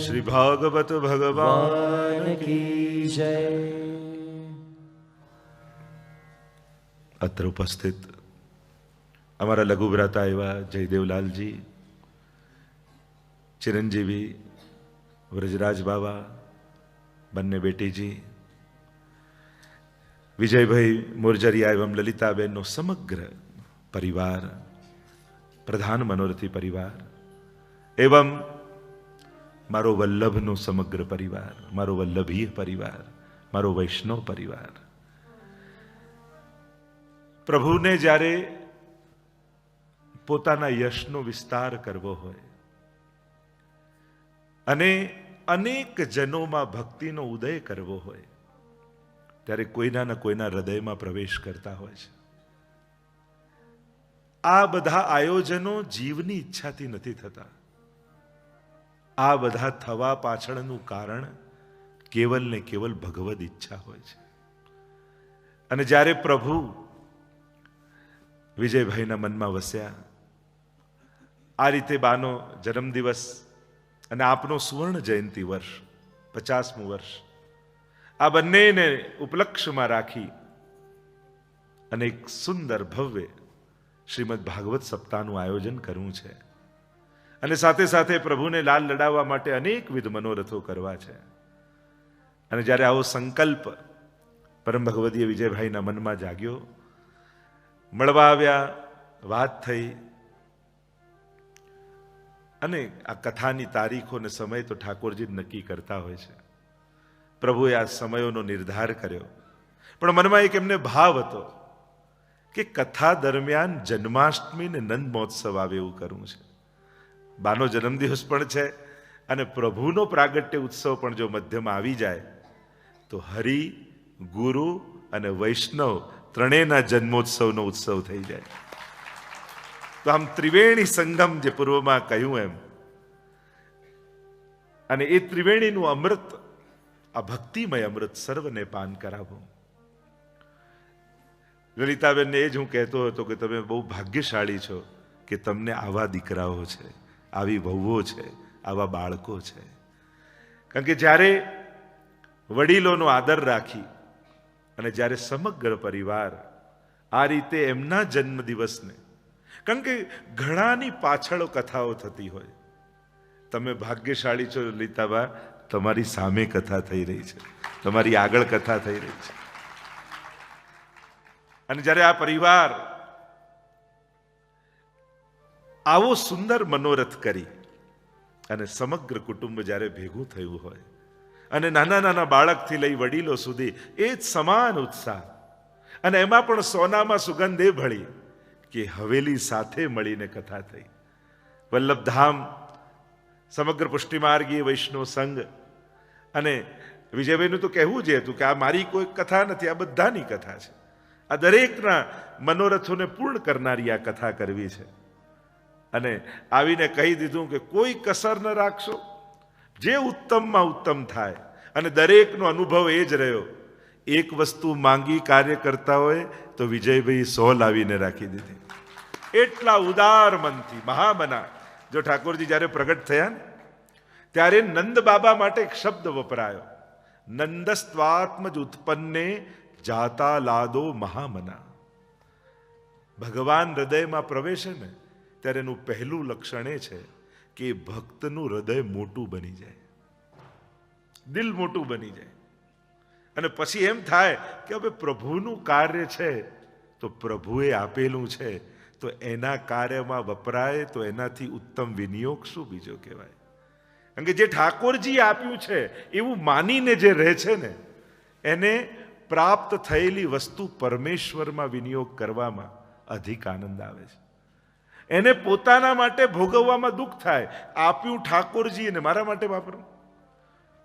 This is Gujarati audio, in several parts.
શ્રી ભાગવત ભગવાન કી જય. અત્ર ઉપસ્થિત અમારા લઘુભ્રાતા એવા જયદેવલાલજી, ચિરંજીવી વ્રજરાજ બાબા, બંને બેટીજી, વિજયભાઈ મોરજરિયા એવં લલિતાબેનનો સમગ્ર પરિવાર, પ્રધાન મનોરથી પરિવાર, એવં મારો વલ્લભનો સમગ્ર પરિવાર, મારો વલ્લભીય પરિવાર, મારો વૈષ્ણવ પરિવાર. પ્રભુને જ્યારે પોતાના યશનો વિસ્તાર કરવો હોય અને અનેક જનોમાં ભક્તિનો ઉદય કરવો હોય ત્યારે કોઈના ને કોઈના હૃદયમાં પ્રવેશ કરતા હોય છે. આ બધા આયોજનો જીવની ઈચ્છાથી નથી થતા. આ બધા થવા પાછળનું કારણ કેવલ ને કેવલ ભગવદ ઈચ્છા હોય છે. અને જ્યારે પ્રભુ વિજયભાઈના મનમાં વસ્યા, આ રીતે બાનો જન્મદિવસ અને આપનો સુવર્ણ જયંતિ વર્ષ, 50મું વર્ષ, આ બંનેને ઉપલક્ષમાં રાખી અને એક સુંદર ભવ્ય શ્રીમદ ભાગવત સપ્તાહનું આયોજન કરવું છે. અને સાથે સાથે પ્રભુને લાલ લડાવવા માટે અનેકવિધ મનોરથો કરવા છે. અને જ્યારે આવો સંકલ્પ પરમ ભગવદીય વિજયભાઈના મનમાં જાગ્યો, મળવા આવ્યા, વાત થઈ, અને આ કથાની તારીખો અને સમય તો ઠાકોરજી નક્કી કરતા હોય છે. પ્રભુએ આ સમયોનો નિર્ધાર કર્યો, પણ મનમાં એક એમને ભાવ હતો કે કથા દરમિયાન જન્માષ્ટમી ને નંદ મહોત્સવ આવે એવું કરવું છે. બાનો જન્મદિવસ પણ છે અને પ્રભુનો પ્રાગટ્ય ઉત્સવ પણ જો મધ્યમાં આવી જાય તો હરિ, ગુરુ અને વૈષ્ણવ ત્રણેયના જન્મોત્સવનો ઉત્સવ થઈ જાય. તો આમ ત્રિવેણી સંગમ જે પૂર્વમાં કહ્યું એમ, અને એ ત્રિવેણીનું અમૃત, આ ભક્તિમય અમૃત સર્વને પાન કરાવો. લલિતાબેનને એ જ હું કહેતો હતો કે તમે બહુ ભાગ્યશાળી છો કે તમને આવા દીકરાઓ છે, આવી વહુઓ છે, આવા બાળકો છે. કારણ કે જ્યારે વડીલોનો આદર રાખી અને જ્યારે સમગ્ર પરિવાર આ રીતે એમના જન્મદિવસને, કારણ કે ઘણાની પાછળ કથાઓ થતી હોય, તમે ભાગ્યશાળી છો લલિતાબા, તમારી સામે કથા થઈ રહી છે, તમારી આગળ કથા થઈ રહી છે. અને જ્યારે આ પરિવાર આવો સુંદર મનોરથ કરી અને સમગ્ર કુટુંબ જ્યારે ભેગું થયું હોય અને નાના નાના બાળકથી લઈ વડીલો સુધી એ જ સમાન ઉત્સાહ, અને એમાં પણ સોનામાં સુગંધ એ ભળી કે હવેલી સાથે મળીને કથા થઈ. વલ્લભધામ સમગ્ર પુષ્ટિમાર્ગીય વૈષ્ણવ સંઘ અને વિજયભાઈનું તો કહેવું જ હતું કે આ મારી કોઈ કથા નથી, આ બધાની કથા છે. આ દરેકના મનોરથોને પૂર્ણ કરનારી આ કથા કરવી છે. અને આવીને કહી દીધું કે કોઈ કસર ન રાખશો, જે ઉત્તમમાં ઉત્તમ થાય. અને દરેકનો અનુભવ એ જ રહ્યો, એક વસ્તુ માંગી કાર્ય કરતા હોય તો વિજયભાઈ 100 લાવીને રાખી દીધી. એટલા ઉદાર મનથી મહામના. જો ઠાકોરજી જ્યારે પ્રગટ થયા ને ત્યારે નંદ બાબા માટે એક શબ્દ વપરાયો, નંદસ્ત્વાત્મજ ઉત્પન્ને જાતા લાદો મહામના. ભગવાન હૃદયમાં પ્રવેશે ને ત્યારે એનું પહેલું લક્ષણ એ છે કે ભક્તનું હૃદય મોટું બની જાય, દિલ મોટું બની જાય. અને પછી એમ થાય કે હવે પ્રભુનું કાર્ય છે તો પ્રભુએ આપેલું છે તો એના કાર્યમાં વપરાય તો એનાથી ઉત્તમ વિનિયોગ શું બીજો કહેવાય. કારણ કે જે ઠાકોરજી આપ્યું છે એવું માનીને જે રહે છે ને, એને પ્રાપ્ત થયેલી વસ્તુ પરમેશ્વરમાં વિનિયોગ કરવામાં અધિક આનંદ આવે છે. એને પોતાના માટે ભોગવવામાં દુઃખ થાય, આપ્યું ઠાકોરજી અને મારા માટે વાપરું.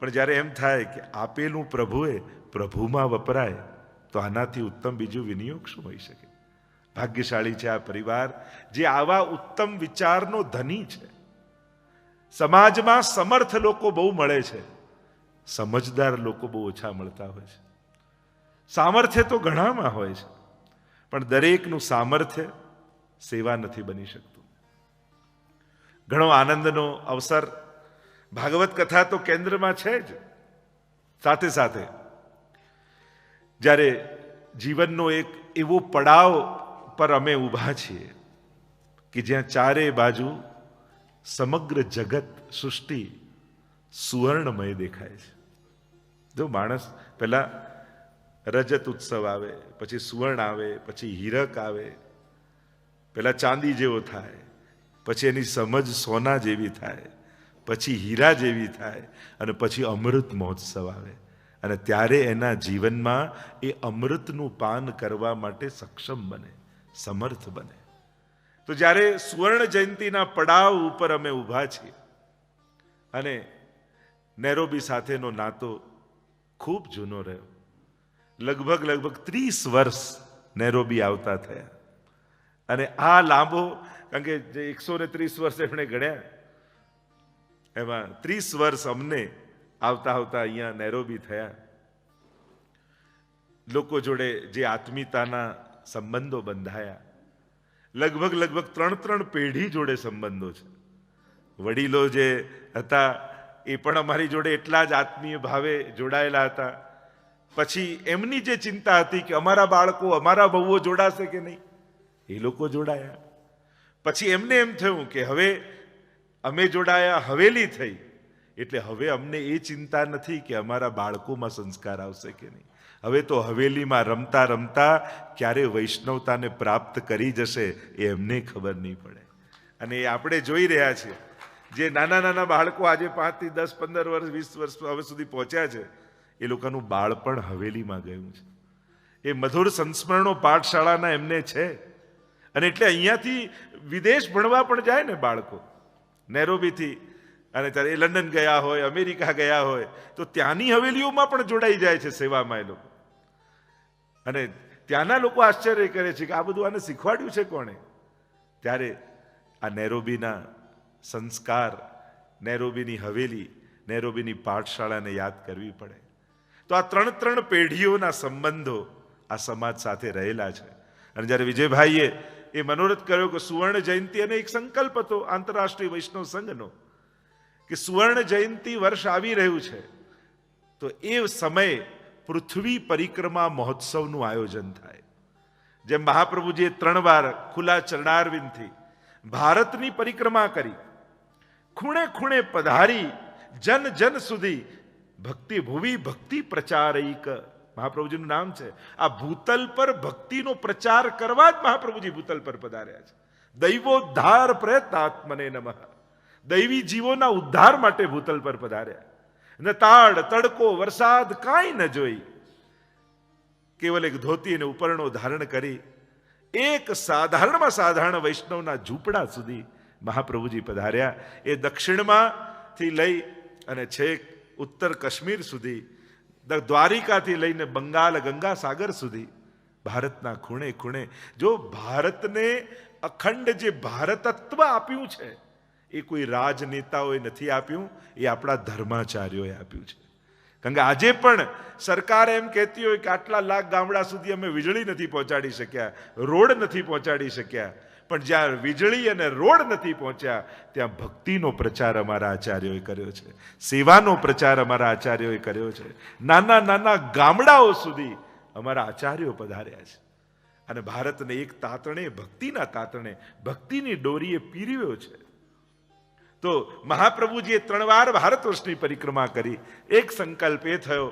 પણ જ્યારે એમ થાય કે આપેલું પ્રભુએ પ્રભુમાં વપરાય તો આનાથી ઉત્તમ બીજું વિનિયોગ શું હોઈ શકે. ભાગ્યશાળી છે આ પરિવાર જે આવા ઉત્તમ વિચારનો ધની છે. સમાજમાં સમર્થ લોકો બહુ મળે છે, સમજદાર લોકો બહુ ઓછા મળતા હોય છે. સામર્થ્ય તો ઘણામાં હોય છે, પણ દરેકનું સામર્થ્ય સેવા નથી બની શકતું. ઘણો આનંદનો અવસર ભાગવત કથા તો કેન્દ્રમાં છે જ. સાથે સાથે જ્યારે જીવનનો એક એવો પડાવ પર અમે ઊભા છીએ કે જ્યાં ચારે બાજુ સમગ્ર જગત સૃષ્ટિ સુવર્ણમય દેખાય છે. જો માણસ પહેલા રજત ઉત્સવ આવે, પછી સુવર્ણ આવે, પછી હીરક આવે, પહેલા ચાંદી જેવો થાય, પછી એની સમજ સોના જેવી થાય, પછી હીરા જેવી થાય, અને પછી અમૃત મહોત્સવ આવે. અને ત્યારે એના જીવનમાં એ અમૃતનું પાન કરવા માટે સક્ષમ બને, સમર્થ બને. તો જ્યારે સુવર્ણ જયંતિના પડાવ ઉપર અમે ઊભા છીએ અને નેરોબી સાથેનો નાતો ખૂબ જૂનો રહ્યો. લગભગ 30 વર્ષ નેરોબી આવતા થયા. અને આ લાંબો, કારણ કે જે 130 વર્ષ એમણે ગણ્યા, એમાં 30 વર્ષ અમને આવતા આવતા અહીંયા નેરોબી થયા. લોકો જોડે જે આત્મીયતાના સંબંધો બંધાયા, લગભગ 3 પેઢી જોડે સંબંધો છે. વડીલો જે હતા એ પણ અમારી જોડે એટલા જ આત્મીય ભાવે જોડાયેલા હતા. પછી એમની જે ચિંતા હતી કે અમારા બાળકો, અમારા બહુઓ જોડાશે કે નહીં, એ લોકો જોડાયા. પછી એમને એમ થયું કે હવે અમે જોડાયા, હવેલી થઈ, એટલે હવે અમને એ ચિંતા નથી કે અમારા બાળકોમાં સંસ્કાર આવશે કે નહીં. હવે તો હવેલીમાં રમતા રમતા ક્યારે વૈષ્ણવતાને પ્રાપ્ત કરી જશે એ એમને ખબર નહીં પડે. અને એ આપણે જોઈ રહ્યા છીએ, જે નાના નાના બાળકો આજે 5 થી 10, 15 વર્ષ, 20 વર્ષ હવે સુધી પહોંચ્યા છે, એ લોકોનું બાળપણ હવેલીમાં ગયું છે. એ મધુર સંસ્મરણો પાઠશાળાના એમને છે. અને એટલે અહીંયાથી વિદેશ ભણવા પણ જાય ને બાળકો, નેરોબીથી, અને ત્યારે એ લંડન ગયા હોય, અમેરિકા ગયા હોય, તો ત્યાંની હવેલીઓમાં પણ જોડાઈ જાય છે સેવામાં એ લોકો. અને ત્યાંના લોકો આશ્ચર્ય કરે છે કે આ બધું આને શીખવાડ્યું છે કોણે? ત્યારે આ નેરોબીના સંસ્કાર, નેરોબીની હવેલી, નેરોબીની પાઠશાળાને યાદ કરવી પડે. તો આ 3 પેઢીઓના સંબંધો આ સમાજ સાથે રહેલા છે. અને જ્યારે વિજયભાઈએ એ મનોરથ કર્યો કે સુવર્ણ જયંતિ, અને એક સંકલ્પ હતો આંતરરાષ્ટ્રીય વૈષ્ણવ સંઘનો કે સુવર્ણ જયંતિ વર્ષ આવી રહ્યું છે, તો એ સમયે પૃથ્વી પરિક્રમા મહોત્સવનું આયોજન થાય. જેમ મહાપ્રભુજીએ 3 વાર ખુલ્લા ચરણારવિંદથી ભારતની પરિક્રમા કરી, ખૂણે ખૂણે પધારી, જન જન સુધી ભક્તિ ભુવી ભક્તિ પ્રચારૈક, મહાપ્રભુજીનું નામ છે. આ ભૂતલ પર ભક્તિનો પ્રચાર કરવા જ મહાપ્રભુજી ભૂતલ પર પધાર્યા છે. દૈવોદ્ધાર પ્રયત્નાત્મને નમઃ, દૈવી જીવોના ઉદ્ધાર માટે ભૂતલ પર પધાર્યા. ન તાડ, તડકો, વરસાદ કાંઈ ન જોઈ, કેવલ એક ધોતી અને ઉપરણો ધારણ કરી એક સાધારણમાં સાધારણ વૈષ્ણવના ઝૂંપડા સુધી મહાપ્રભુજી પધાર્યા. એ દક્ષિણમાંથી લઈ અને છેક ઉત્તર કાશ્મીર સુધી, દ્વારિકાથી લઈને બંગાળ ગંગા સાગર સુધી, ભારતના ખૂણે ખૂણે. જો ભારતને અખંડ જે ભારતત્વ આપ્યું છે, એ કોઈ રાજનેતાઓએ નથી આપ્યું, એ આપણા ધર્માચાર્યોએ આપ્યું છે. કારણ કે આજે પણ સરકાર એમ કહેતી હોય કે આટલા લાખ ગામડા સુધી અમે વીજળી નથી પહોંચાડી શક્યા, રોડ નથી પહોંચાડી શક્યા, પણ જ્યાં વીજળી અને રોડ નથી પહોંચ્યા ત્યાં ભક્તિનો પ્રચાર અમારા આચાર્યોએ કર્યો છે, સેવાનો પ્રચાર અમારા આચાર્યોએ કર્યો છે. નાના નાના ગામડાઓ સુધી અમારા આચાર્યો પધાર્યા છે. અને ભારતને એક તાતણે, ભક્તિના તાતણે, ભક્તિની ડોરીએ પીરવ્યો છે. તો મહાપ્રભુજીએ 3 વાર ભારત વર્ષની પરિક્રમા કરી. એક સંકલ્પ એ થયો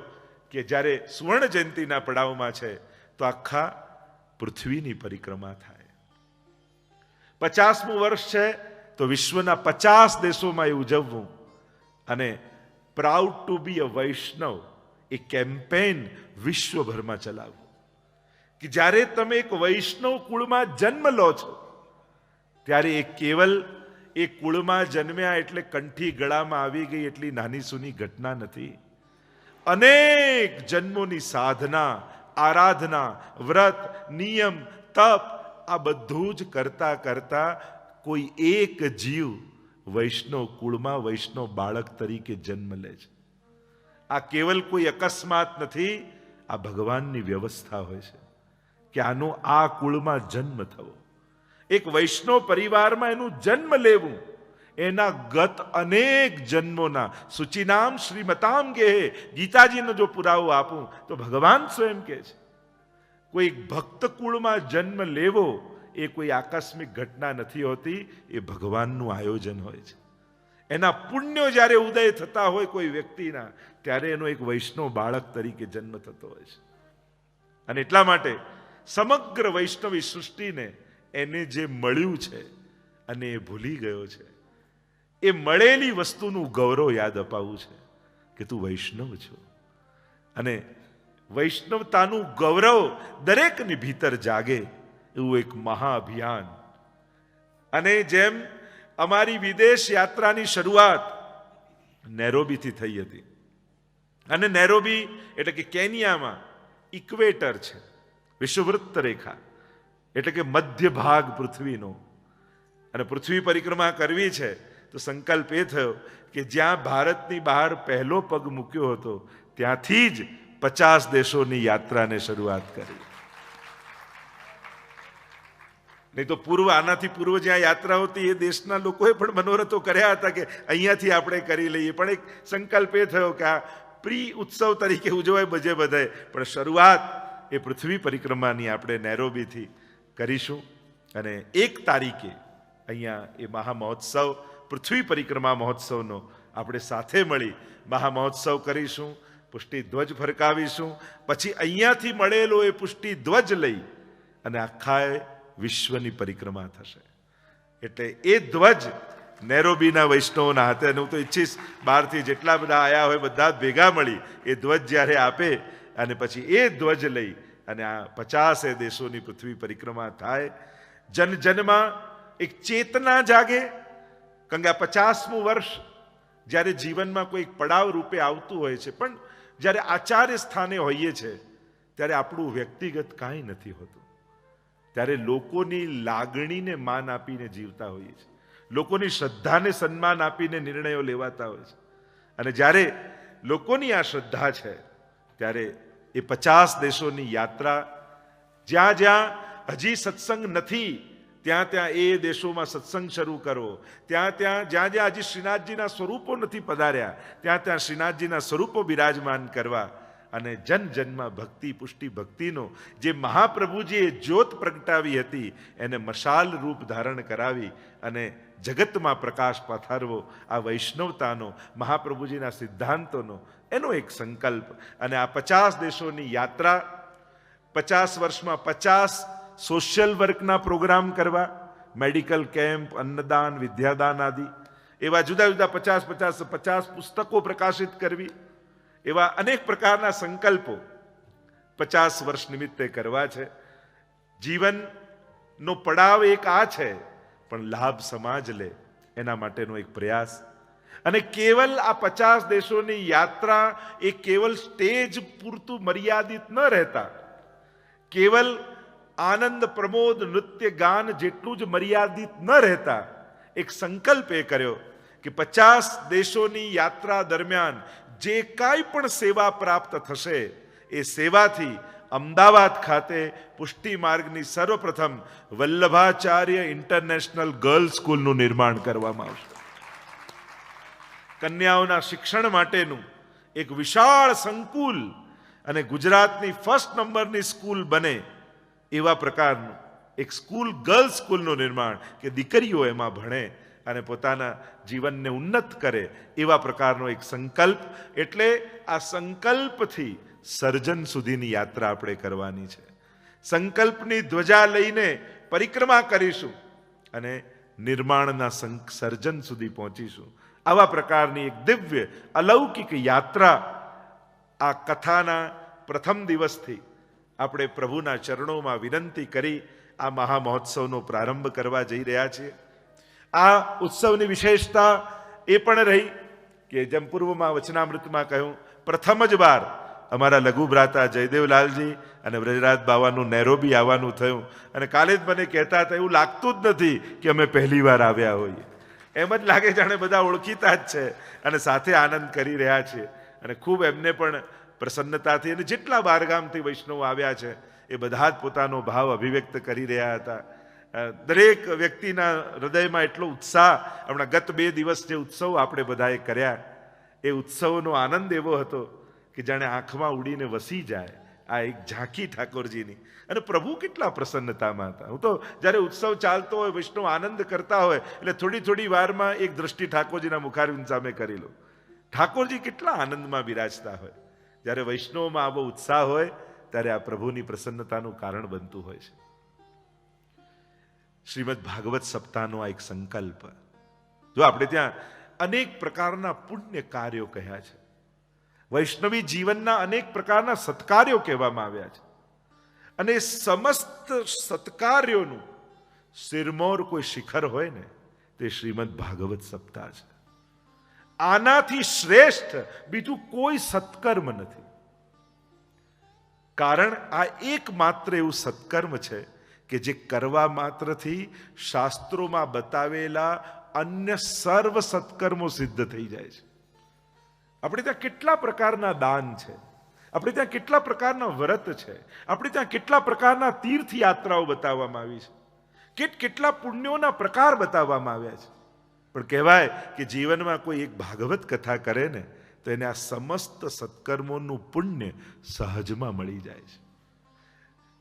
કે જ્યારે સુવર્ણ જયંતિના પડાવમાં છે તો આખા પૃથ્વીની પરિક્રમા થાય. 50મું વર્ષ છે તો વિશ્વના 50 દેશોમાં એ ઉજવવું. અને proud to be a Vaishnav, એ કેમ્પેન વિશ્વભરમાં ચલાવવું. કે જ્યારે તમે એક વૈષ્ણવ કુળમાં જન્મ લો છો, ત્યારે એ કેવલ એ કુળમાં જન્મ્યા એટલે કંઠી ગળામાં આવી ગઈ એટલી નાની સૂની ઘટના નથી. અનેક જન્મોની સાધના, આરાધના, વ્રત, નિયમ, તપ, આ બધું જ કરતા કરતા કોઈ એક જીવ વૈષ્ણવ કુળમાં વૈષ્ણવ બાળક તરીકે જન્મ લે છે. આ કેવલ કોઈ અકસ્માત નથી, આ ભગવાનની વ્યવસ્થા હોય છે કે આનો આ કુળમાં જન્મ થવો, એક વૈષ્ણવ પરિવારમાં એનું જન્મ લેવું, એના ગત અનેક જન્મોના સૂચિનામ શ્રીમતામ કે ગીતાજીનો જો પુરાવો આપું તો ભગવાન સ્વયં કહે છે કોઈ ભક્ત કુળમાં જન્મ લેવો એ કોઈ આકસ્મિક ઘટના નથી હોતી, એ ભગવાનનું આયોજન હોય છે. એના પુણ્યો જ્યારે ઉદય થતા હોય કોઈ વ્યક્તિના, ત્યારે એનો એક વૈષ્ણવ બાળક તરીકે જન્મ થતો હોય છે. અને એટલા માટે સમગ્ર વૈષ્ણવી સૃષ્ટિને એને જે મળ્યું છે અને એ ભૂલી ગયો છે, એ મળેલી વસ્તુનું ગૌરવ યાદ અપાવવું છે કે તું વૈષ્ણવ છો. અને વૈષ્ણવતાનું ગૌરવ દરેકની ભીતર જાગે એવું એક મહાઅભિયાન. અને જેમ અમારી વિદેશ યાત્રાની શરૂઆત નેરોબીથી થઈ હતી, અને નેરોબી એટલે કે કેનિયામાં ઇક્વેટર છે, વિષુવવૃત્ત રેખા એટલે કે મધ્ય ભાગ પૃથ્વીનો, અને પૃથ્વી પરિક્રમા કરવી છે તો સંકલ્પ એ થયો કે જ્યાં ભારતની બહાર પહેલો પગ મૂક્યો હતો ત્યાંથી જ 50 દેશોની યાત્રાને શરૂઆત કરી. નહીં તો આનાથી પૂર્વ જ્યાં યાત્રા હતી એ દેશના લોકોએ પણ મનોરથો કર્યા હતા કે અહીંયાથી આપણે કરી લઈએ, પણ એક સંકલ્પ એ થયો કે આ પ્રી ઉત્સવ તરીકે ઉજવાય બધે બધાય, પણ શરૂઆત એ પૃથ્વી પરિક્રમાની આપણે નેરોબીથી કરીશું. અને 1 તારીખે અહીંયા એ મહામહોત્સવ, પૃથ્વી પરિક્રમા મહોત્સવનો આપણે સાથે મળી મહામહોત્સવ કરીશું, પુષ્ટિ ધ્વજ ફરકાવીશું. પછી અહીંયાથી મળેલો એ પુષ્ટિ ધ્વજ લઈ અને આખા વિશ્વની પરિક્રમા થશે. એટલે એ ધ્વજ નેરોબીના વૈષ્ણવોના હાથે, અને હું તો ઈચ્છીશ બહારથી જેટલા બધા આવ્યા હોય બધા જ ભેગા મળી એ ધ્વજ જ્યારે આપે અને પછી એ ધ્વજ લઈ અને આ 50 દેશોની પૃથ્વી પરિક્રમા થાય. જન જનમાં એક ચેતના જાગે, કારણ કે આ 50મું વર્ષ જ્યારે જીવનમાં કોઈ પડાવ રૂપે આવતું હોય છે, પણ જ્યારે આચાર્ય સ્થાને હોઈએ છે ત્યારે આપણું વ્યક્તિગત કાંઈ નથી હોતું. ત્યારે લોકોની લાગણીને માન આપીને જીવતા હોઈએ છીએ, લોકોની શ્રદ્ધાને સન્માન આપીને નિર્ણયો લેવાતા હોય છે. અને જ્યારે લોકોની આ શ્રદ્ધા છે ત્યારે એ 50 દેશોની યાત્રા, જ્યાં જ્યાં હજી સત્સંગ નથી ત્યાં ત્યાં એ દેશોમાં સત્સંગ શરૂ કરો, ત્યાં જ્યાં જ્યાં હજી શ્રીનાથજીના સ્વરૂપો નથી પધાર્યા ત્યાં ત્યાં શ્રીનાથજીના સ્વરૂપો બિરાજમાન કરવા. અને જન જન્મમાં ભક્તિ, પુષ્ટિ ભક્તિનો જે મહાપ્રભુજીએ જ્યોત પ્રગટાવી હતી એને મશાલ રૂપ ધારણ કરાવી અને જગતમાં પ્રકાશ પથારવો, આ વૈષ્ણવતાનો, મહાપ્રભુજીના સિદ્ધાંતોનો એનો એક સંકલ્પ. અને આ 50 દેશોની યાત્રા, 50 વર્ષમાં 50 સોશિયલ વર્કના પ્રોગ્રામ કરવા, મેડિકલ કેમ્પ, અન્નદાન, વિદ્યાદાન આદિ, એવા જુદા જુદા 50 પુસ્તકો પ્રકાશિત કરવી, એવા અનેક પ્રકારના સંકલ્પો 50 વર્ષ નિમિત્તે કરવા છે. જીવનનો પડાવ એક આ છે, પણ લાભ સમાજ લે એના માટેનો એક પ્રયાસ. અને કેવલ આ 50 દેશોની યાત્રા એ કેવલ સ્ટેજ પૂરતું મર્યાદિત ન રહેતા, કેવલ આનંદ પ્રમોદ નૃત્ય ગાન જેટલું જ મર્યાદિત ન રહેતા, એક સંકલ્પ એ કર્યો કે 50 દેશોની યાત્રા દરમિયાન જે કાંઈ પણ સેવા પ્રાપ્ત થશે એ સેવાથી અમદાવાદ ખાતે પુષ્ટિ માર્ગની સર્વપ્રથમ વલ્લભાચાર્ય ઇન્ટરનેશનલ ગર્લ્સ સ્કૂલનું નિર્માણ કરવામાં આવશે. કન્યાઓના શિક્ષણ માટેનું એક વિશાળ સંકુલ અને ગુજરાતની ફર્સ્ટ નંબરની સ્કૂલ બને એવા પ્રકારનું એક સ્કૂલ, ગર્લ્સ સ્કૂલનું નિર્માણ, કે દીકરીઓ એમાં ભણે અને પોતાના જીવનને ઉન્નત કરે એવા પ્રકારનો એક સંકલ્પ. એટલે આ સંકલ્પથી સર્જન સુધીની યાત્રા આપણે કરવાની છે. સંકલ્પની ધ્વજા લઈને પરિક્રમા કરીશું અને નિર્માણના સર્જન સુધી પહોંચીશું. આવા પ્રકારની એક દિવ્ય અલૌકિક યાત્રા આ કથાના પ્રથમ દિવસથી આપણે પ્રભુના ચરણોમાં વિનંતી કરી આ મહામહોત્સવનો પ્રારંભ કરવા જઈ રહ્યા છીએ. આ ઉત્સવની વિશેષતા એ પણ રહી કે જેમ પૂર્વમાં વચનામૃતમાં કહ્યું, પ્રથમ જ વાર અમારા લઘુ ભ્રાતા જયદેવલાલજી અને વ્રજરાજ બાવાનું નેરોબી આવવાનું થયું. અને કાલે જ મને કહેતા હતા એવું લાગતું જ નથી કે અમે પહેલી વાર આવ્યા હોઈએ, એમ જ લાગે જાણે બધા ઓળખીતા જ છે અને સાથે આનંદ કરી રહ્યા છે. અને ખૂબ એમને પણ પ્રસન્નતાથી, અને જેટલા બહારગામથી વૈષ્ણવ આવ્યા છે એ બધા જ પોતાનો ભાવ અભિવ્યક્ત કરી રહ્યા હતા. દરેક વ્યક્તિના હૃદયમાં એટલો ઉત્સાહ. હમણાં ગત 2 દિવસ જે ઉત્સવ આપણે બધાએ કર્યા, એ ઉત્સવનો આનંદ એવો હતો કે જાણે આંખમાં ઉડીને વસી જાય આ એક ઝાંખી ઠાકોરજીની. અને પ્રભુ કેટલા પ્રસન્નતામાં હતા. હું તો જ્યારે ઉત્સવ ચાલતો હોય, વૈષ્ણવ આનંદ કરતા હોય, એટલે થોડી વારમાં એક દ્રષ્ટિ ઠાકોરજીના મુખારવિંદ સામે કરી લો. ઠાકોરજી કેટલા આનંદમાં બિરાજતા હોય. જ્યારે વૈષ્ણવમાં આવો ઉત્સાહ હોય ત્યારે આ પ્રભુની પ્રસન્નતાનું કારણ બનતું હોય છે. શ્રીમદ ભાગવત સપ્તાહનો આ એક સંકલ્પ. જો આપણે ત્યાં અનેક પ્રકારના પુણ્ય કાર્યો કહ્યા છે, વૈષ્ણવી જીવનના અનેક પ્રકારના સત્કાર્યો કહેવામાં આવ્યા છે, અને સમસ્ત સત્કાર્યોનું સિરમોર કોઈ શિખર હોય ને તે શ્રીમદ ભાગવત સપ્તાહ છે. આનાથી શ્રેષ્ઠ બીજું કોઈ સત્કર્મ નથી. કારણ આ એકમાત્ર એવું સત્કર્મ છે કે જે કરવા માત્રથી શાસ્ત્રોમાં બતાવેલા અન્ય સર્વ સત્કર્મો સિદ્ધ થઈ જાય છે. આપણે ત્યાં કેટલા પ્રકારના દાન છે, આપણે ત્યાં કેટલા પ્રકારના વ્રત છે, આપણે ત્યાં કેટલા પ્રકારના તીર્થયાત્રાઓ બતાવવામાં આવી છે, કેટલા પુણ્યોના પ્રકાર બતાવવામાં આવ્યા છે. પણ કહેવાય કે જીવનમાં કોઈ એક ભાગવત કથા કરે ને તો એને આ સમસ્ત સત્કર્મોનું પુણ્ય સહજમાં મળી જાય છે.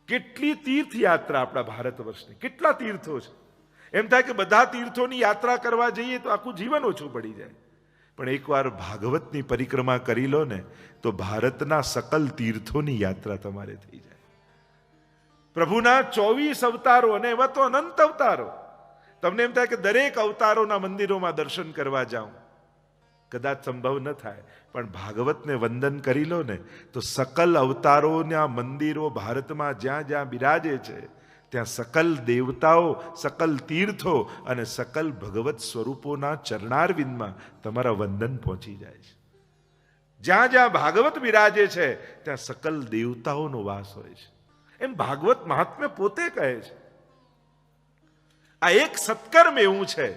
કેટલી તીર્થયાત્રા આપણા ભારત વર્ષની, કેટલા તીર્થો છે. એમ થાય કે બધા તીર્થોની યાત્રા કરવા જઈએ તો આખું જીવન ઓછું પડી જાય. પણ એકવાર ભાગવતની પરિક્રમા કરી લો ને તો ભારતના સકલ તીર્થોની યાત્રા તમારે થઈ જાય. પ્રભુના 24 અવતારો, અને એવા તો અનંત અવતારો. તમને એમ થાય કે દરેક અવતારોના મંદિરોમાં દર્શન કરવા જાઉં, કદાચ સંભવ ન થાય, પણ ભાગવતને વંદન કરી લો ને તો સકલ અવતારોના મંદિરો ભારતમાં જ્યાં જ્યાં બિરાજે છે ત્યાં સકલ દેવતાઓ, સકલ તીર્થો અને સકલ ભગવત સ્વરૂપોના ચરણારવિંદમાં તમારા વંદન પહોંચી જાય છે. જ્યાં જ્યાં ભાગવત બિરાજે છે ત્યાં સકલ દેવતાઓનો વાસ હોય છે. એમ ભાગવત મહાત્મ્ય પોતે કહે છે. આ એક સત્કર્મ એવું છે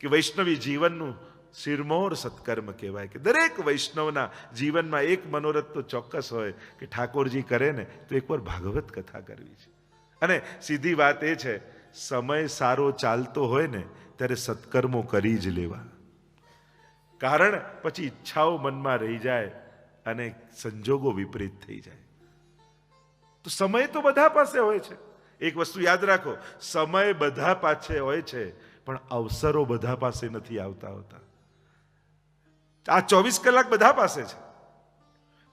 કે વૈષ્ણવી જીવનનું શિરમોર સત્કર્મ કહેવાય. કે દરેક વૈષ્ણવના જીવનમાં એક મનોરથ તો ચોક્કસ હોય કે ઠાકોરજી કરે ને તો એકવાર ભાગવત કથા કરવી છે. અને સીધી વાત એ છે, સમય સારો ચાલતો હોય ને ત્યારે સત્કર્મો કરી જ લેવા. કારણ પછી ઈચ્છાઓ મનમાં રહી જાય અને સંજોગો વિપરીત થઈ જાય. તો સમય તો બધા પાસે હોય છે. એક વસ્તુ યાદ રાખો, સમય બધા પાસે હોય છે પણ અવસરો બધા પાસે નથી આવતા હોતા. આ 24 કલાક બધા પાસે છે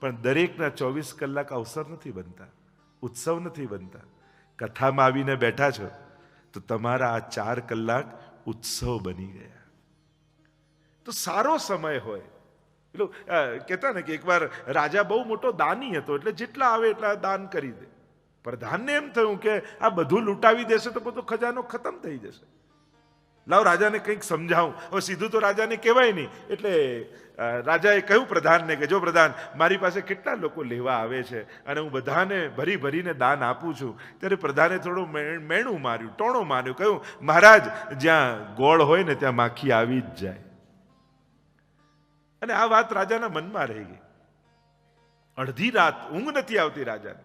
પણ દરેકના 24 કલાક અવસર નથી બનતા, ઉત્સવ નથી બનતા. કથામાં આવીને બેઠા છો તો તમારા આ 4 કલાક ઉત્સવ બની ગયા. તો સારો સમય હોય. પેલું કહેતા ને કે એકવાર રાજા બહુ મોટો દાની હતો, એટલે જેટલા આવે એટલા દાન કરી દે. પ્રધાનને એમ થયું કે આ બધું લૂંટાવી દેશે તો બધો ખજાનો ખતમ થઈ જશે. લાવ રાજાને કંઈક સમજાવું. હવે સીધું તો રાજાને કહેવાય નહીં, એટલે રાજાએ કહ્યું પ્રધાનને કે જો પ્રધાન, મારી પાસે કેટલા લોકો લેવા આવે છે અને હું બધાને ભરીને દાન આપું છું. ત્યારે પ્રધાને થોડું મેણું માર્યું, ટોણો માર્યું, કહ્યું મહારાજ, જ્યાં ગોળ હોય ને ત્યાં માખી આવી જ જાય. અને આ વાત રાજાના મનમાં રહી ગઈ. અડધી રાત ઊંઘ નથી આવતી રાજાને,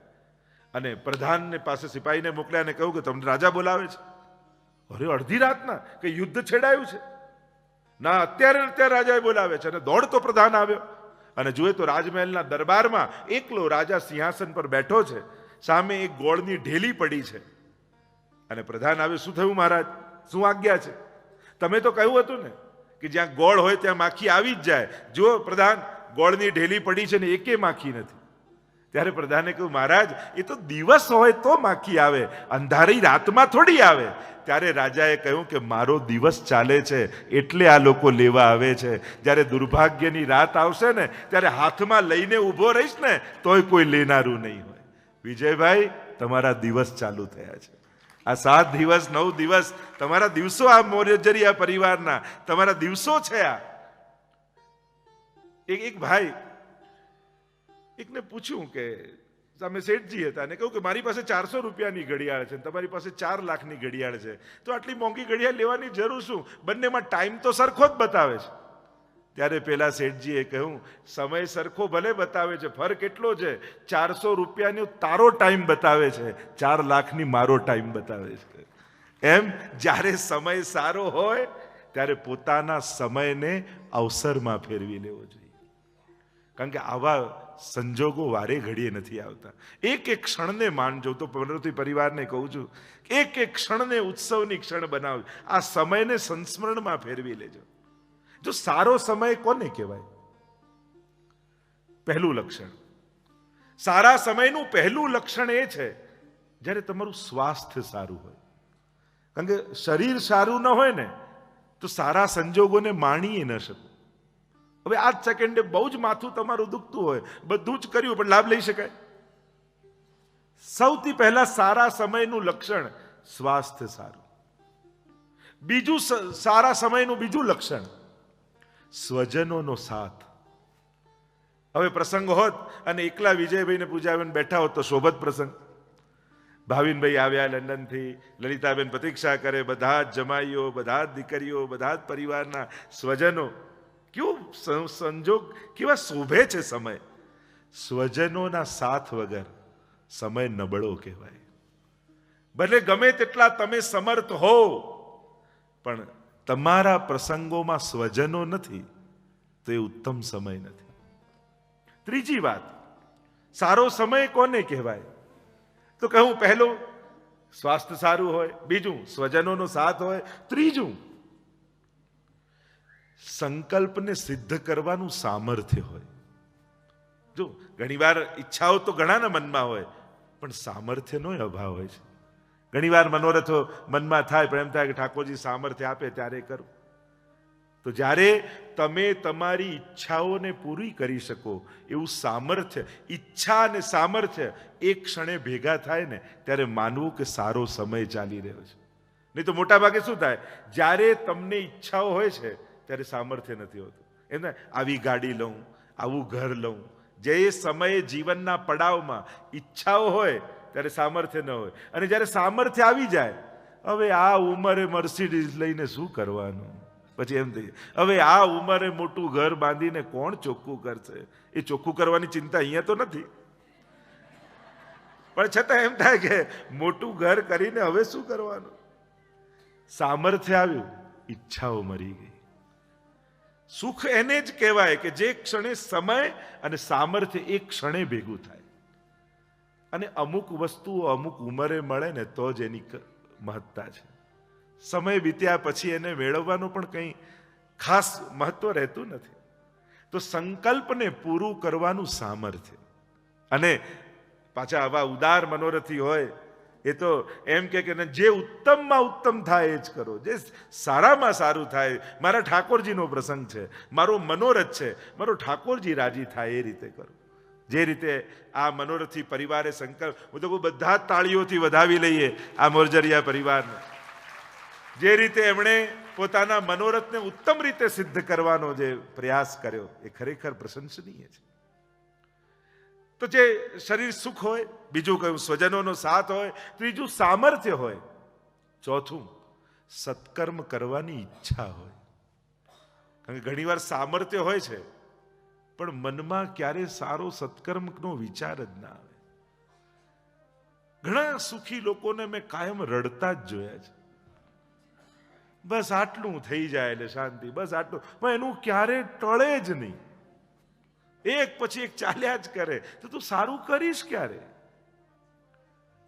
અને પ્રધાનને પાસે સિપાહીને મોકલ્યા અને કહ્યું કે તમને રાજા બોલાવે છે. અરે અડધી રાતના કે યુદ્ધ છેડાયું છે? ના, અત્યારે રાજાએ બોલાવે છે. અને દોડતો પ્રધાન આવ્યો અને જુએ તો રાજમહેલના દરબારમાં એકલો રાજા સિંહાસન પર બેઠો છે, સામે એક ગોળની ઢેલી પડી છે. અને પ્રધાન આવ્યો, શું થયું મહારાજ, શું આજ્ઞા છે? તમે તો કહ્યું હતું ને કે જ્યાં ગોળ હોય ત્યાં માખી આવી જ જાય. જો પ્રધાન, ગોળની ઢેલી પડી છે ને એકે માખી નથી. ત્યારે પ્રધાને કહ્યું મહારાજ, એ તો દિવસ હોય તો માખી આવે, અંધારી રાતમાં થોડી આવે. ત્યારે રાજાએ કહ્યું કે મારો દિવસ ચાલે છે એટલે આ લોકો લેવા આવે છે. જ્યારે દુર્ભાગ્યની રાત આવશે ને ત્યારે હાથમાં લઈને ઊભો રહીશ ને તોય કોઈ લેનારું નહીં હોય. વિજયભાઈ, તમારા દિવસ ચાલુ થયા છે. આ 7 દિવસ 9 દિવસ તમારા દિવસો, આ મોરજરિયા પરિવારના તમારા દિવસો છે. આ એક ભાઈ એકને પૂછ્યું કે સામે શેઠજી હતા અને કહ્યું કે મારી પાસે 400 રૂપિયાની ઘડિયાળ છે, તમારી પાસે 4 લાખની ઘડિયાળ છે, તો આટલી મોંઘી ઘડિયાળ લેવાની જરૂર શું? બંનેમાં ટાઈમ તો સરખો જ બતાવે છે. ત્યારે પેલા શેઠજીએ કહ્યું, સમય સરખો ભલે બતાવે છે, ફરક એટલો છે 400 રૂપિયાનો તારો ટાઈમ બતાવે છે, 4 લાખની મારો ટાઈમ બતાવે છે. એમ જ્યારે સમય સારો હોય ત્યારે પોતાના સમયને અવસરમાં ફેરવી લેવો જોઈએ. કારણ કે આવા સંજોગો વારે ઘડીએ નથી આવતા. એક એક ક્ષણને માનજો. તો મનોરથી પરિવારને કહું છું, એક એક ક્ષણને ઉત્સવની ક્ષણ બનાવજો. આ સમયને સંસ્મરણમાં ફેરવી લેજો. જો સારો સમય કોને કહેવાય? પહેલું લક્ષણ, સારા સમયનું પહેલું લક્ષણ એ છે જ્યારે તમારું સ્વાસ્થ્ય સારું હોય. કારણ કે શરીર સારું ન હોય ને તો સારા સંજોગોને માણી ન શકો. હવે આ જ સેકન્ડે બહુ જ માથું તમારું દુખતું હોય, બધું જ કર્યું પણ લાભ લઈ શકાય? સૌથી પહેલા સારા સમયનું લક્ષણ સ્વાસ્થ્ય સારું. બીજું સારા સમયનું બીજું લક્ષણ સ્વજનોનો સાથ. હવે પ્રસંગ હોત અને એકલા વિજયભાઈને પૂજાબેન બેઠા હોત તો શોભત પ્રસંગ. ભાવિનભાઈ આવ્યા લંડનથી, લલિતાબેન પ્રતીક્ષા કરે, બધા જ જમાઈઓ, બધા જ દીકરીઓ, બધા જ પરિવારના સ્વજનો. કેવો સંજોગ, કેવા શોભે છે સમય. સ્વજનોના સાથ વગર સમય નબળો કહેવાય. ભલે ગમે તેટલા તમે સમર્થ હો, પણ તમારા પ્રસંગોમાં સ્વજનો નથી તો એ ઉત્તમ સમય નથી. ત્રીજી વાત, સારો સમય કોને કહેવાય? તો કહું, પહેલું સ્વાસ્થ્ય સારું હોય, બીજું સ્વજનોનો સાથ હોય, ત્રીજું સંકલ્પને સિદ્ધ કરવાનું સામર્થ્ય હોય. જો ઘણીવાર ઈચ્છાઓ તો ઘણાના મનમાં હોય પણ સામર્થ્યનો અભાવ હોય છે. ઘણીવાર મનોરથો મનમાં થાય પણ એમ થાય કે ઠાકોરજી સામર્થ્ય આપે ત્યારે કરું. તો જ્યારે તમે તમારી ઈચ્છાઓને પૂરી કરી શકો એવું સામર્થ્ય, ઈચ્છા અને સામર્થ્ય એક ક્ષણે ભેગા થાય ને ત્યારે માનવું કે સારો સમય ચાલી રહ્યો છે. નહીં તો મોટા ભાગે શું થાય, જ્યારે તમને ઈચ્છાઓ હોય છે ત્યારે સામર્થ્ય નથી હોતું. એમ આવી ગાડી લઉં, આવું ઘર લઉં. જે સમયે જીવનના પડાવમાં ઈચ્છાઓ હોય ત્યારે સામર્થ્ય ન હોય, અને જ્યારે સામર્થ્ય આવી જાય, હવે આ ઉંમરે મર્સિડીઝ લઈને શું કરવાનું, પછી એમ થઈ હવે આ ઉંમરે મોટું ઘર બાંધીને કોણ ચોખ્ખું કરશે? એ ચોખ્ખું કરવાની ચિંતા અહીંયા તો નથી, પણ છતાં એમ થાય કે મોટું ઘર કરીને હવે શું કરવાનું? સામર્થ્ય આવ્યું, ઈચ્છાઓ મરી ગઈ. સુખ એને જ કહેવાય કે જે ક્ષણે સમય અને સામર્થ્ય એક ક્ષણે ભેગું થાય. અને અમુક વસ્તુઓ અમુક ઉંમરે મળે ને તો જ એની મહત્તા છે. સમય વીત્યા પછી એને મેળવવાનું પણ કંઈ ખાસ મહત્વ રહેતું નથી. તો સંકલ્પને પૂરું કરવાનું સામર્થ્ય. અને પાછા આવા ઉદાર મનોરથી હોય એ તો એમ કે જે ઉત્તમમાં ઉત્તમ થાય એ જ કરો, જે સારામાં સારું થાય. મારા ઠાકોરજીનો પ્રસંગ છે, મારો મનોરથ છે, મારો ઠાકોરજી રાજી થાય એ રીતે કરો. જે રીતે આ મનોરથી પરિવારે સંકલ્પ, હું તો બધા તાળીઓથી વધાવી લઈએ આ મોરજરિયા પરિવારને. જે રીતે એમણે પોતાના મનોરથને ઉત્તમ રીતે સિદ્ધ કરવાનો જે પ્રયાસ કર્યો એ ખરેખર પ્રશંસનીય છે. તો જે શરીર સુખ હોય, બીજું કયું સ્વજનોનો સાથ હોય, ત્રીજું સામર્થ્ય હોય, ચોથું સત્કર્મ કરવાની ઈચ્છા હોય. કારણ કે ઘણીવાર સામર્થ્ય હોય છે પણ મનમાં ક્યારે સારો સત્કર્મનો વિચાર જ ના આવે. ઘણા સુખી લોકોને મેં કાયમ રડતા જ જોયા છે. બસ આટલું થઈ જાય એટલે શાંતિ, બસ આટલું, પણ એનું ક્યારે ટળે જ નહીં. એક પછી એક ચાલ્યા જ કરે. તો તું સારું કરીશ ક્યારે?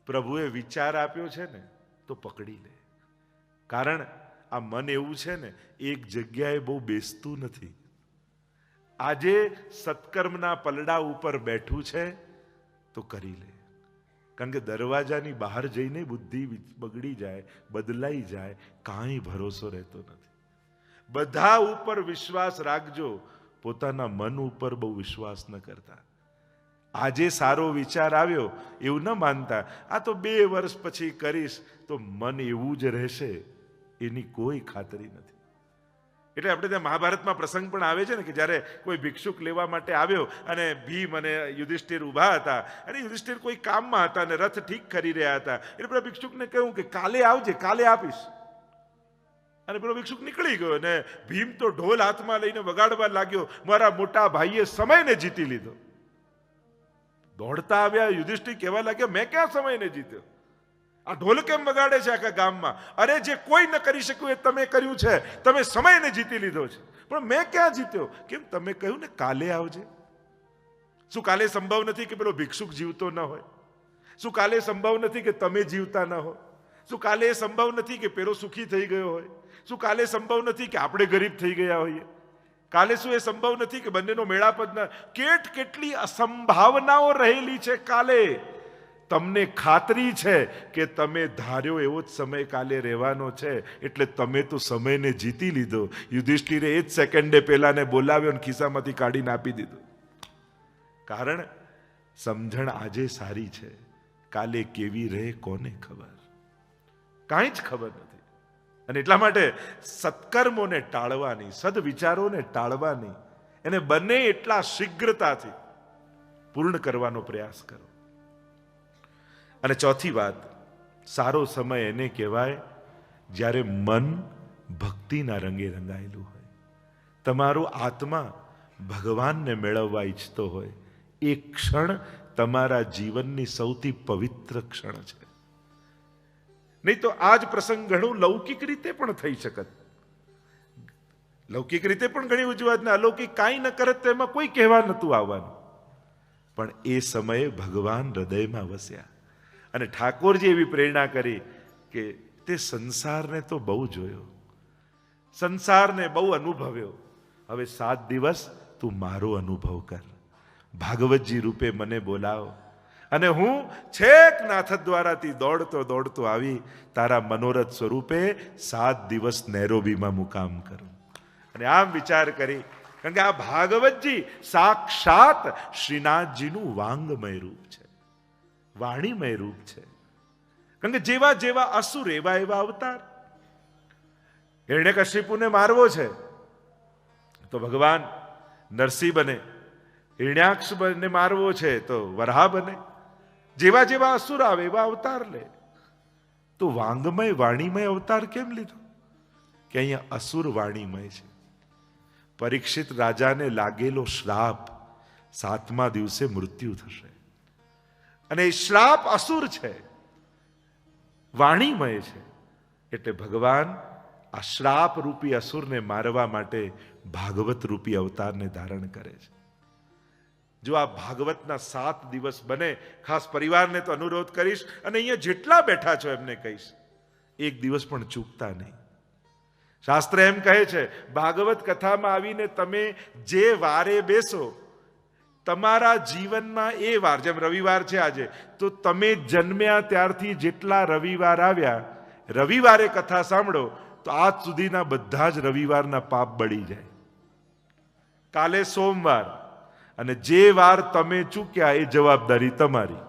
પ્રભુએ વિચાર આપ્યો છે ને તો પકડી લે. કારણ આ મન એવું છે ને, એક જગ્યાએ બહુ બેસતું નથી. આજે સત્કર્મના પલડા ઉપર બેઠું છે તો કરી લે. કારણ કે દરવાજાની બહાર જઈને બુદ્ધિ બગડી જાય, બદલાઈ જાય, કાંઈ ભરોસો રહેતો નથી. બધા ઉપર વિશ્વાસ રાખજો, પોતાના મન ઉપર બહુ વિશ્વાસ ન કરતા. આજે સારો વિચાર આવ્યો એવું ન માનતા, આ તો 2 વર્ષ પછી કરીશ તો મન એવું જ રહેશે, એની કોઈ ખાતરી નથી. એટલે આપણે ત્યાં મહાભારતમાં પ્રસંગ પણ આવે છે ને કે જ્યારે કોઈ ભિક્ષુક લેવા માટે આવ્યો અને ભીમ અને યુધિષ્ઠિર ઊભા હતા, અને યુધિષ્ઠિર કોઈ કામમાં હતા અને રથ ઠીક કરી રહ્યા હતા. એટલે પેલા ભિક્ષુકને કહ્યું કે કાલે આવજે, કાલે આપીશ. અને પેલો ભિક્ષુક નીકળી ગયો ને ભીમ તો ઢોલ હાથમાં લઈને વગાડવા લાગ્યો, મારા મોટા ભાઈએ સમયને જીતી લીધો. દોડતા આવ્યા યુધિષ્ઠિર કહેવા લાગ્યા, મેં ક્યાં સમયને જીત્યો? આ ઢોલ કેમ વગાડે છે આખા ગામમાં? અરે જે કોઈ ન કરી શક્યું એ તમે કર્યું છે, તમે સમયને જીતી લીધો છે. પણ મેં ક્યાં જીત્યો? કેમ તમે કહ્યું ને કાલે આવજે. શું કાલે સંભવ નથી કે પેલો ભિક્ષુક જીવતો ન હોય? શું કાલે સંભવ નથી કે તમે જીવતા ન હો? શું કાલે એ સંભવ નથી કે પેલો સુખી થઈ ગયો હોય? શું કાલે સંભવ નથી કે આપણે ગરીબ થઈ ગયા હોઈએ? કાલે શું એ સંભવ નથી કે બંનેનો મેળાપ જ ન? કેટલી અસંભાવનાઓ રહેલી છે કાલે. તમને ખાતરી છે કે તમે ધાર્યો એવો જ સમય કાલે રહેવાનો છે, એટલે તમે તો સમયને જીતી લીધો. યુધિષ્ઠિરે એ જ સેકન્ડે પેલાને બોલાવ્યો અને ખિસ્સામાંથી કાઢીને આપી દીધું. કારણ સમજણ આજે સારી છે, કાલે કેવી રહે કોને ખબર? કાંઈ જ ખબર નથી. અને એટલા માટે સત્કર્મોને ટાળવાની, સદવિચારોને ટાળવાની, એને બને એટલા શીઘ્રતાથી પૂર્ણ કરવાનો પ્રયાસ કરો. અને ચોથી વાત, સારો સમય એને કહેવાય જ્યારે મન ભક્તિના રંગે રંગાયેલું હોય. તમારો આત્મા ભગવાનને મેળવવા ઈચ્છતો હોય, એ ક્ષણ તમારા જીવનની સૌથી પવિત્ર ક્ષણ છે. નહીં તો આ જ પ્રસંગ ઘણું લૌકિક રીતે પણ થઈ શકત. લૌકિક રીતે પણ ઘણી ઉજવાત ને અલૌકિક કાંઈ ન કરત તો એમાં કોઈ કહેવા નતું આવવાનું. પણ એ સમયે ભગવાન હૃદયમાં વસ્યા. અને ઠાકોરજી એવી પ્રેરણા કરી કે તે સંસારને તો બહુ જોયો, સંસારને બહુ અનુભવ્યો, હવે 7 દિવસ તું મારો અનુભવ કર. ભાગવતજી રૂપે મને બોલાવો અને હું છેક નાથ દ્વારાથી દોડતો દોડતો આવી તારા મનોરથ સ્વરૂપે 7 દિવસ નૈરોબીમાં મુકામ કરું. અને આમ વિચાર કરી, કારણ કે આ ભાગવતજી સાક્ષાત શ્રીનાથજીનું વાંગમય રૂપ છે, વાણીમય રૂપ છે. કારણ કે જેવા જેવા અસુર એવા એવા અવતાર. હિરણ્યકશિપુને મારવો છે તો ભગવાન નરસિંહ બને, હિરણ્યાક્ષ બને મારવો છે તો વરાહ બને. જેવા જેવા અસુર આવે એવા અવતાર લે. તો વાંગમય વાણીમય અવતાર કેમ લીધો? કે અહીંયા અસુર વાણીમય છે. પરીક્ષિત રાજાને લાગેલો શ્રાપ 7મા દિવસે મૃત્યુ થશે, અને એ શ્રાપ અસુર છે, વાણીમય છે. એટલે ભગવાન આ શ્રાપ રૂપી અસુરને મારવા માટે ભાગવત રૂપી અવતારને ધારણ કરે છે. જો આ ભાગવતના 7 દિવસ બને, ખાસ પરિવારને તો અનુરોધ કરીશ, અને અહીંયા જેટલા બેઠા છો એમને કહીશ, એક દિવસ પણ ચૂકતા નહીં. શાસ્ત્ર એમ કહે છે, ભાગવત કથામાં આવીને તમે જે વારે બેસો, તમારા જીવનમાં એ વાર, જેમ રવિવાર છે આજે, તો તમે જન્મ્યા ત્યારથી જેટલા રવિવાર આવ્યા, રવિવારે કથા સાંભળો તો આજ સુધીના બધા જ રવિવારના પાપ બળી જાય. કાલે સોમવાર, અને જે વાર તમે ચૂક્યા એ જવાબદારી તમારી.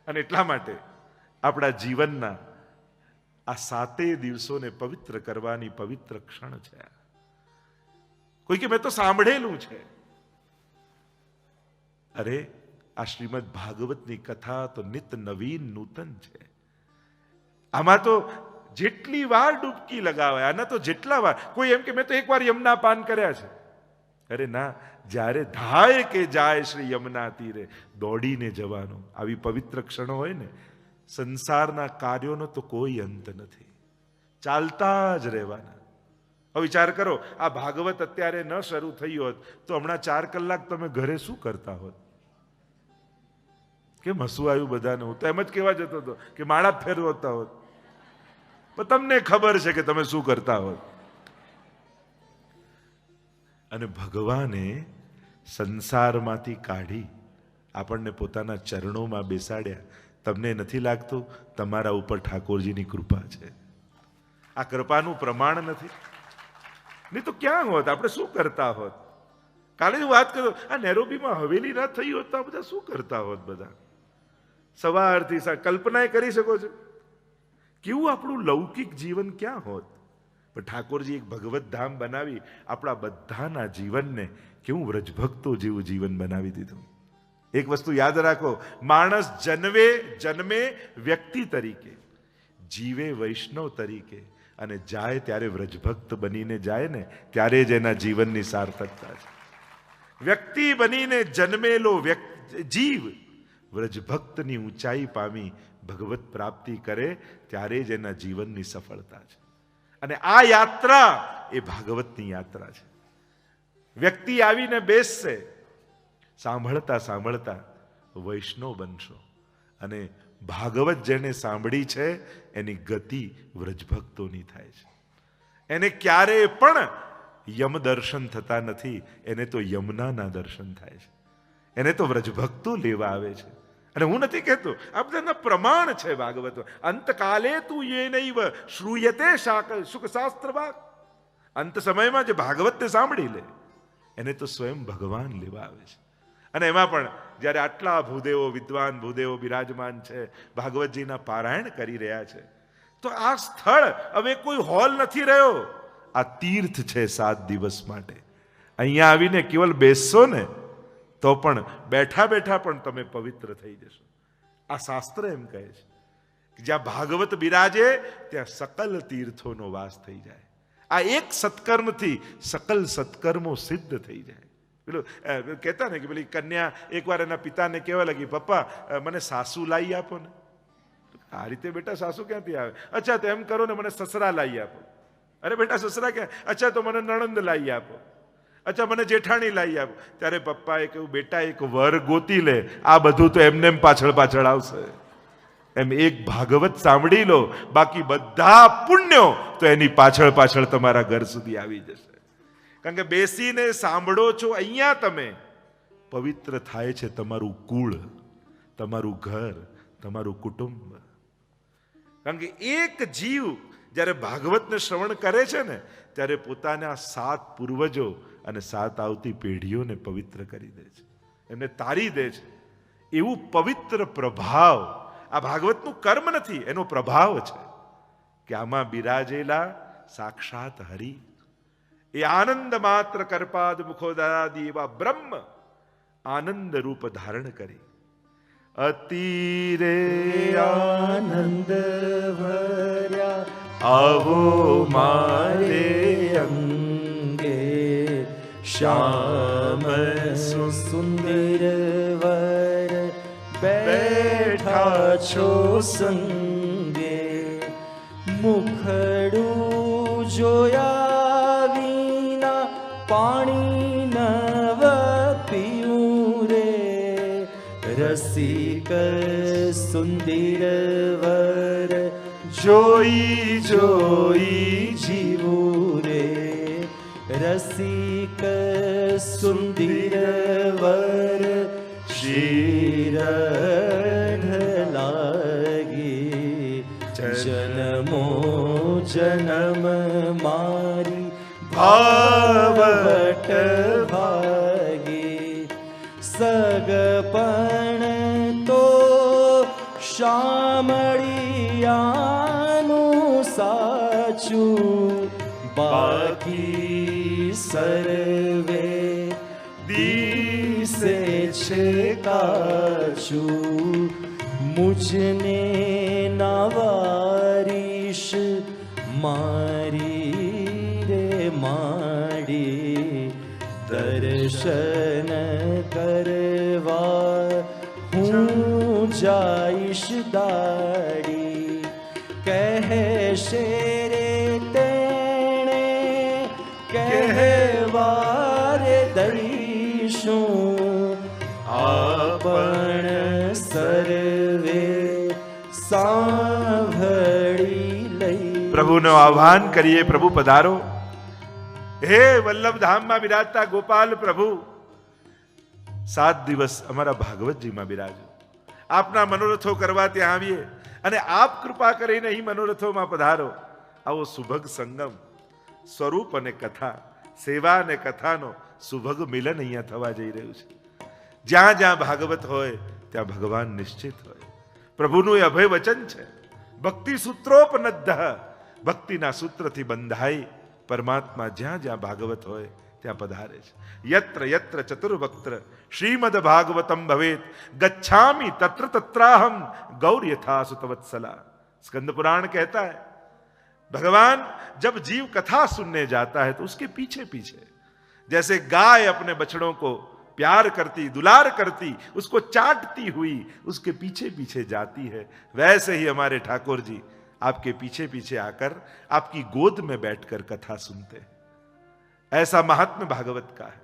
અને એટલા માટે આપણા જીવનના આ 7 દિવસોને પવિત્ર કરવાની પવિત્ર ક્ષણ છે. કોઈ કે મેં તો સાંભળેલું છે. અરે આ શ્રીમદ ભાગવતની કથા તો નિત નવીન નૂતન છે. આમાં તો જેટલી વાર ડૂબકી લગાવાય, આના તો જેટલા વાર. કોઈ એમ કે મેં તો એકવાર યમુના પાન કર્યા છે. અરે ના, જ્યારે ધાય કે જાય શ્રી યમુના તીરે, દોડીને જવાનું. આવી પવિત્ર ક્ષણો હોય ને, સંસારના કાર્યોનો તો કોઈ અંત નથી, ચાલતા જ રહેવાના. હવે વિચાર કરો, આ ભાગવત અત્યારે ન શરૂ થઈ હોત તો હમણાં 4 કલાક તમે ઘરે શું કરતા હોત? કેમ હસવું આવ્યું બધાને? હું તો એમ જ કહેવા જતો હતો કે માળા ફેરવતા હોત, પણ તમને ખબર છે કે તમે શું કરતા હોત. અને ભગવાને સંસારમાંથી કાઢી આપણને પોતાના ચરણોમાં બેસાડ્યા. તમને નથી લાગતું તમારા ઉપર ઠાકોરજીની કૃપા છે? આ કૃપાનું પ્રમાણ નથી? નહીં તો ક્યાં હોત, આપણે શું કરતા હોત? કાલે હું વાત કરું, આ નૈરોબીમાં હવેલી ના થઈ હોત તો આ બધા શું કરતા હોત? બધા સવારથી કલ્પના કરી શકો છો કેવું આપણું લૌકિક જીવન ક્યાં હોત? પણ ઠાકોરજી એક ભગવત ધામ બનાવી આપણા બધાના જીવનને કેવું વ્રજભક્તો જેવું જીવન બનાવી દીધું. એક વસ્તુ યાદ રાખો, માણસ જન્મે વ્યક્તિ તરીકે, જીવે વૈષ્ણવ તરીકે, અને જાય ત્યારે વ્રજભક્ત બનીને જાય ને, ત્યારે જ એના જીવનની સાર્થકતા છે. વ્યક્તિ બનીને જન્મેલો જીવ વ્રજભક્તની ઊંચાઈ પામી ભગવત પ્રાપ્તિ કરે ત્યારે જ એના જીવનની સફળતા છે. અને આ યાત્રા એ ભાગવતની યાત્રા છે. વ્યક્તિ આવીને બેસશે, સાંભળતા સાંભળતા વૈષ્ણવ બનશો. અને ભાગવત જેને સાંભળી છે એની ગતિ વ્રજભક્તોની થાય છે. એને ક્યારેય પણ યમ દર્શન થતા નથી, એને તો યમુનાના દર્શન થાય છે. એને તો વ્રજભક્તો લેવા આવે છે. અને હું નથી કહેતો, આ બધાના પ્રમાણ છે ભાગવત. અંતકાલે તું એ નૈવ શ્રૂયતે સુખ શાસ્ત્ર વાક. અંત સમયમાં જે ભાગવતને સાંભળી લે એને તો સ્વયં ભગવાન લેવા આવે છે. અને એમાં પણ જ્યારે આટલા ભૂદેવો, વિદ્વાન ભૂદેવો બિરાજમાન છે, ભાગવતજીના પારાયણ કરી રહ્યા છે, તો આ સ્થળ હવે કોઈ હોલ નથી રહ્યો. આ તીર્થ છે 7 દિવસ માટે. અહીંયા આવીને કેવલ બેસશો ને તો પણ બેઠા બેઠા પણ તમે પવિત્ર થઈ જશો. આ શાસ્ત્ર એમ કહે છે કે જ્યાં ભાગવત બિરાજે ત્યાં સકલ તીર્થોનો વાસ થઈ જાય. આ એક સત્કર્મથી સકલ સત્કર્મો સિદ્ધ થઈ જાય. પેલું કહેતા ને કે પેલી કન્યા એકવાર એના પિતાને કહેવા લાગી, પપ્પા મને સાસુ લાવી આપો ને. આ રીતે બેટા સાસુ ક્યાંથી આવે? અચ્છા તો એમ કરો ને મને સસરા લાવી આપો. અરે બેટા સસરા ક્યાં? અચ્છા તો મને નણંદ લાવી આપો. અચ્છા મને જેઠાણી લાવી આપો. ત્યારે પપ્પાએ કહ્યું, બેટા એક વર ગોતી લે, આ બધું તો એમને એમ પાછળ પાછળ આવશે. એમ એક ભાગવત સાંભળી લો, બાકી બધા પુણ્યો તો એની પાછળ પાછળ તમારા ઘર સુધી આવી જશે. કારણ કે બેસીને સાંભળો છો, અહીંયા તમે પવિત્ર થાય છે તમારું કુળ, તમારું ઘર, તમારું કુટુંબ. કારણ કે એક જીવ જ્યારે ભાગવતને શ્રવણ કરે છે ને ત્યારે પોતાના 7 પૂર્વજો અને 7 આવતી પેઢીઓને પવિત્ર કરી દે છે, એમને તારી દે છે. એવું પવિત્ર પ્રભાવ આ ભાગવતનું કર્મ નથી, એનો પ્રભાવ છે કે આમાં બિરાજેલા સાક્ષાત હરિ એ આનંદ માત્ર કરપાદ મુખોદરાદી એવા બ્રહ્મ આનંદ રૂપ ધારણ કરી અતિરે આનંદ ભર્યા આવો મારે અંગે શ્યામ સુંદર વર બેઠા છો સંગે મુખડું જોયા વિના પાણી નવ પીવું રે રસિક સુંદર વર જોઈ જોઈ જીવું રે રસિક સુંદર વર શિર લાગી જન્મો જન્મ મારી ભાવટ ભાગી સગપણ તો શામળિયાનું સાચું બાકી સર્વે દિશે છે કાચું મુજને નવારીશ મારી રે માડી દર્શન કરવા હું જાઈશ દાડી કહેશે રે તેણે કહેવારે દઈશું આપણ સર્વે સાંભળી લઈ. પ્રભુનું આહ્વાન કરીએ, પ્રભુ પધારો. હે વલ્લભ ધામમાં બિરાજતા ગોપાલ પ્રભુ, 7 દિવસ અમારા ભાગવતજીમાં બિરાજો. આપના મનોરથો કરવા ત્યાં આવીએ અને આપ કૃપા કરીને અહીં મનોરથોમાં પધારો. આવો સુભગ સંગમ, સ્વરૂપ અને કથા, સેવા અને કથાનો સુભગ મિલન અહીંયા થવા જઈ રહ્યું છે. જ્યાં જ્યાં ભાગવત હોય ત્યાં ભગવાન નિશ્ચિત હોય. પ્રભુનું એ અભય વચન છે, ભક્તિ સૂત્રોપનદ્ધ, ભક્તિના સૂત્રથી બંધાઈ પરમાત્મા જ્યાં જ્યાં ભાગવત હોય ત્યાં પધારે છે. યત્ર યત્ર ચતુર્વક્ત્ર શ્રીમદ ભાગવતમ ભવેત ગચ્છામિ તત્ર તત્રાહમ गौर यथा सुतवत्सला. स्कंद पुराण कहता है भगवान जब जीव कथा सुनने जाता है तो उसके पीछे पीछे जैसे गाय अपने बछड़ों को प्यार करती, दुलार करती, उसको चाटती हुई उसके पीछे पीछे जाती है, वैसे ही हमारे ठाकुर जी आपके पीछे पीछे आकर आपकी गोद में बैठकर कथा सुनते हैं। ऐसा महात्म्य भागवत का है।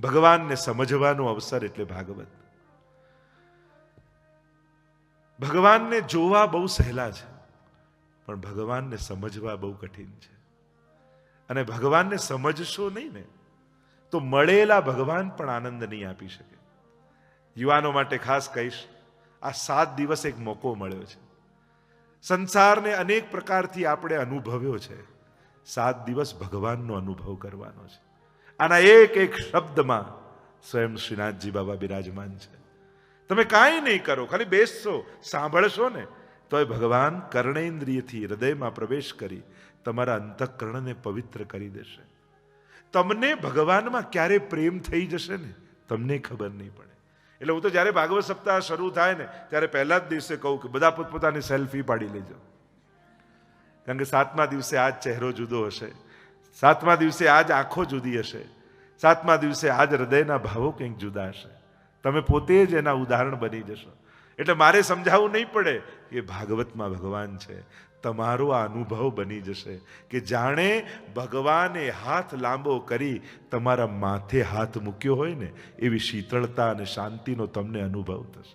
भगवान ने समझવાનો अवसर એટલે ભાગવત. ભગવાનને જોવા બહુ સહેલા છે, પણ ભગવાનને સમજવા બહુ કઠિન છે. અને ભગવાનને સમજશો નહીં ને તો મળેલા ભગવાન પણ આનંદ નહીં આપી શકે. યુવાનો માટે ખાસ કહીશ, આ 7 દિવસ એક મોકો મળ્યો છે. સંસારને અનેક પ્રકારથી આપણે અનુભવ્યો છે. 7 દિવસ ભગવાનનો અનુભવ કરવાનો છે. આના એક એક શબ્દમાં સ્વયં શ્રીનાથજી બાબા બિરાજમાન છે. તમે કાંઈ નહીં કરો, ખાલી બેસશો, સાંભળશો ને તો એ ભગવાન કર્ણેન્દ્રિયથી હૃદયમાં પ્રવેશ કરી તમારા અંતઃકરણને પવિત્ર કરી દેશે. તમને ભગવાનમાં ક્યારે પ્રેમ થઈ જશે ને તમને ખબર નહીં પડે. એટલે હું તો જ્યારે ભાગવત સપ્તાહ શરૂ થાય ને ત્યારે પહેલા જ દિવસે કહું કે બધા પોતપોતાની સેલ્ફી પાડી લેજો. કારણ કે 7મા દિવસે આ જ ચહેરો જુદો હશે, 7મા દિવસે આ જ આંખો જુદી હશે, 7મા દિવસે આ જ હૃદયના ભાવો કંઈક જુદા હશે. તમે પોતે જ એના ઉદાહરણ બની જશો. એટલે મારે સમજાવવું નહીં પડે કે ભાગવતમાં ભગવાન છે. તમારો આ અનુભવ બની જશે કે જાણે ભગવાને હાથ લાંબો કરી તમારા માથે હાથ મૂક્યો હોય ને એવી શીતળતા અને શાંતિનો તમને અનુભવ થશે.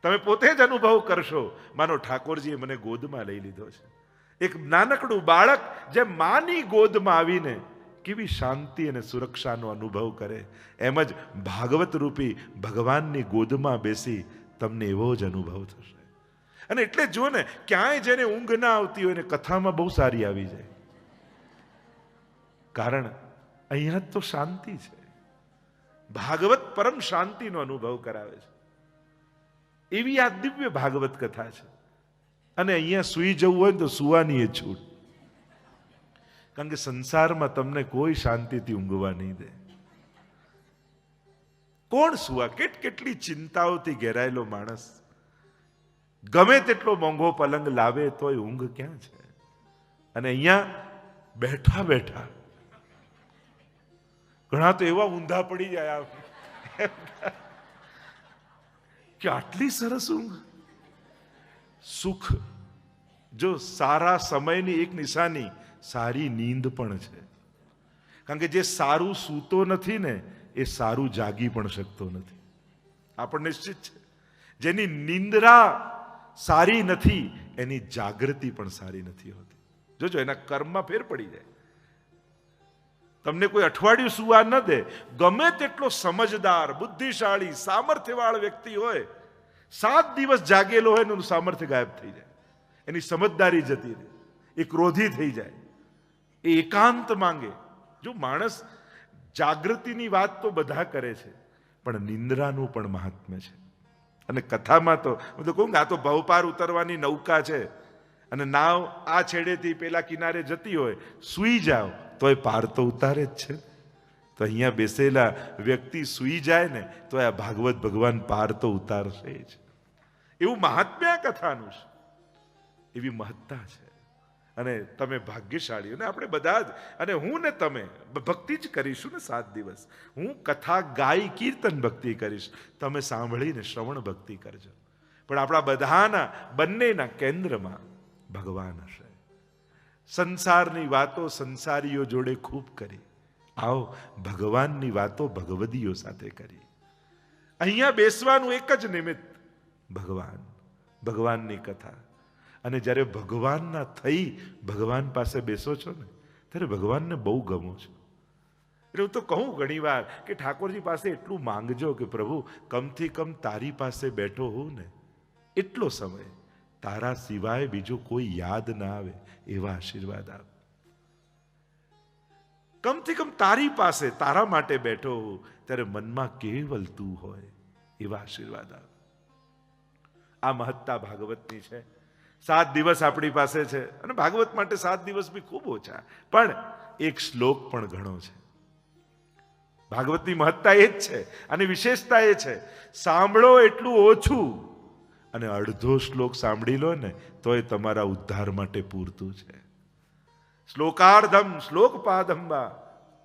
તમે પોતે જ અનુભવ કરશો. માનો ઠાકોરજીએ મને ગોદમાં લઈ લીધો છે. એક નાનકડું બાળક જે માની ગોદમાં આવીને કેવી શાંતિ અને સુરક્ષાનો અનુભવ કરે, એમ જ ભાગવત રૂપી ભગવાનની ગોદમાં બેસી તમને એવો જ અનુભવ થશે. અને એટલે જો ને ક્યાંય જેને ઊંઘ ના આવતી હોય ને કથામાં બહુ સારી આવી જાય. કારણ અહીંયા તો શાંતિ છે. ભાગવત પરમ શાંતિનો અનુભવ કરાવે છે. એવી આ દિવ્ય ભાગવત કથા છે. અને અહીંયા સૂઈ જવું હોય ને તો સુવાની એ છૂટ. કારણ કે સંસારમાં તમને કોઈ શાંતિથી ઊંઘવા નહીં દે. કોણ સુવા? કેટલી ચિંતાઓથી ઘેરાયેલો માણસ ગમે તેટલો મોંઘો પલંગ લાવે તોય ઊંઘ ક્યાં છે? અને અહીંયા બેઠા બેઠા ઘણા તો એવા ઊંધા પડી જાય કે આટલી સરસ ઊંઘ. સુખ જો સારા સમયની એક નિશાની સારી નીંદ પણ છે. કારણ કે જે સારું સૂતો નથી ને એ સારું જાગી પણ શકતો નથી. આ પણ નિશ્ચિત છે. જેની નિંદ્રા સારી નથી એની જાગૃતિ પણ સારી નથી હોતી. જોજો એના કર્મમાં ફેર પડી જાય. તમને કોઈ અઠવાડિયું સુવા ન દે, ગમે તેટલો સમજદાર, બુદ્ધિશાળી, સામર્થ્યવાળો વ્યક્તિ હોય, 7 દિવસ જાગેલો હોય એનું સામર્થ્ય ગાયબ થઈ જાય, એની સમજદારી જતી રહે, એ ક્રોધી થઈ જાય, એ એકાંત માંગે. જો માણસ જાગૃતિની વાત તો બધા કરે છે, પણ નિંદ્રાનું પણ મહાત્મ્ય છે. અને કથામાં તો હું તો કહું કે આ તો ભવપાર ઉતરવાની નૌકા છે. અને નાવ આ છેડેથી પેલા કિનારે જતી હોય, સૂઈ જાઓ તો એ પાર તો ઉતારે જ છે. તો અહીંયા બેસેલા વ્યક્તિ સૂઈ જાય ને તો આ ભાગવત ભગવાન પાર તો ઉતારશે જ. એવું મહાત્મ્ય કથાનું છે, એવી મહત્તા છે. અને તમે ભાગ્યશાળી, અને આપણે બધા જ, અને હું ને તમે ભક્તિ જ કરીશું ને 7 દિવસ. હું કથા ગાઈ કીર્તન ભક્તિ કરીશ, તમે સાંભળીને શ્રવણ ભક્તિ કરજો. પણ આપણા બધાના બંનેના કેન્દ્રમાં ભગવાન હશે. સંસારની વાતો સંસારીઓ જોડે ખૂબ કરી, આવો ભગવાનની વાતો ભગવદીઓ સાથે કરી. અહીંયા બેસવાનું એક જ નિમિત્ત, ભગવાન, ભગવાનની કથા. અને જ્યારે ભગવાનના થઈ ભગવાન પાસે બેસો છો ને ત્યારે ભગવાનને બહુ ગમો છો. એટલે હું તો કહું ઘણી વાર કે ઠાકોરજી પાસે એટલું માંગજો કે પ્રભુ કમથી કમ તારી પાસે બેઠો હોઉં ને એટલો સમય તારા સિવાય બીજો કોઈ યાદ ના આવે એવા આશીર્વાદ આપ. કમથી કમ તારી પાસે તારા માટે બેઠો હોઉં ત્યારે મનમાં કેવલ તું હોય એવા આશીર્વાદ આપ. આ મહત્તા ભાગવતની છે. 7 દિવસ આપણી પાસે છે. અને ભાગવત માટે 7 દિવસ બી ખૂબ ઓછા, પણ એક શ્લોક પણ ઘણો છે. ભાગવતની મહત્તા એ જ છે. અને વિશેષતા એ છે, સાંભળો એટલું ઓછું અને અડધો શ્લોક સાંભળી લો ને તો એ તમારા ઉદ્ધાર માટે પૂરતું છે. શ્લોકાર્ધમ શ્લોકપાદમ વા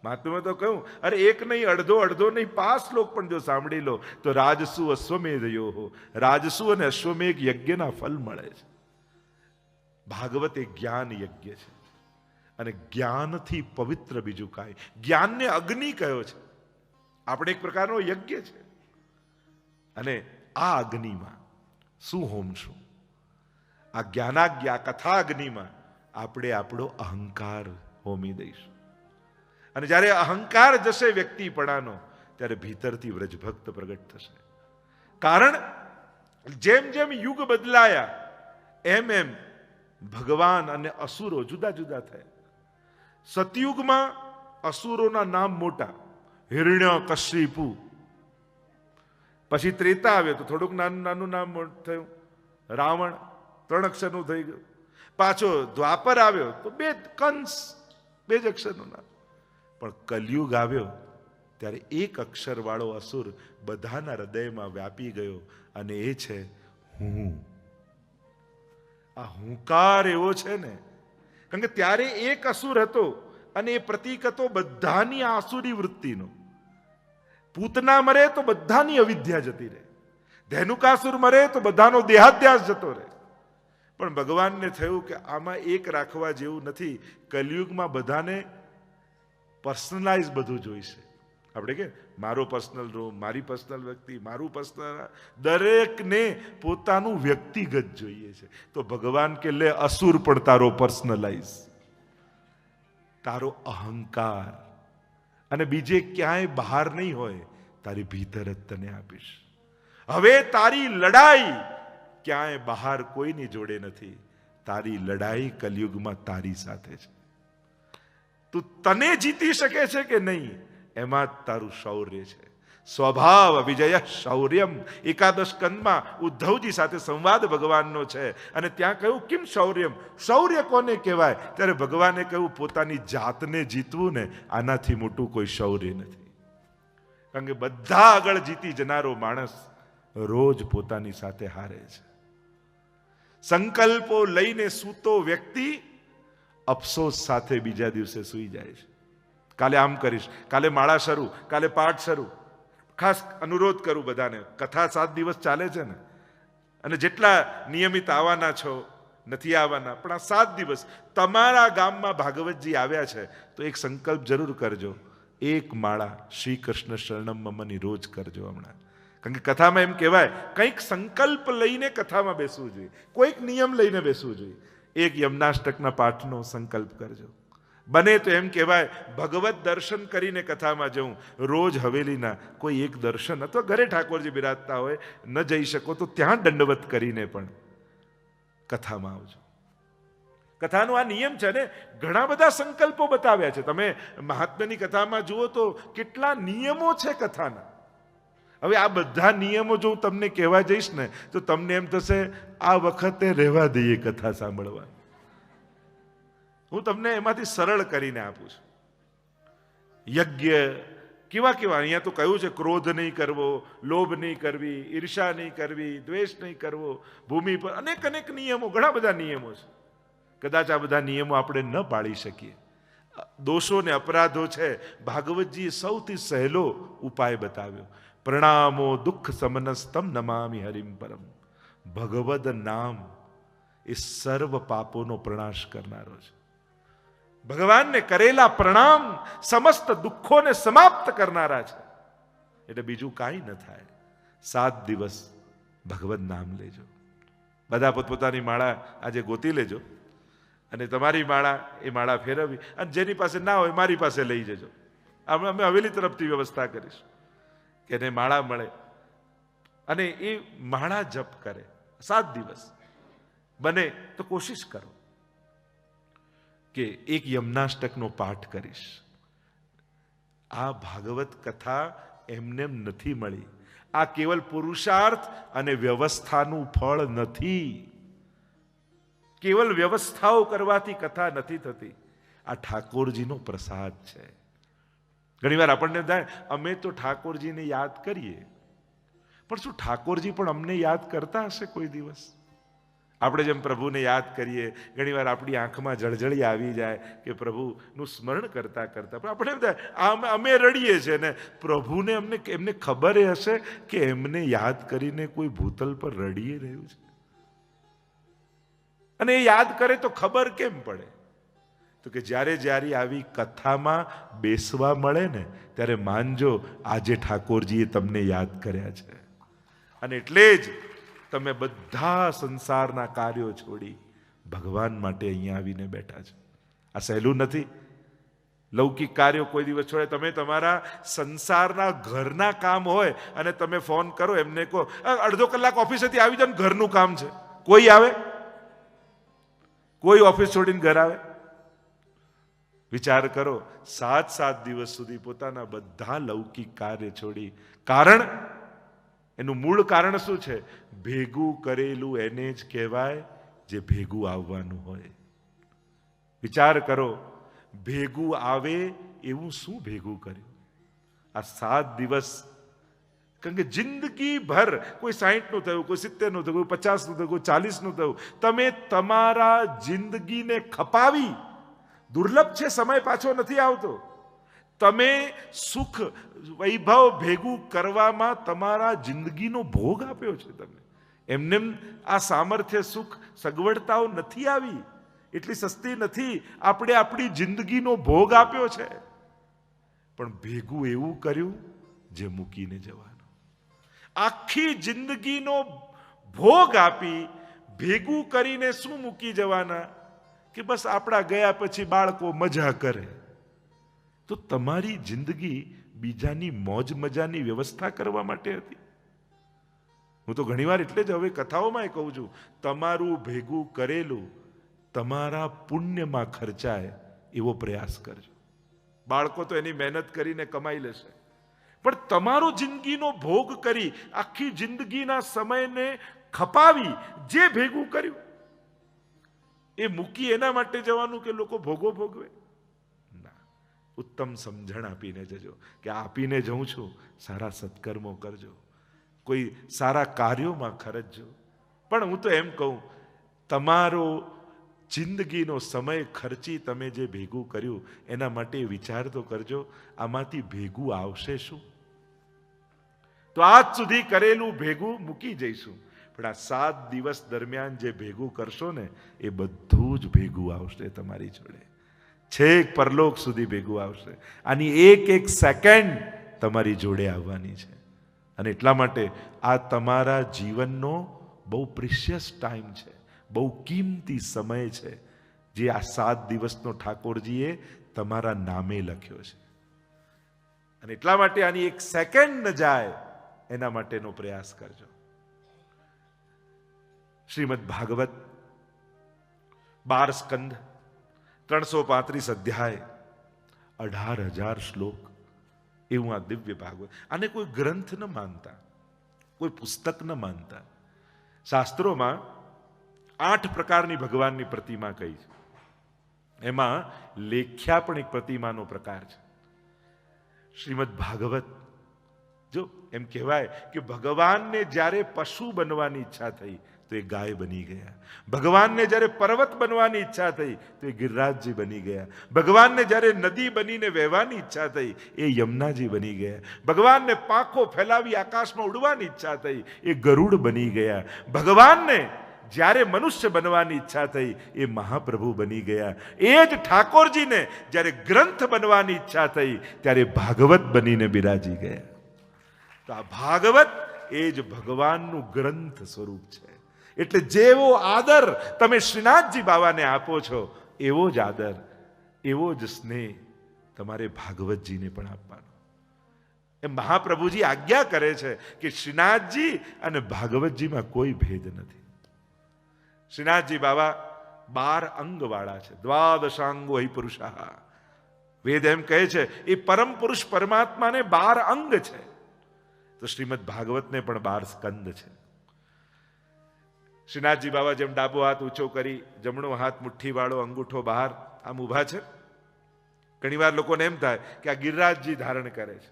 મહાત્માએ તો કહ્યું, અરે એક નહીં, અડધો નહીં, 5 શ્લોક પણ જો સાંભળી લો તો રાજસુ અશ્વમેધ યો, રાજસુ અને અશ્વમેઘ યજ્ઞના ફલ મળે છે. ભાગવત એ જ્ઞાન યજ્ઞ છે અને જ્ઞાનથી પવિત્ર બીજું કાંઈ. જ્ઞાનને અગ્નિ કયો છે, આપણે એક પ્રકારનો યજ્ઞ છે. અને આ અગ્નિમાં શું હોમશું? આ જ્ઞાનાજ્ઞા કથાગ્નિમાં આપણે આપણો અહંકાર હોમી દઈશું. અને જ્યારે અહંકાર જશે વ્યક્તિપણાનો, ત્યારે ભીતરથી વ્રજભક્ત પ્રગટ થશે. કારણ જેમ જેમ યુગ બદલાયા એમ એમ ભગવાન અને અસુરો જુદા જુદા થયા. સતયુગમાં અસુરોના નામ મોટા, હિરણ્ય કશ્યપુ. પછી ત્રેતા આવ્યો તો થોડુંક નાનું નાનું નામ થયું, રાવણ 3 અક્ષરનું થઈ ગયું. પાછો દ્વાપર આવ્યો તો કંસ 2 જ અક્ષરનું નામ. પણ કલયુગ આવ્યો ત્યારે 1 અક્ષર વાળો અસુર બધાના હૃદયમાં વ્યાપી ગયો અને એ છે હું. આ હુંકાર એવો છે ને, કારણ કે ત્યારે 1 અસુર હતો અને એ પ્રતીક હતો બધાની આસુરી વૃત્તિનો. પૂતના મરે તો બધાની અવિદ્યા જતી રહે, ધેનુકાસુર મરે તો બધાનો દેહાધ્યાસ જતો રહે. પણ ભગવાનને થયું કે આમાં એક રાખવા જેવું નથી. કલયુગમાં બધાને પર્સનલાઇઝ બધું જોઈશે. આપણે કે મારો પર્સનલ રૂમ, મારી પર્સનલ વ્યક્તિ, મારું પર્સનલ, દરેકને પોતાનું વ્યક્તિગત જોઈએ છે. તો ભગવાન કે લે અસુર પણ તારો પર્સનલાઇઝ, તારો અહંકાર, અને બીજે ક્યાંય બહાર નહીં હોય, તારી ભીતર જ તને આપીશ. હવે તારી લડાઈ ક્યાંય બહાર કોઈની જોડે નથી, તારી લડાઈ કલયુગમાં તારી સાથે છે. તું તને જીતી શકે છે કે નહીં, એમાં જ તારું શૌર્ય છે. સ્વભાવ વિજય શૌર્યમ. 11 સ્કંદમાં ઉદ્ધવજી સાથે સંવાદ ભગવાનનો છે અને ત્યાં કહ્યું કિમ શૌર્યમ, શૌર્ય કોને કહેવાય? ત્યારે ભગવાને કહ્યું પોતાની જાતને જીતવું ને આનાથી મોટું કોઈ શૌર્ય નથી. કારણ કે બધા આગળ જીતી જનારો માણસ રોજ પોતાની સાથે હારે છે. સંકલ્પો લઈને સૂતો વ્યક્તિ અફસોસ સાથે બીજા દિવસે સૂઈ જાય છે. કાલે આમ કરીશ, કાલે માળા શરૂ, કાલે પાઠ શરૂ. ખાસ અનુરોધ કરું બધાને, કથા 7 દિવસ ચાલે છે ને, અને જેટલા નિયમિત આવવાના છો, નથી આવવાના, પણ આ 7 દિવસ તમારા ગામમાં ભાગવતજી આવ્યા છે તો એક સંકલ્પ જરૂર કરજો, 1 માળા શ્રી કૃષ્ણ શરણમ મમની રોજ કરજો હમણાં. કારણ કે કથામાં એમ કહેવાય કંઈક સંકલ્પ લઈને કથામાં બેસવું જોઈએ, કોઈક નિયમ લઈને બેસવું જોઈએ. 1 યમનાષ્ટકના પાઠનો સંકલ્પ કરજો. બને તો એમ કહેવાય ભગવત દર્શન કરીને કથામાં જવું. રોજ હવેલીના કોઈ એક દર્શન, અથવા ઘરે ઠાકોરજી બિરાજતા હોય, ન જઈ શકો તો ત્યાં દંડવત કરીને પણ કથામાં આવજો. કથાનો આ નિયમ છે ને, ઘણા બધા સંકલ્પો બતાવ્યા છે. તમે મહાત્માની કથામાં જુઓ તો કેટલા નિયમો છે કથાના. હવે આ બધા નિયમો જો હું તમને કહેવા જઈશ ને તો તમને એમ થશે આ વખતે રહેવા દઈએ કથા સાંભળવા. હું તમને એમાંથી સરળ કરીને આપું છું. યજ્ઞ કેવા કેવા અહીંયા તો કહ્યું છે, ક્રોધ નહીં કરવો, લોભ નહીં કરવી, ઈર્ષા નહીં કરવી, દ્વેષ નહીં કરવો, ભૂમિ પર અનેક અનેક નિયમો, ઘણા બધા નિયમો છે. કદાચ આ બધા નિયમો આપણે ન પાળી શકીએ. દોષો ને અપરાધો છે, ભાગવતજીએ સૌથી સહેલો ઉપાય બતાવ્યો. પ્રણામો દુઃખ સમનસ્તમ નમામિ હરિમ પરમ. ભગવદ નામ એ સર્વ પાપોનો પ્રણાશ કરનારો છે. ભગવાનને કરેલા પ્રણામ સમસ્ત દુઃખોને સમાપ્ત કરનારા છે. એટલે બીજું કાંઈ ન થાય. 7 દિવસ ભગવદ નામ લેજો. બધા પોતપોતાની માળા આજે ગોતી લેજો અને તમારી માળા એ માળા ફેરવવી, અને જેની પાસે ના હોય મારી પાસે લઈ જજો. અમે હવેલી તરફથી વ્યવસ્થા કરીશું કે એને માળા મળે અને એ માળા જપ કરે. 7 દિવસ બને તો કોશિશ કરો કે 1 યમનાષ્ટકનો પાઠ કરીશ. આ ભાગવત કથા એમને નથી મળી. આ કેવલ પુરુષાર્થ અને વ્યવસ્થાનું ફળ નથી. કેવલ વ્યવસ્થાઓ કરવાથી કથા નથી થતી. આ ઠાકોરજીનો પ્રસાદ છે. ઘણીવાર આપણને થાય અમે તો ઠાકોરજીને યાદ કરીએ, પણ શું ઠાકોરજી પણ અમને યાદ કરતા હશે કોઈ દિવસ? આપણે જેમ પ્રભુને યાદ કરીએ, ઘણીવાર આપણી આંખમાં જળજળી આવી જાય કે પ્રભુનું સ્મરણ કરતા કરતા પણ આપણે એમ થાય અમે રડીએ છીએ ને પ્રભુને એમને ખબર હશે કે એમને યાદ કરીને કોઈ ભૂતલ પર રડીએ રહ્યું છે. અને એ યાદ કરે તો ખબર કેમ પડે? તો કે જ્યારે જ્યારે આવી કથામાં બેસવા મળે ને ત્યારે માનજો આજે ઠાકોરજીએ તમને યાદ કર્યા છે. અને એટલે જ તમે બધા સંસારના કાર્યો છોડી ભગવાન માટે અહીંયા આવીને બેઠા છો. આ સહેલું નથી. લૌકિક કાર્યો કોઈ દિવસ છોડે. તમે તમારા સંસારના ઘરના કામ હોય અને તમે ફોન કરો, એમને કહો અડધો કલાક ઓફિસેથી આવી જાવ, ઘરનું કામ છે. કોઈ આવે? કોઈ ઓફિસ છોડીને ઘર આવે? વિચાર કરો, 7 દિવસ સુધી પોતાના બધા લૌકિક કાર્ય છોડી. કારણ એનું મૂળ કારણ શું છે? ભેગું કરેલું એને જ કહેવાય જે ભેગું આવવાનું હોય. વિચાર કરો, ભેગું આવે એવું શું ભેગું કર્યું આ 7 દિવસ? કારણ કે જિંદગી ભર કોઈ 60 નું થયું, કોઈ 70 નું થયું, કોઈ 50 નું થયું, કોઈ 40 નું થયું, તમે તમારા જિંદગીને ખપાવી. દુર્લભ છે, સમય પાછો નથી આવતો. તમે સુખ વૈભવ ભેગું કરવામાં તમારા જિંદગીનો ભોગ આપ્યો છે. તમે એમને આ સામર્થ્ય સુખ સગવડતાઓ નથી આવી, એટલી સસ્તી નથી. આપણે આપણી જિંદગીનો ભોગ આપ્યો છે, પણ ભેગું એવું કર્યું જે મૂકીને જવાનું. આખી જિંદગીનો ભોગ આપી ભેગું કરીને શું મૂકી જવાના? કે બસ આપણા ગયા પછી બાળકો મજા કરે. તો તમારી જિંદગી બીજાની મોજ મજાની વ્યવસ્થા કરવા માટે હતી. હું તો ઘણીવાર એટલે જ હવે કથાઓમાં કહું છું, તમારું ભેગું કરેલું તમારા પુણ્યમાં ખર્ચાય એવો પ્રયાસ કરજો. બાળકો તો એની મહેનત કરીને કમાઈ લેશે, પણ તમારો જિંદગીનો ભોગ કરી આખી જિંદગીના સમયને ખપાવી જે ભેગું કર્યું એ મૂકી એના માટે જવાનું કે લોકો ભોગો ભોગવે? ના, ઉત્તમ સમજણ આપીને જજો કે આપીને જઉં છું, સારા સત્કર્મો કરજો, કોઈ સારા કાર્યોમાં ખર્ચજો. પણ હું તો એમ કહું, તમારો જિંદગીનો સમય ખર્ચી તમે જે ભેગું કર્યું એના માટે વિચાર તો કરજો, આમાંથી ભેગું આવશે શું? તો આજ સુધી કરેલું ભેગું મૂકી જઈશું, પણ આ 7 દિવસ દરમિયાન જે ભેગું કરશો ને એ બધું જ ભેગું આવશે તમારી જોડે. છેક પરલોક સુધી ભેગું આવશે. આની એક સેકન્ડ તમારી જોડે આવવાની છે. અને એટલા માટે આ તમારા જીવનનો બહુ પ્રિશિયસ ટાઈમ છે, બહુ કિંમતી સમય છે, જે આ 7 દિવસનો ઠાકોરજીએ તમારા નામે લખ્યો છે. અને એટલા માટે આની એક સેકન્ડ ન જાય એના માટેનો પ્રયાસ કરજો. શ્રીમદ ભાગવત 12 સ્કંદ, 335 અધ્યાય, 18,000 શ્લોક, એવું આ દિવ્ય ભાગવત. આને કોઈ ગ્રંથ ન માનતા, કોઈ પુસ્તક ન માનતા. શાસ્ત્રોમાં 8 પ્રકારની ભગવાનની પ્રતિમા કહી છે. એમાં લેખ્યા પણ એક પ્રતિમાનો પ્રકાર છે. શ્રીમદ ભાગવત, જો એમ કહેવાય કે ભગવાનને જ્યારે પશુ બનવાની ઈચ્છા થઈ તો એ ગાય બની ગયા. ભગવાનને જ્યારે પર્વત બનવાની ઈચ્છા થઈ તો એ ગિરિરાજજી બની ગયા. ભગવાનને જ્યારે નદી બનીને વહેવાની ઈચ્છા થઈ એ યમુનાજી બની ગયા. ભગવાનને પાંખો ફેલાવી આકાશમાં ઉડવાની ઈચ્છા થઈ એ ગરુડ બની ગયા. ભગવાનને જ્યારે મનુષ્ય બનવાની ઈચ્છા થઈ એ મહાપ્રભુ બની ગયા. એ જ ઠાકોરજીને જ્યારે ગ્રંથ બનવાની ઈચ્છા થઈ ત્યારે ભાગવત બનીને બિરાજી ગયા. તો આ ભાગવત એ જ ભગવાનનું ગ્રંથ સ્વરૂપ છે. એટલે જેવો આદર તમે શ્રીનાથજી બાવાને આપો છો એવો જ આદર, એવો જ સ્નેહ તમારે ભાગવતજીને પણ આપવાનો. એ મહાપ્રભુજી આજ્ઞા કરે છે કે શ્રીનાથજી અને ભાગવતજીમાં કોઈ ભેદ નથી. શ્રીનાથજી બાવા 12 અંગવાળા છે. દ્વાદશાંગો હિ પુરુષા. વેદ એમ કહે છે એ પરમ પુરુષ પરમાત્માને 12 અંગ છે. તો શ્રીમદ ભાગવતને પણ 12 સ્કંદ છે. શ્રીનાથજી બાબા જેમ ડાબો હાથ ઊંચો કરી જમણો હાથ મુઠ્ઠી વાળો અંગૂઠો બહાર આમ ઊભા છે. ઘણી વાર લોકોને એમ થાય કે આ ગિરિરાજજી ધારણ કરે છે.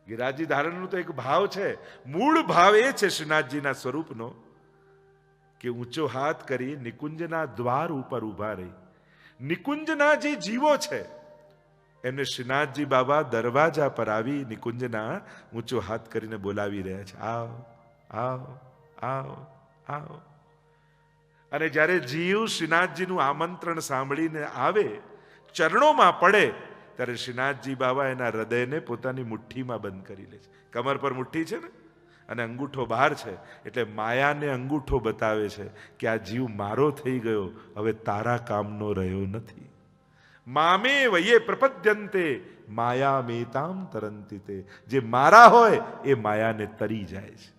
ગિરિરાજજી ધારણનો તો એક ભાવ છે. મૂળ ભાવ એ છે શ્રીનાથજીના સ્વરૂપનો કે ઊંચો હાથ કરી નિકુંજના દ્વાર ઉપર ઊભા રહી નિકુંજના જે જીવો છે એમને શ્રીનાથજી બાબા દરવાજા પર આવી નિકુંજના ઊંચો હાથ કરીને બોલાવી રહ્યા છે, આવો આવો આવો આવો. અને જ્યારે જીવ શ્રીનાથજીનું આમંત્રણ સાંભળીને આવે, ચરણોમાં પડે, ત્યારે શ્રીનાથજી બાબા એના હૃદયને પોતાની મુઠ્ઠીમાં બંધ કરી લે છે. કમર પર મુઠ્ઠી છે ને, અને અંગૂઠો બહાર છે, એટલે માયાને અંગૂઠો બતાવે છે કે આ જીવ મારો થઈ ગયો, હવે તારા કામનો રહ્યો નથી. મામે વયે પ્રપદ્યંતે માયા મેતામ તરંતિ તે. જે મારા હોય એ માયાને તરી જાય છે.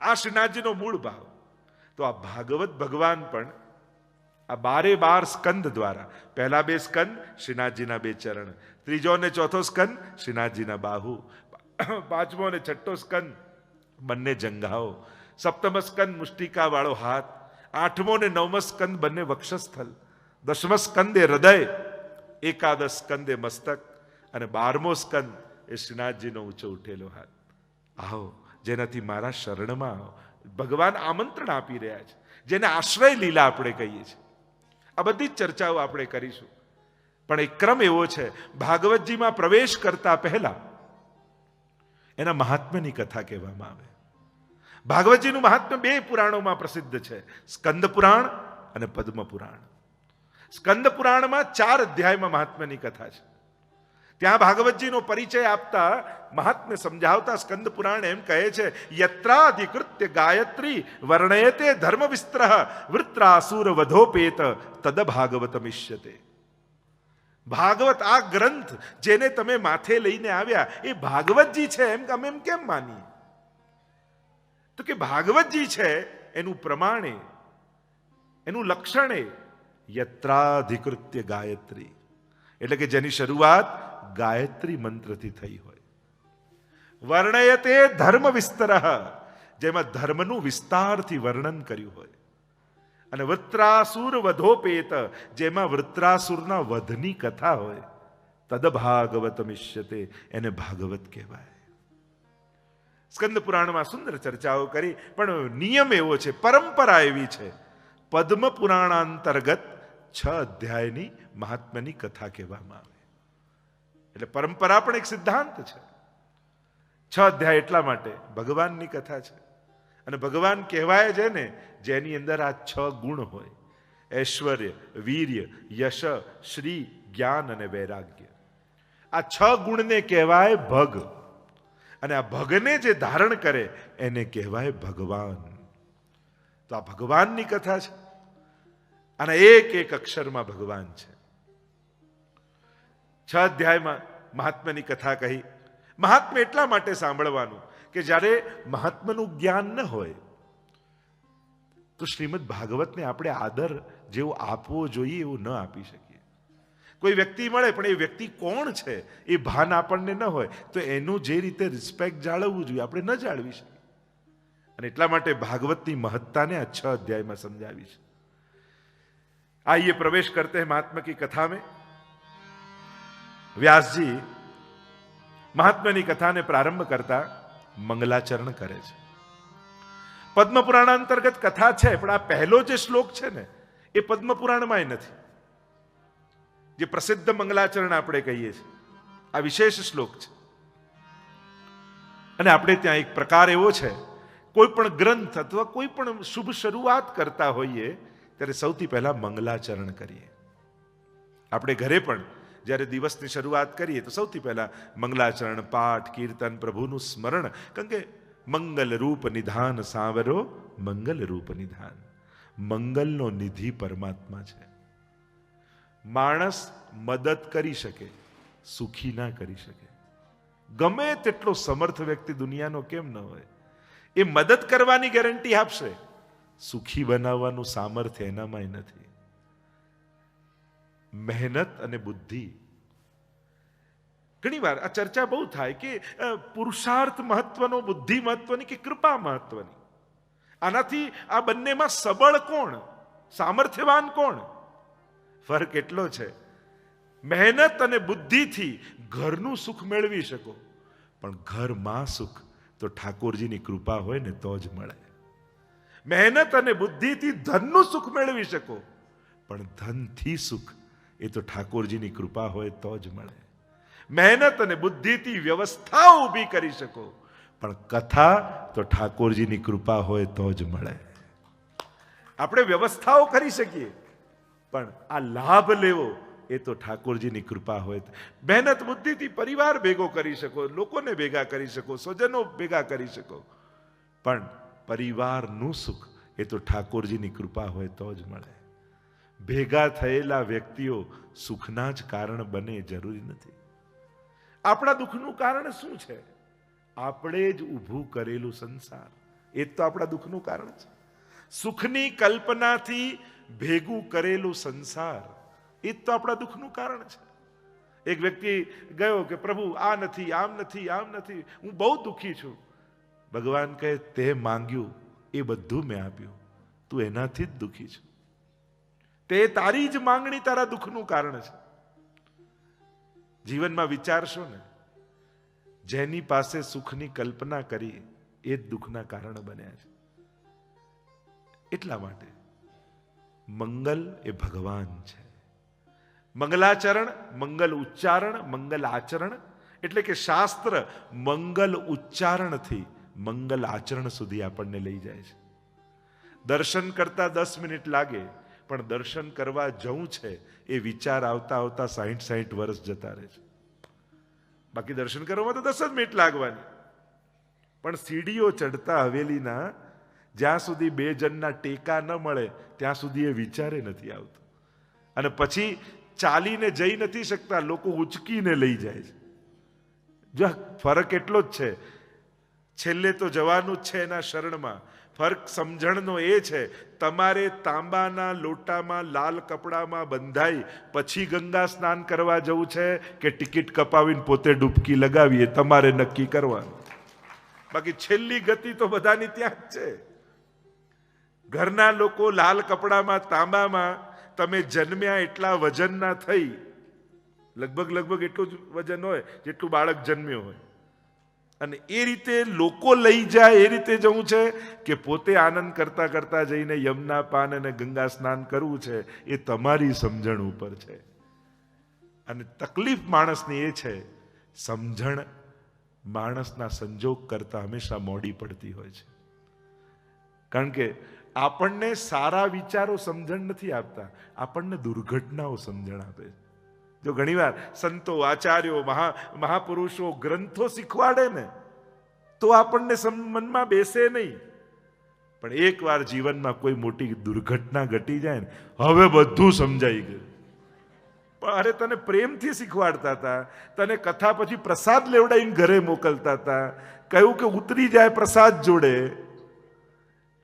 આ શ્રીનાથજીનો મૂળ ભાવ. તો આ ભાગવત ભગવાન પણ આ 12 સ્કંદ દ્વારા, પહેલા 2 સ્કંદ શ્રીનાથજીના 2 ચરણ, ત્રીજો ને ચોથો સ્કંદ શ્રીનાથજીના બાહુ, 5મો ને 6ઠો સ્કંદ બંને જંઘાઓ, 7મ સ્કંદ મુષ્ટિકા વાળો હાથ, 8મો ને 9મો સ્કંદ બંને વક્ષસ્થલ, 10મો સ્કંદ એ હૃદય, 11 સ્કંદ એ મસ્તક, અને 12મો સ્કંદ એ શ્રીનાથજીનો ઊંચો ઉઠેલો હાથ. આવો, જેનાથી મારા શરણમાં આવો. ભગવાન આમંત્રણ આપી રહ્યા છે, જેને આશ્રય લીલા આપણે કહીએ છીએ. આ બધી જ ચર્ચાઓ આપણે કરીશું, પણ એક ક્રમ એવો છે, ભાગવતજીમાં પ્રવેશ કરતા પહેલા એના મહાત્મ્યની કથા કહેવામાં આવે. ભાગવતજીનું મહાત્મ્ય 2 પુરાણોમાં પ્રસિદ્ધ છે, સ્કંદ પુરાણ અને પદ્મ પુરાણ. સ્કંદ પુરાણમાં 4 અધ્યાયમાં મહાત્મ્યની કથા છે. ત્યાં ભાગવતજીનો પરિચય આપતા, મહાત્મ્ય સમજાવતા સ્કંદ પુરાણ એમ કહે છે, યત્રાધિકૃત્ય ગાયત્રી વર્ણયતે ધર્મ વિસ્તરઃ વૃત્રાસુર વધોપેત તદ ભાગવતમિષ્યતે. ભાગવત, આ ગ્રંથ જેને તમે માથે લઈને આવ્યા એ ભાગવતજી છે એમ અમે એમ કેમ માનીએ? તો કે ભાગવતજી છે એનું પ્રમાણે, એનું લક્ષણે યત્રાધિકૃત્ય ગાયત્રી, એટલે કે જેની શરૂઆત ગાયત્રી મંત્રથી થઈ હોય. વર્ણયતે ધર્મ વિસ્તરઃ, જેમાં ધર્મનું વિસ્તારથી વર્ણન કર્યું હોય. અને વૃત્રાસુર વધોપેત, જેમાં વૃત્રાસુરના વધની કથા હોય. તદ ભાગવતમિષ્યતે, એને ભાગવત કહેવાય. સ્કંદ પુરાણમાં સુંદર ચર્ચાઓ કરી, પણ નિયમ એવો છે, પરંપરા એવી છે, પદ્મ પુરાણાંતર્ગત 6 અધ્યાયની મહાત્મ્યની કથા કહેવામાં આવે. એટલે પરંપરા પણ એક સિદ્ધાંત છે. 6 અધ્યાય એટલા માટે ભગવાનની કથા છે, અને ભગવાન કહેવાય છે ને જેની અંદર આ 6 ગુણ હોય, ઐશ્વર્ય, વીર્ય, યશ, શ્રી, જ્ઞાન અને વૈરાગ્ય. આ 6 ગુણને કહેવાય ભગ, અને આ ભગને જે ધારણ કરે એને કહેવાય ભગવાન. તો આ ભગવાનની કથા છે, અને એક એક અક્ષરમાં ભગવાન છે. 6 અધ્યાયમાં મહાત્માની કથા કહી. મહાત્મા એટલા માટે સાંભળવાનું કે જ્યારે મહાત્માનું જ્ઞાન ન હોય તો શ્રીમદ ભાગવતને આપણે આદર જેવો આપવો જોઈએ એવું ન આપી શકીએ. કોઈ વ્યક્તિ મળે પણ એ વ્યક્તિ કોણ છે એ ભાન આપણને ન હોય તો એનું જે રીતે રિસ્પેક્ટ જાળવવું જોઈએ આપણે ન જાળવી શકીએ. અને એટલા માટે ભાગવતની મહત્તાને આ 6 અધ્યાયમાં સમજાવી છે. आइए प्रवेश करते हैं महात्मा की कथा में. व्यास जी महात्मा की कथा ने प्रारंभ करता मंगलाचरण करे छे. पद्म पुराण अंतर्गत कथा है पण आ पहलो जे श्लोक है ने ए पद्म पुराण में नहीं. जे प्रसिद्ध मंगलाचरण आपणे कहीए छे आ विशेष श्लोक है. अने आपणे त्यां एक प्रकार एवो छे, कोई पण ग्रंथ अथवा कोई पण शुभ शुरुआत करता होइए ત્યારે સૌથી પહેલા મંગલાચરણ કરીએ. આપણે ઘરે પણ જ્યારે દિવસની શરૂઆત કરીએ તો સૌથી પહેલા મંગલાચરણ, પાઠ, કીર્તન, પ્રભુનું સ્મરણ. કારણ કે મંગલ રૂપ નિધાન સાવરો મંગલ રૂપ નિધાન. મંગલનો નિધિ પરમાત્મા છે. માણસ મદદ કરી શકે, સુખી ના કરી શકે. ગમે તેટલો સમર્થ વ્યક્તિ દુનિયાનો કેમ ન હોય, એ મદદ કરવાની ગેરંટી આપશે, સુખી બનાવવાનું સામર્થ્ય એનામાં નથી. મહેનત અને બુદ્ધિ. ઘણી વાર આ ચર્ચા બહુ થાય કે પુરુષાર્થ મહત્વનો, બુદ્ધિ મહત્વની કે કૃપા મહત્વની. આનાથી આ બંનેમાં સબળ કોણ, સામર્થ્યવાન કોણ? ફરક એટલો છે, મહેનત અને બુદ્ધિથી ઘરનું સુખ મેળવી શકો, પણ ઘરમાં સુખ તો ઠાકોરજીની કૃપા હોય ને તો જ મળે. મહેનત અને બુદ્ધિથી ધનનું સુખ મેળવી શકો, પણ ધનથી સુખ એ તો ઠાકોરજીની કૃપા હોય તો જ મળે. મહેનત અને બુદ્ધિથી વ્યવસ્થાઓ ઊભી કરી શકો, પણ કથા તો ઠાકોરજીની કૃપા હોય તો જ મળે. આપણે વ્યવસ્થાઓ કરી શકીએ, પણ આ લાભ લેવો એ તો ઠાકોરજીની કૃપા હોય. મહેનત બુદ્ધિથી પરિવાર ભેગો કરી શકો, લોકોને ભેગા કરી શકો, સ્વજનો ભેગા કરી શકો, પણ પરિવારનું સુખ એ તો ઠાકોરજીની કૃપા હોય તો જ મળે. ભેગા થયેલા વ્યક્તિઓ સુખના જ કારણ બને જરૂરી નથી. આપણા દુઃખનું કારણ શું છે? આપણે જ ઊભું કરેલું સંસાર, એ જ તો આપણા દુઃખનું કારણ છે. સુખની કલ્પનાથી ભેગું કરેલું સંસાર, એ જ તો આપણા દુઃખનું કારણ છે. એક વ્યક્તિ ગયો કે પ્રભુ આ નથી, આમ નથી, આમ નથી, હું બહુ દુઃખી છું. ભગવાન કહે તે માંગ્યું એ બધું મેં આપ્યું, તું એનાથી જ દુઃખી છે. તે તારી જ માંગણી તારા દુઃખનું કારણ છે. જીવનમાં વિચારશો ને, જેની પાસે સુખની કલ્પના કરી એ જ દુઃખના કારણ બન્યા છે. એટલા માટે મંગલ એ ભગવાન છે. મંગલાચરણ, મંગલ ઉચ્ચારણ, મંગલ આચરણ, એટલે કે શાસ્ત્ર મંગલ ઉચ્ચારણથી મંગલ આચરણ સુધી આપણને લઈ જાય છે. દર્શન કરતા 10 મિનિટ લાગે, પણ દર્શન કરવા જવું છે એ વિચાર આવતા આવતા 60-60 વર્ષ જતા રહે છે. બાકી દર્શન કરવામાં તો 10 જ મિનિટ લાગવાની, પણ સીડીઓ ચડતા હવેલીના જ્યાં સુધી 2 જણના ટેકા ન મળે ત્યાં સુધી એ વિચારે નથી આવતો. અને પછી ચાલીને જઈ નથી શકતા, લોકો ઉચકીને લઈ જાય છે. જો ફરક એટલો જ છે, છેલ્લે તો જવાનું જ છે એના શરણમાં. ફરક સમજણનો એ છે, તમારે તાંબાના લોટામાં લાલ કપડામાં બંધાઈ પછી ગંગા સ્નાન કરવા જવું છે કે ટિકિટ કપાવીને પોતે ડૂબકી લગાવીએ, તમારે નક્કી કરવાનું. બાકી છેલ્લી ગતિ તો બધાની ત્યાં જ છે. ઘરના લોકો લાલ કપડામાં તાંબામાં, તમે જન્મ્યા એટલા વજનના થઈ, લગભગ એટલું જ વજન હોય જેટલું બાળક જન્મ્યો હોય, અને એ રીતે લોકો લઈ જાય એ રીતે જવું છે કે પોતે આનંદ કરતા કરતા જઈને યમુના પાન અને ગંગા સ્નાન કરવું છે, એ તમારી સમજણ ઉપર છે. અને તકલીફ માણસની એ છે, સમજણ માણસના સંજોગ કરતા હંમેશા મોડી પડતી હોય છે. કારણ કે આપણને સારા વિચારો સમજણ નથી આપતા, આપણને દુર્ઘટનાઓ સમજણ આપે છે. જો ઘણીવાર સંતો, આચાર્યો, મહાપુરુષો ગ્રંથો શીખવાડે ને તો આપણને મનમાં બેસે નહીં, પણ એકવાર જીવનમાં કોઈ મોટી દુર્ઘટના ઘટી જાય ને, હવે બધું સમજાઈ ગયું. પણ અરે તને પ્રેમથી શીખવાડતા હતા, તને કથા પછી પ્રસાદ લેવડાવીને ઘરે મોકલતા હતા, કહ્યું કે ઉતરી જાય પ્રસાદ જોડે.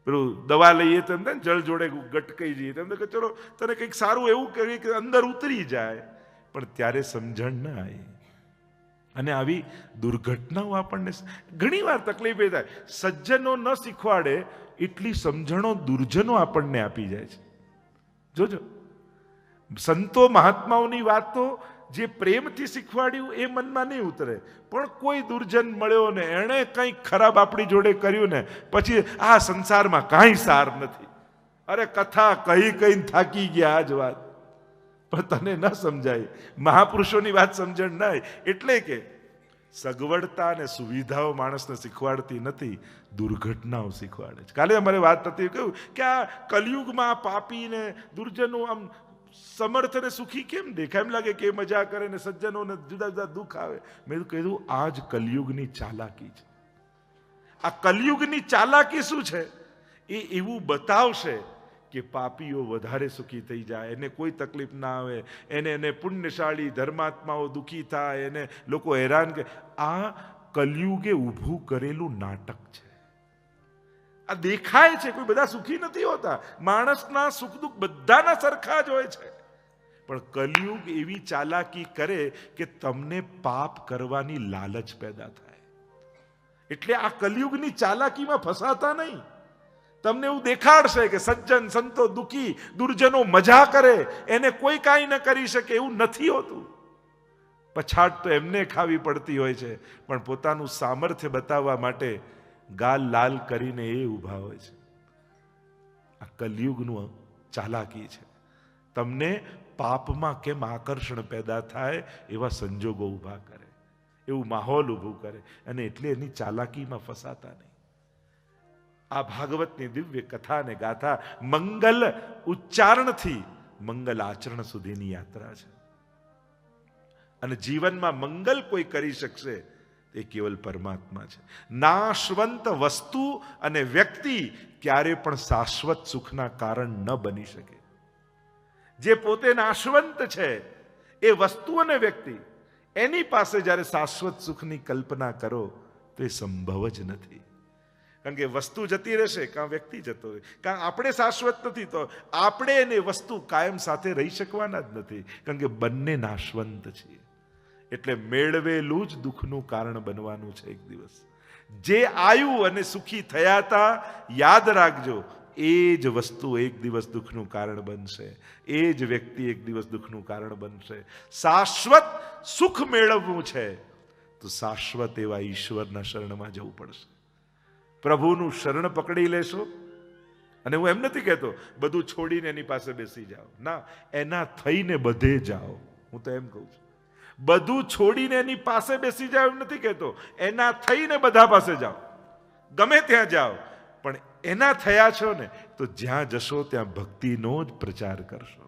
પેલું દવા લઈએ તો એમ જળ જોડે ગટકાઈ જઈએ, તેમ કે ચલો તને કંઈક સારું એવું કરીએ કે અંદર ઉતરી જાય, પણ ત્યારે સમજણ ના આવી. અને આવી દુર્ઘટનાઓ આપણને ઘણી વાર તકલીફ એ થાય. સજ્જનો ન શીખવાડે એટલી સમજણો દુર્જનો આપણને આપી જાય છે. જોજો, સંતો મહાત્માઓની વાતો જે પ્રેમથી શીખવાડ્યું એ મનમાં નહીં ઉતરે, પણ કોઈ દુર્જન મળ્યો ને એણે કંઈક ખરાબ આપણી જોડે કર્યું ને પછી આ સંસારમાં કાંઈ સાર નથી, અરે કથા કહીને થાકી ગયા આ જ વાત, પણ તને ન સમજાય. મહાપુરુષોની વાત સમજણ ના હોય. એટલે કે સગવડતા અને સુવિધાઓ માણસને શીખવાડતી નથી, દુર્ઘટનાઓ શીખવાડે છે. કાલે અમારે વાત થતી કહ્યું કે આ કલયુગમાં પાપીને દુર્જનો આમ સમર્થ અને સુખી કેમ દેખાય? એમ લાગે કે મજા કરે ને સજ્જનોને જુદા જુદા દુઃખ આવે. મેં કીધું આ જ કલયુગની ચાલાકી છે. આ કલયુગની ચાલાકી શું છે? એ એવું બતાવશે કે પાપીઓ વધારે સુખી થઈ જાય, એને કોઈ તકલીફ ના આવે, એને પુણ્યશાળી ધર્માત્માઓ દુઃખી થાય, એને લોકો હેરાન કરે. આ કલયુગે ઊભું કરેલું નાટક છે. આ દેખાય છે, કોઈ બધા સુખી નથી હોતા, માણસના સુખ દુઃખ બધાના સરખા જ હોય છે, પણ કલયુગ એવી ચાલાકી કરે કે તમને પાપ કરવાની લાલચ પેદા થાય. એટલે આ કલયુગની ચાલાકીમાં ફસાતા નહીં. તમને એવું દેખાડશે કે સજ્જન સંતો દુઃખી, દુર્જનો મજા કરે, એને કોઈ કાંઈ ન કરી શકે, એવું નથી હોતું. પછાડ તો એમને ખાવી પડતી હોય છે, પણ પોતાનું સામર્થ્ય બતાવવા માટે ગાલ લાલ કરીને એ ઊભા હોય છે. આ કલયુગનું ચાલાકી છે. તમને પાપમાં કેમ આકર્ષણ પેદા થાય એવા સંજોગો ઊભા કરે, એવું માહોલ ઊભું કરે, અને એટલે એની ચાલાકીમાં ફસાતા નહીં. આ ભાગવતની દિવ્ય કથા અને ગાથા મંગલ ઉચ્ચારણથી મંગલ આચરણ સુધીની યાત્રા છે. અને જીવનમાં મંગલ કોઈ કરી શકશે એ કેવલ પરમાત્મા છે. નાશવંત વસ્તુ અને વ્યક્તિ ક્યારે પણ શાશ્વત સુખના કારણ ન બની શકે. જે પોતે નાશવંત છે એ વસ્તુ અને વ્યક્તિ, એની પાસે જ્યારે શાશ્વત સુખની કલ્પના કરો તો એ સંભવ જ નથી. કારણ કે વસ્તુ જતી રહેશે, કાં વ્યક્તિ જતો રહે, કાં આપણે શાશ્વત નથી તો આપણે એને વસ્તુ કાયમ સાથે રહી શકવાના જ નથી. કારણ કે બંને નાશવંત છીએ. એટલે મેળવેલું જ દુઃખનું કારણ બનવાનું છે એક દિવસ. જે આયુ અને સુખી થયા હતા, યાદ રાખજો, એ જ વસ્તુ એક દિવસ દુઃખનું કારણ બનશે. એ જ વ્યક્તિ એક દિવસ દુઃખનું કારણ બનશે. શાશ્વત સુખ મેળવવું છે તો શાશ્વત એવા ઈશ્વરના શરણમાં જવું પડશે. પ્રભુનું શરણ પકડી લેશો. અને હું એમ નથી કહેતો બધું છોડીને એની પાસે બેસી જાઓ, ના, એના થઈને બધે જાઓ. હું તો એમ કહું છું, બધું છોડીને એની પાસે બેસી જાઓ એમ નથી કહેતો, એના થઈને બધા પાસે જાઓ, ગમે ત્યાં જાઓ, પણ એના થયા છો ને તો જ્યાં જશો ત્યાં ભક્તિનો જ પ્રચાર કરશો,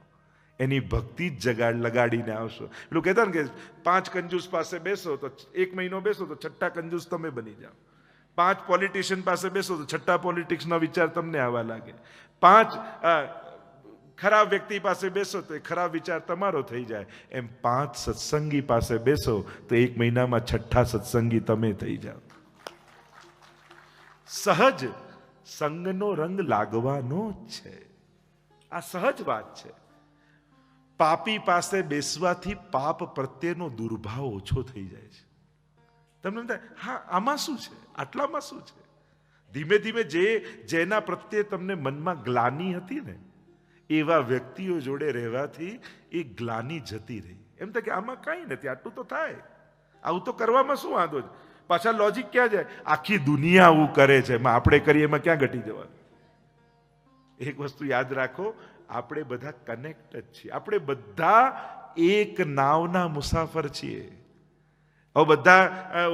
એની ભક્તિ જ લગાડીને આવશો. પેલું કહેતા ને કે 5 કંજૂસ પાસે બેસો તો 1 મહિનો બેસો તો 6ઠ્ઠા કંજૂસ તમે બની જાઓ. 5 પોલિટિશિયન પાસે બેસો તો 6ઠ્ઠા પોલિટિક્સનો વિચાર તમને આવવા લાગે. 5 ખરાબ વ્યક્તિ પાસે બેસો તો એ ખરાબ વિચાર તમારો થઈ જાય. એમ 5 સત્સંગી પાસે બેસો તો 1 મહિનામાં 6ઠ્ઠા સત્સંગી તમે થઈ જાઓ. સહજ સંગનો રંગ લાગવાનો જ છે. આ સહજ વાત છે. પાપી પાસે બેસવાથી પાપ પ્રત્યેનો દુર્ભાવ ઓછો થઈ જાય છે. તમને એમ થાય, હા, આમાં શું છે, આટલામાં શું છે? ધીમે ધીમે જેના પ્રત્યે તમને મનમાં ગ્લાની હતી ને, એવા વ્યક્તિઓ જોડે રહેવાથી એ ગ્લાની જતી રહી. એમ થાય કે આમાં કાંઈ નથી, આટલું તો થાય, આવું તો કરવામાં શું વાંધો છે? પાછા લોજિક ક્યાં જાય? આખી દુનિયા આવું કરે છે, એમાં આપણે કરીએ એમાં ક્યાં ઘટી જવાનું? એક વસ્તુ યાદ રાખો, આપણે બધા કનેક્ટેડ છીએ. આપણે બધા એક નાવના મુસાફર છીએ. હવે બધા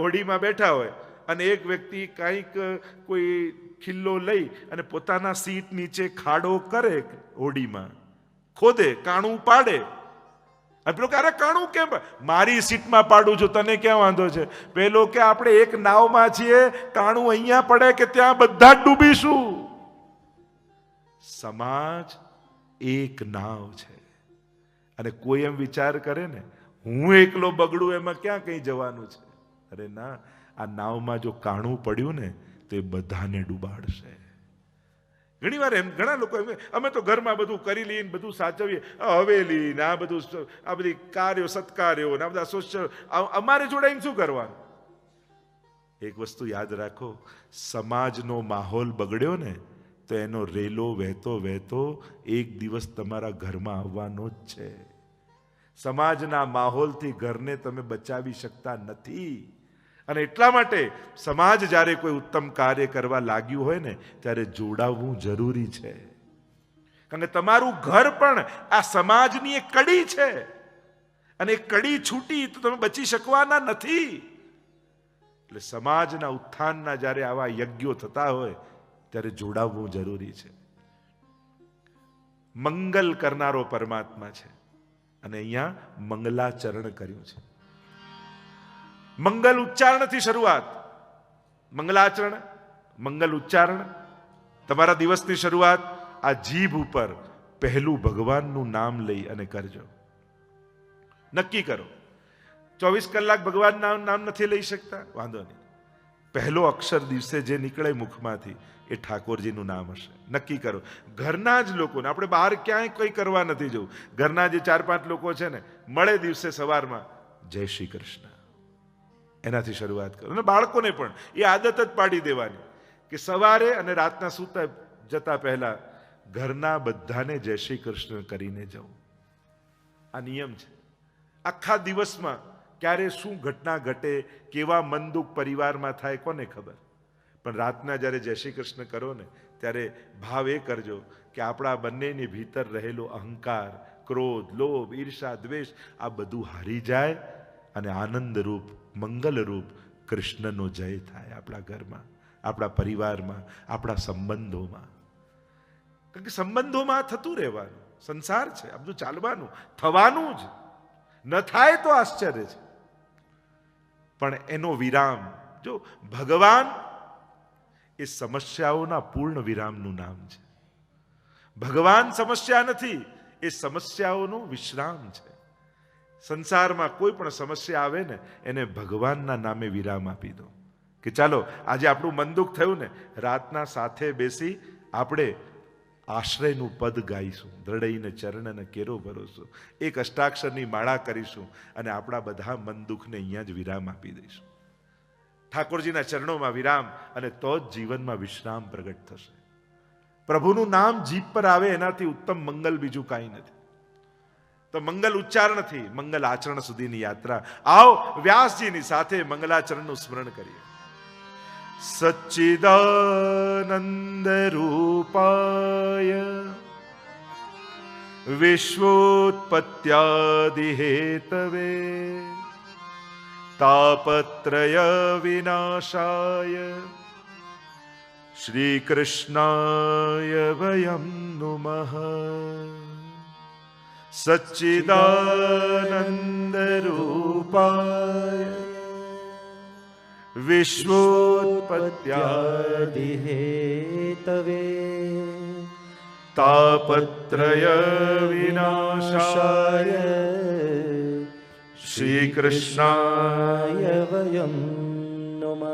હોડીમાં બેઠા હોય અને એક વ્યક્તિ કંઈક કોઈ ખિલ્લો લઈ અને પોતાના સીટ નીચે ખાડો કરે, હોડીમાં ખોદે, કાણું પાડે. અને પેલો કે અરે કાણું કેમ મારી સીટમાં પાડું છું, તને ક્યાં વાંધો છે? પેલો કે આપણે એક નાવમાં છીએ, કાણું અહીંયા પડે કે ત્યાં બધા જ ડૂબીશું. સમાજ એક નાવ છે. અને કોઈ એમ વિચાર કરે ને હું એકલો બગડું, એમાં ક્યાં કઈ જવાનું છે? અરે ના, આ નાવમાં જો કાણું પડ્યું ને તો એ બધાને ડૂબાડશે. ઘણી વાર એમ ઘણા લોકો એમ, અમે તો ઘરમાં બધું કરી લઈએ, બધું સાચવીએ, હવેલી ને આ બધું, આ બધી કાર્યો સત્કાર્યો ને આ બધા સોશિયલ, અમારે જોડાઈને શું કરવાનું? એક વસ્તુ યાદ રાખો, સમાજનો માહોલ બગડ્યો ને તો એનો રેલો વહેતો વહેતો એક દિવસ તમારા ઘરમાં આવવાનો જ છે. સમાજના માહોલથી ઘરને તમે બચાવી શકતા નથી. અને એટલા માટે સમાજ જ્યારે કોઈ ઉત્તમ કાર્ય કરવા લાગ્યું હોય ને ત્યારે જોડાવવું જરૂરી છે. કારણ કે તમારું ઘર પણ આ સમાજની એક કડી છે, અને એ કડી છૂટી તો તમે બચી શકવાના નથી. એટલે સમાજના ઉત્થાનના જ્યારે આવા યજ્ઞો થતા હોય ત્યારે જોડાવવું જરૂરી છે. મંગલ કરનારો પરમાત્મા છે, અને અહીંયા મંગલાચરણ કર્યું છે. મંગલ ઉચ્ચારણથી શરૂઆત. મંગલાચરણ, મંગલ ઉચ્ચારણ. તમારા દિવસની શરૂઆત આ જીભ ઉપર પહેલું ભગવાનનું નામ લઈ અને કરજો. નક્કી કરો, 24 કલાક ભગવાનના નામ નથી લઈ શકતા, વાંધો નહીં, પહેલો અક્ષર દિવસે જે નીકળે મુખમાંથી એ ઠાકોરજીનું નામ હશે. નક્કી કરો. ઘરના જ લોકોને, આપણે બહાર ક્યાંય કંઈ કરવા નથી જવું, ઘરના જે 4-5 લોકો છે ને, મળે દિવસે સવારમાં જય શ્રી કૃષ્ણ, એનાથી શરૂઆત કરો. અને બાળકોને પણ એ આદત જ પાડી દેવાની કે સવારે અને રાતના સૂતા જતા પહેલા ઘરના બધાને જય શ્રી કૃષ્ણ કરીને જવું. આ નિયમ છે. આખા દિવસમાં ક્યારે શું ઘટના ઘટે, કેવા મન દુઃખ પરિવારમાં થાય, કોને ખબર? પણ રાતના જ્યારે જય શ્રી કૃષ્ણ કરો ને ત્યારે ભાવ એ કરજો કે આપણા બંનેની ભીતર રહેલો અહંકાર, ક્રોધ, લોભ, ઈર્ષા, દ્વેષ આ બધું હારી જાય અને આનંદરૂપ, મંગલરૂપ કૃષ્ણનો જય થાય આપણા ઘરમાં, આપણા પરિવારમાં, આપણા સંબંધોમાં. કારણ કે સંબંધોમાં થતું રહેવાનું, સંસાર છે, આ બધું ચાલવાનું, થવાનું જ. ન થાય તો આશ્ચર્ય છે. પણ એનો વિરામ, જો ભગવાન એ સમસ્યાઓના પૂર્ણ વિરામનું નામ છે. ભગવાન સમસ્યા નથી, એ સમસ્યાઓનો વિશ્રામ છે. સંસારમાં કોઈ પણ સમસ્યા આવે ને એને ભગવાનના નામે વિરામ આપી દો કે ચાલો આજે આપણું મન દુઃખ થયું ને, રાતના સાથે બેસી આપણે આશ્રયનું પદ ગાઈશું, દ્રઢઈને ચરણને કેરો ભરોસો, એક અષ્ટાક્ષરની માળા કરીશું અને આપણા બધા મન દુઃખને અહીંયા જ વિરામ આપી દઈશું. ઠાકોરજીના ચરણોમાં વિરામ, અને તો જ જીવનમાં વિશ્રામ પ્રગટ થશે. પ્રભુનું નામ જીભ પર આવે એનાથી ઉત્તમ મંગલ બીજું કાંઈ નથી. તો મંગલ ઉચ્ચારણથી મંગલ આચરણ સુધીની યાત્રા. આવો વ્યાસજીની સાથે મંગલાચરણનું સ્મરણ કરીએ. સચ્ચિદાનંદ રૂપાય વિશ્વોત્પત્યાદિ હેતવે તાપત્રય વિનાશાય શ્રી કૃષ્ણાય વયમ નુમઃ. સચ્ચિદાનંદ રૂપાય વિશ્વોત્પત્યાદિ હેતવે તાપત્રય વિનાશાય શ્રી કૃષ્ણાય વયમ નુમઃ.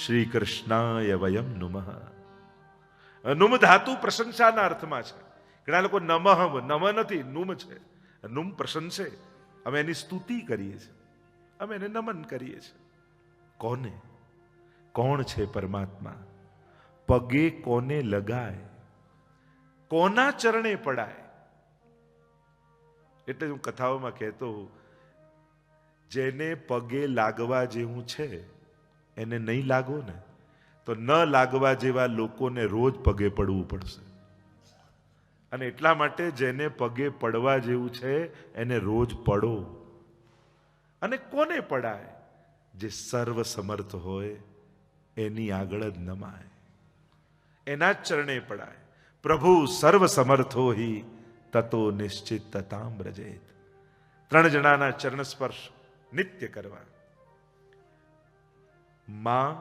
શ્રી કૃષ્ણાય વયમ નુમઃ. નુમ ધાતુ પ્રશંસાના અર્થમાં છે. ઘણા લોકો નમઃ, નમ નથી, નુમ છે. નુમ પ્રશંસે, અમે એની સ્તુતિ કરીએ છીએ, અમે એને નમન કરીએ છીએ. કોને? કોણ છે પરમાત્મા? પગે કોને લગાય, કોના ચરણે પડાય. એટલે હું કથાઓમાં કહેતો હોઉં, જેને પગે લાગવા જેવું છે એને નહીં લાગો ને તો ન લાગવા જેવા લોકોને રોજ પગે પડવું પડશે. અને એટલા માટે જેને પગે પડવા જેવું છે એને રોજ પડો. અને કોને પડાય? જે સર્વ સમર્થ હોય એની આગળ જ નમાય, એના જ ચરણે પડાય. પ્રભુ સર્વ સમર્થો હિ તતો નિશ્ચિત તતામ વ્રજેત. 3 જણાના ચરણ સ્પર્શ નિત્ય કરવા. માં,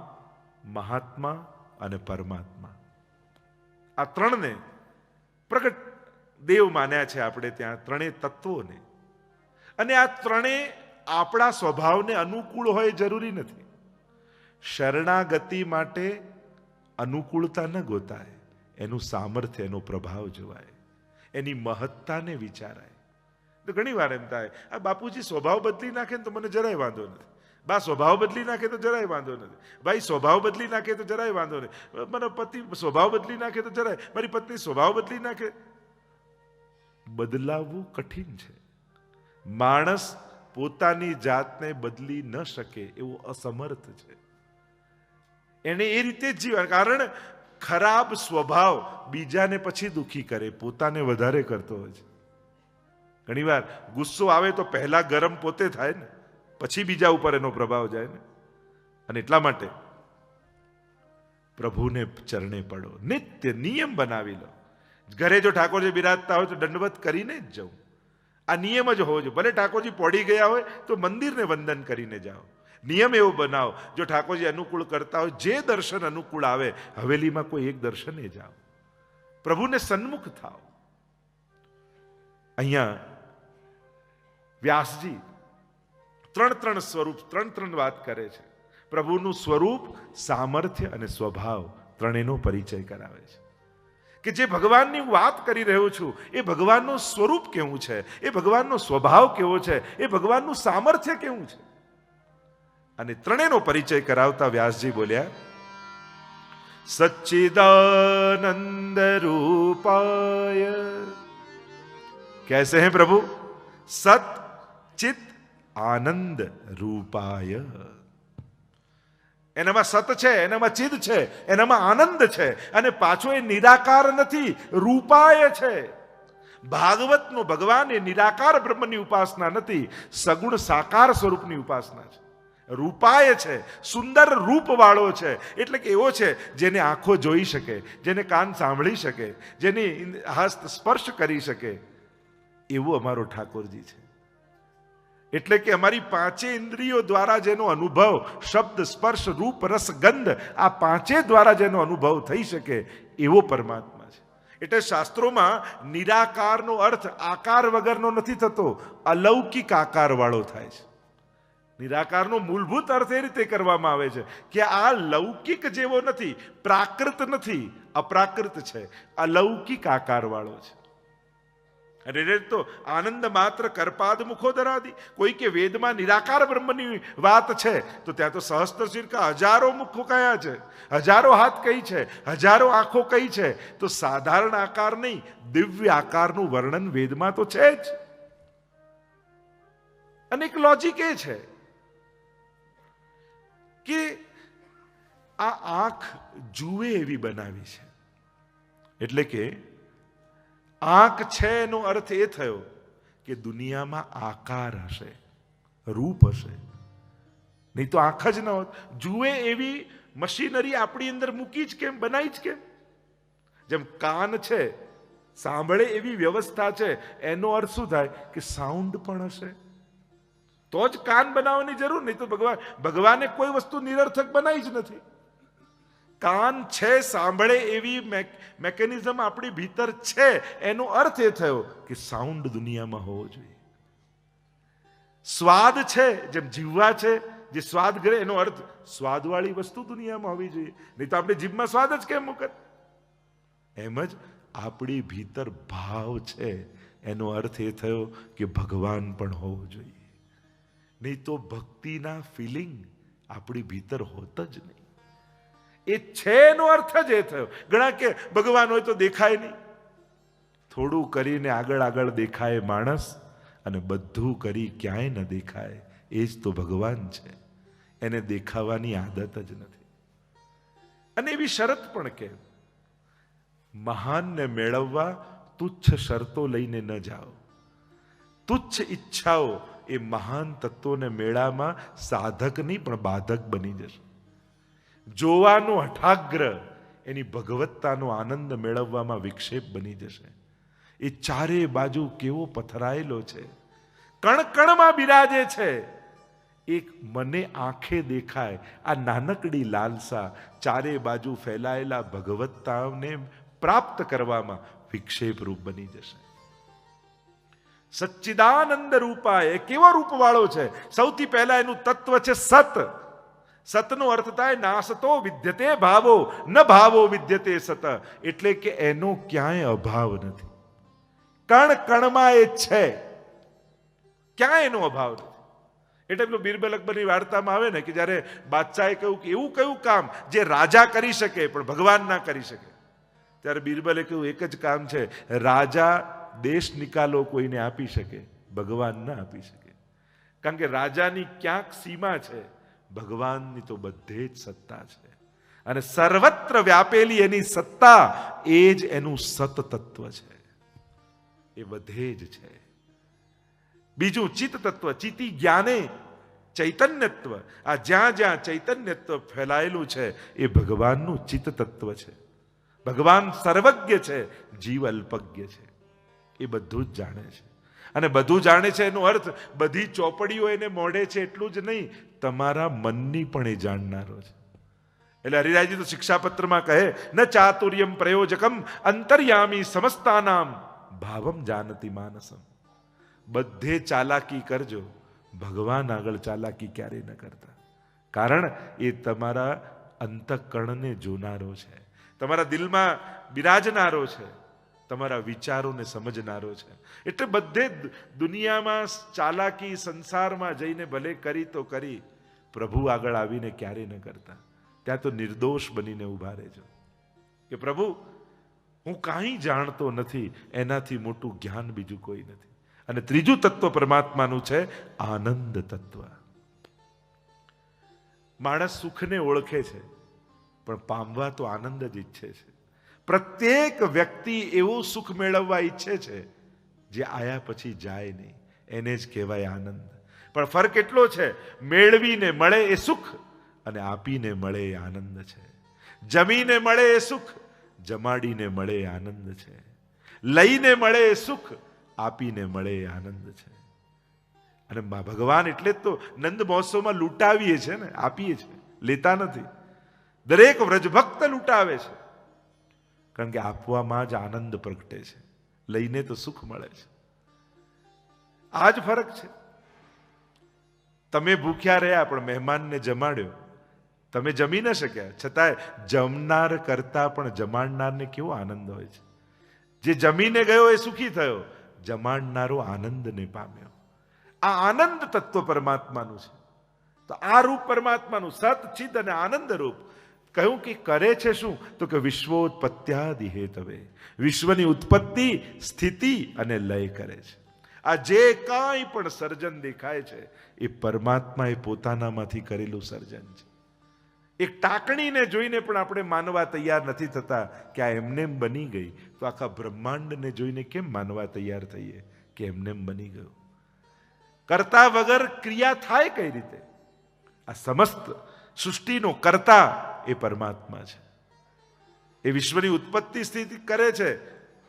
મહાત્મા અને પરમાત્મા, આ 3ને પ્રગટ દેવ માન્યા છે આપણે ત્યાં, 3 તત્વોને. અને આ 3 આપણા સ્વભાવને અનુકૂળ હોય જરૂરી નથી. શરણાગતિ માટે અનુકૂળતા ન ગોતાય, એનું સામર્થ્ય, એનો પ્રભાવ જોવાય, એની મહત્તાને વિચારાય. તો ઘણી વાર એમ થાય, આ બાપુજી સ્વભાવ બદલી નાખે ને તો મને જરાય વાંધો નથી, બા સ્વભાવ બદલી નાખે તો જરાય વાંધો નથી, ભાઈ સ્વભાવ બદલી નાખે તો જરાય વાંધો નહીં, મારો પતિ સ્વભાવ બદલી નાખે તો જરાય, મારી પત્ની સ્વભાવ બદલી નાખે. બદલાવવું કઠિન છે. માણસ પોતાની જાતને બદલી ન શકે એવું અસમર્થ છે. એને એ રીતે જ જીવન, કારણ ખરાબ સ્વભાવ બીજાને પછી દુખી કરે, પોતાને વધારે કરતો હોય છે. ઘણી વાર ગુસ્સો આવે તો પહેલા ગરમ પોતે થાય ને, પછી બીજા ઉપર એનો પ્રભાવ જાય ને. અને એટલા માટે પ્રભુને ચરણે પડો, નિત્ય નિયમ બનાવી લો. ઘરે જો ઠાકોરજી બિરાજતા હોય તો દંડવત કરીને જ જવું, આ નિયમ જ હોવો જોઈએ. ભલે ઠાકોરજી પડી ગયા હોય તો મંદિરને વંદન કરીને જાઓ. નિયમ એવો બનાવો, જો ઠાકોરજી અનુકૂળ કરતા હોય, જે દર્શન અનુકૂળ આવે, હવેલીમાં કોઈ એક દર્શને જાઓ, પ્રભુને સન્મુખ થાઓ. અહીંયા વ્યાસજી 3 સ્વરૂપ, 3 વાત કરે છે. પ્રભુનું સ્વરૂપ, સામર્થ્ય અને સ્વભાવ, 3નો પરિચય કરાવે છે. કે જે ભગવાનની વાત કરી રહ્યો છું એ ભગવાનનું સ્વરૂપ કેવું છે, એ ભગવાનનો સ્વભાવ કેવો છે, એ ભગવાનનું સામર્થ્ય કેવું છે. અને 3નો પરિચય કરાવતા વ્યાસજી બોલ્યા, સચ્ચિદાનંદ રૂપાય. कैसे हैं प्रभु? सत चित आनंद रूपाय. એનામાં સત છે, એનામાં ચિદ છે, એનામાં આનંદ છે, અને પાછો એ નિરાકાર નથી, રૂપાય છે. ભાગવતનો ભગવાન એ નિરાકાર બ્રહ્મની ઉપાસના નથી, સગુણ સાકાર સ્વરૂપની ઉપાસના છે. રૂપાય છે, સુંદર રૂપવાળો છે. એટલે કે એવો છે જેને આંખો જોઈ શકે, જેને કાન સાંભળી શકે, જેની હસ્ત સ્પર્શ કરી શકે, એવો અમારો ઠાકોરજી છે. એટલે કે અમારી પાંચે ઇન્દ્રિયો દ્વારા જેનો અનુભવ, શબ્દ, સ્પર્શ, રૂપ, રસ, ગંધ, આ પાંચે દ્વારા જેનો અનુભવ થઈ શકે એવો પરમાત્મા છે. એટલે શાસ્ત્રોમાં નિરાકારનો અર્થ આકાર વગરનો નથી થતો, અલૌકિક આકાર વાળો થાય છે. નિરાકારનો મૂળભૂત અર્થ એ રીતે કરવામાં આવે છે કે આ લૌકિક જેવો નથી, પ્રાકૃત નથી, અપ્રાકૃત છે, અલૌકિક આકાર વાળો છે. અને તો આનંદ માત્ર કરપાદ મુખોદરાદી. કોઈ કે વેદમાં નિરાકાર બ્રહ્મની વાત છે તો ત્યાં તો સહસ્ત્ર શિરકા, હજારો મુખો કયા છે, હજારો હાથ કઈ છે, હજારો આંખો કઈ છે. તો સાધારણ આકાર નહીં, દિવ્ય આકારનું વર્ણન વેદમાં તો છે જ. અને એક લોજિક એ છે કે આ આંખ જુએ એવી બનાવી છે. એટલે કે આંખ છે એનો અર્થ એ થયો કે દુનિયામાં આકાર હશે, રૂપ હશે. નહીં તો આંખ જ ન હોત. જુએ એવી મશીનરી આપણી અંદર મૂકી જ કેમ, બનાવી જ કેમ? જેમ કાન છે, સાંભળે એવી વ્યવસ્થા છે, એનો અર્થ શું થાય કે સાઉન્ડ પણ હશે, તો જ કાન બનાવવાની જરૂર. નહીં તો ભગવાને કોઈ વસ્તુ નિરર્થક બનાવી જ નથી. કાન છે, સાંભળે એવી મેકેનિઝમ આપણી ભીતર છે, એનો અર્થ એ થયો કે સાઉન્ડ દુનિયામાં હોવો જોઈએ. સ્વાદ છે, જેમ જીવવા છે, જે સ્વાદ કરે, એનો અર્થ સ્વાદવાળી વસ્તુ દુનિયામાં હોવી જોઈએ. નહીં તો આપણે જીભમાં સ્વાદ જ કેમ મૂકત? એમ જ આપણી ભીતર ભાવ છે, એનો અર્થ એ થયો કે ભગવાન પણ હોવો જોઈએ. નહીં તો ભક્તિના ફિલિંગ આપણી ભીતર હોત જ નહીં. એ છે એનો અર્થ જ એ થયો. ઘણા કે ભગવાન હોય તો દેખાય નહીં. થોડું કરીને આગળ આગળ દેખાય માણસ, અને બધું કરી ક્યાંય ન દેખાય. એ જ તો ભગવાન છે. એને દેખાવાની આદત જ નથી. અને એવી શરત પણ કે મહાનને મેળવવા તુચ્છ શરતો લઈને ન જાઓ. તુચ્છ ઈચ્છાઓ એ મહાન તત્વોને મેળામાં સાધક નહીં પણ બાધક બની જશે. જોવાનો હઠાગ્ર એની ભગવત્તાનો આનંદ મેળવવામાં વિક્ષેપ બની જશે. એ ચારે બાજુ કેવો પથરાયેલો છે, કણ કણમાં બિરાજે છે. એક મને આંખે દેખાય આ નાનકડી લાલસા ચારે બાજુ ફેલાયેલા ભગવત્તાને પ્રાપ્ત કરવામાં વિક્ષેપ રૂપ બની જશે. સચ્ચિદાનંદ રૂપાય કેવો રૂપવાળો છે? સૌથી પહેલા એનું તત્વ છે સત. સતનો અર્થ થાય નાસતો વિદ્યતે ભાવો, ન ભાવો વિદ્યતે સત. એટલે કે એનો ક્યાંય અભાવ નથી. કણ કણમાં એ છે, ક્યાંય એનો અભાવ નથી. એટલે પેલું બીરબલ અકબરની વાર્તામાં આવે ને કે જ્યારે બાદશાહે કહ્યું કે એવું કયું કામ જે રાજા કરી શકે પણ ભગવાન ના કરી શકે, ત્યારે બીરબલે કહ્યું એક જ કામ છે, રાજા દેશ નિકાલો કોઈને આપી શકે, ભગવાન ના આપી શકે. કારણ કે રાજાની ક્યાંક સીમા છે, ભગવાનની તો બધે જ સત્તા છે. અને સર્વત્ર વ્યાપેલી એની સત્તા એ જ એનું સત તત્વ છે. એ બધે જ છે. બીજું ચિત્ત તત્વ, ચિતિ જ્ઞાને ચૈતન્યત્વ. આ જ્યાં જ્યાં ચૈતન્યત્વ ફેલાયેલું છે એ ભગવાનનું ચિત્ત તત્વ છે. ભગવાન સર્વજ્ઞ છે, જીવ અલ્પજ્ઞ છે. એ બધું જ જાણે છે. અને બધું જાણે છે એનો અર્થ બધી ચોપડીઓ એને મોઢે છે એટલું જ નહીં, તમારા મનની પણ એ જાણનારો છે. એટલે હરિરાયજી તો શિક્ષાપત્રમાં કહે ન ચાતુર્યમ પ્રયોજકમ અંતર્યામી સમસ્તાનામ ભાવમ જાનતી માનસમ. બધે ચાલાકી કરજો, ભગવાન આગળ ચાલાકી ક્યારેય ન કરતા. કારણ એ તમારા અંતઃકરણને જોનારો છે, તમારા દિલમાં બિરાજનારો છે, તમારા વિચારોને સમજનારો છે. એટલે બધે દુનિયામાં ચાલાકી સંસારમાં જઈને ભલે કરી તો કરી, પ્રભુ આગળ આવીને ક્યારે ન કરતા. ત્યાં તો નિર્દોષ બનીને ઉભા રહેજો કે પ્રભુ હું કાંઈ જાણતો નથી, એનાથી મોટું જ્ઞાન બીજું કોઈ નથી. અને ત્રીજું તત્વ પરમાત્માનું છે આનંદ તત્વ. માણસ સુખને ઓળખે છે, પણ પામવા તો આનંદ જ ઈચ્છે છે. પ્રત્યેક વ્યક્તિ એવું સુખ મેળવવા ઈચ્છે છે જે આયા પછી જાય નહીં, એને જ કહેવાય આનંદ. પણ ફરક એટલો છે, મેળવીને મળે એ સુખ અને આપીને મળે એ આનંદ છે. જમીને મળે એ સુખ, જમાડીને મળે એ આનંદ છે. લઈને મળે એ સુખ, આપીને મળે એ આનંદ છે. અને ભગવાન એટલે જ તો નંદ મહોત્સવમાં લૂંટાવીએ છે ને, આપીએ છે, લેતા નથી. દરેક વ્રજભક્ત લૂંટાવે છે, કારણ કે આપવામાં જ આનંદ પ્રગટે છે, લઈને તો સુખ મળે છે. આ જ ફરક છે. તમે ભૂખ્યા રહ્યા પણ મહેમાનને જમાડ્યો, તમે જમી ન શક્યા, છતાંય જમનાર કરતા પણ જમાડનારને કેવો આનંદ હોય છે. જે જમીને ગયો એ સુખી થયો, જમાડનારો આનંદને પામ્યો. આ આનંદ તત્વ પરમાત્માનું છે. તો આ રૂપ પરમાત્માનું સત ચિદ અને આનંદ રૂપ કહ્યું કે કરે છે શું? તો કે વિશ્વોત્પત્યાદિ હેતવે, વિશ્વની ઉત્પત્તિ, સ્થિતિ અને લય કરે છે. આ જે કાંઈ પણ સર્જન દેખાય છે એ પરમાત્માએ પોતાનામાંથી કરેલું સર્જન છે. એક ટાંકણીને જોઈને પણ આપણે માનવા તૈયાર નથી થતા કે આ એમનેમ બની ગઈ, તો આખા બ્રહ્માંડને જોઈને કેમ માનવા તૈયાર થઈએ કે એમનેમ બની ગયું? કરતા વગર ક્રિયા થાય કઈ રીતે? આ સમસ્ત સૃષ્ટિનો કરતા એ પરમાત્મા છે. એ વિશ્વની ઉત્પત્તિ સ્થિતિ કરે છે,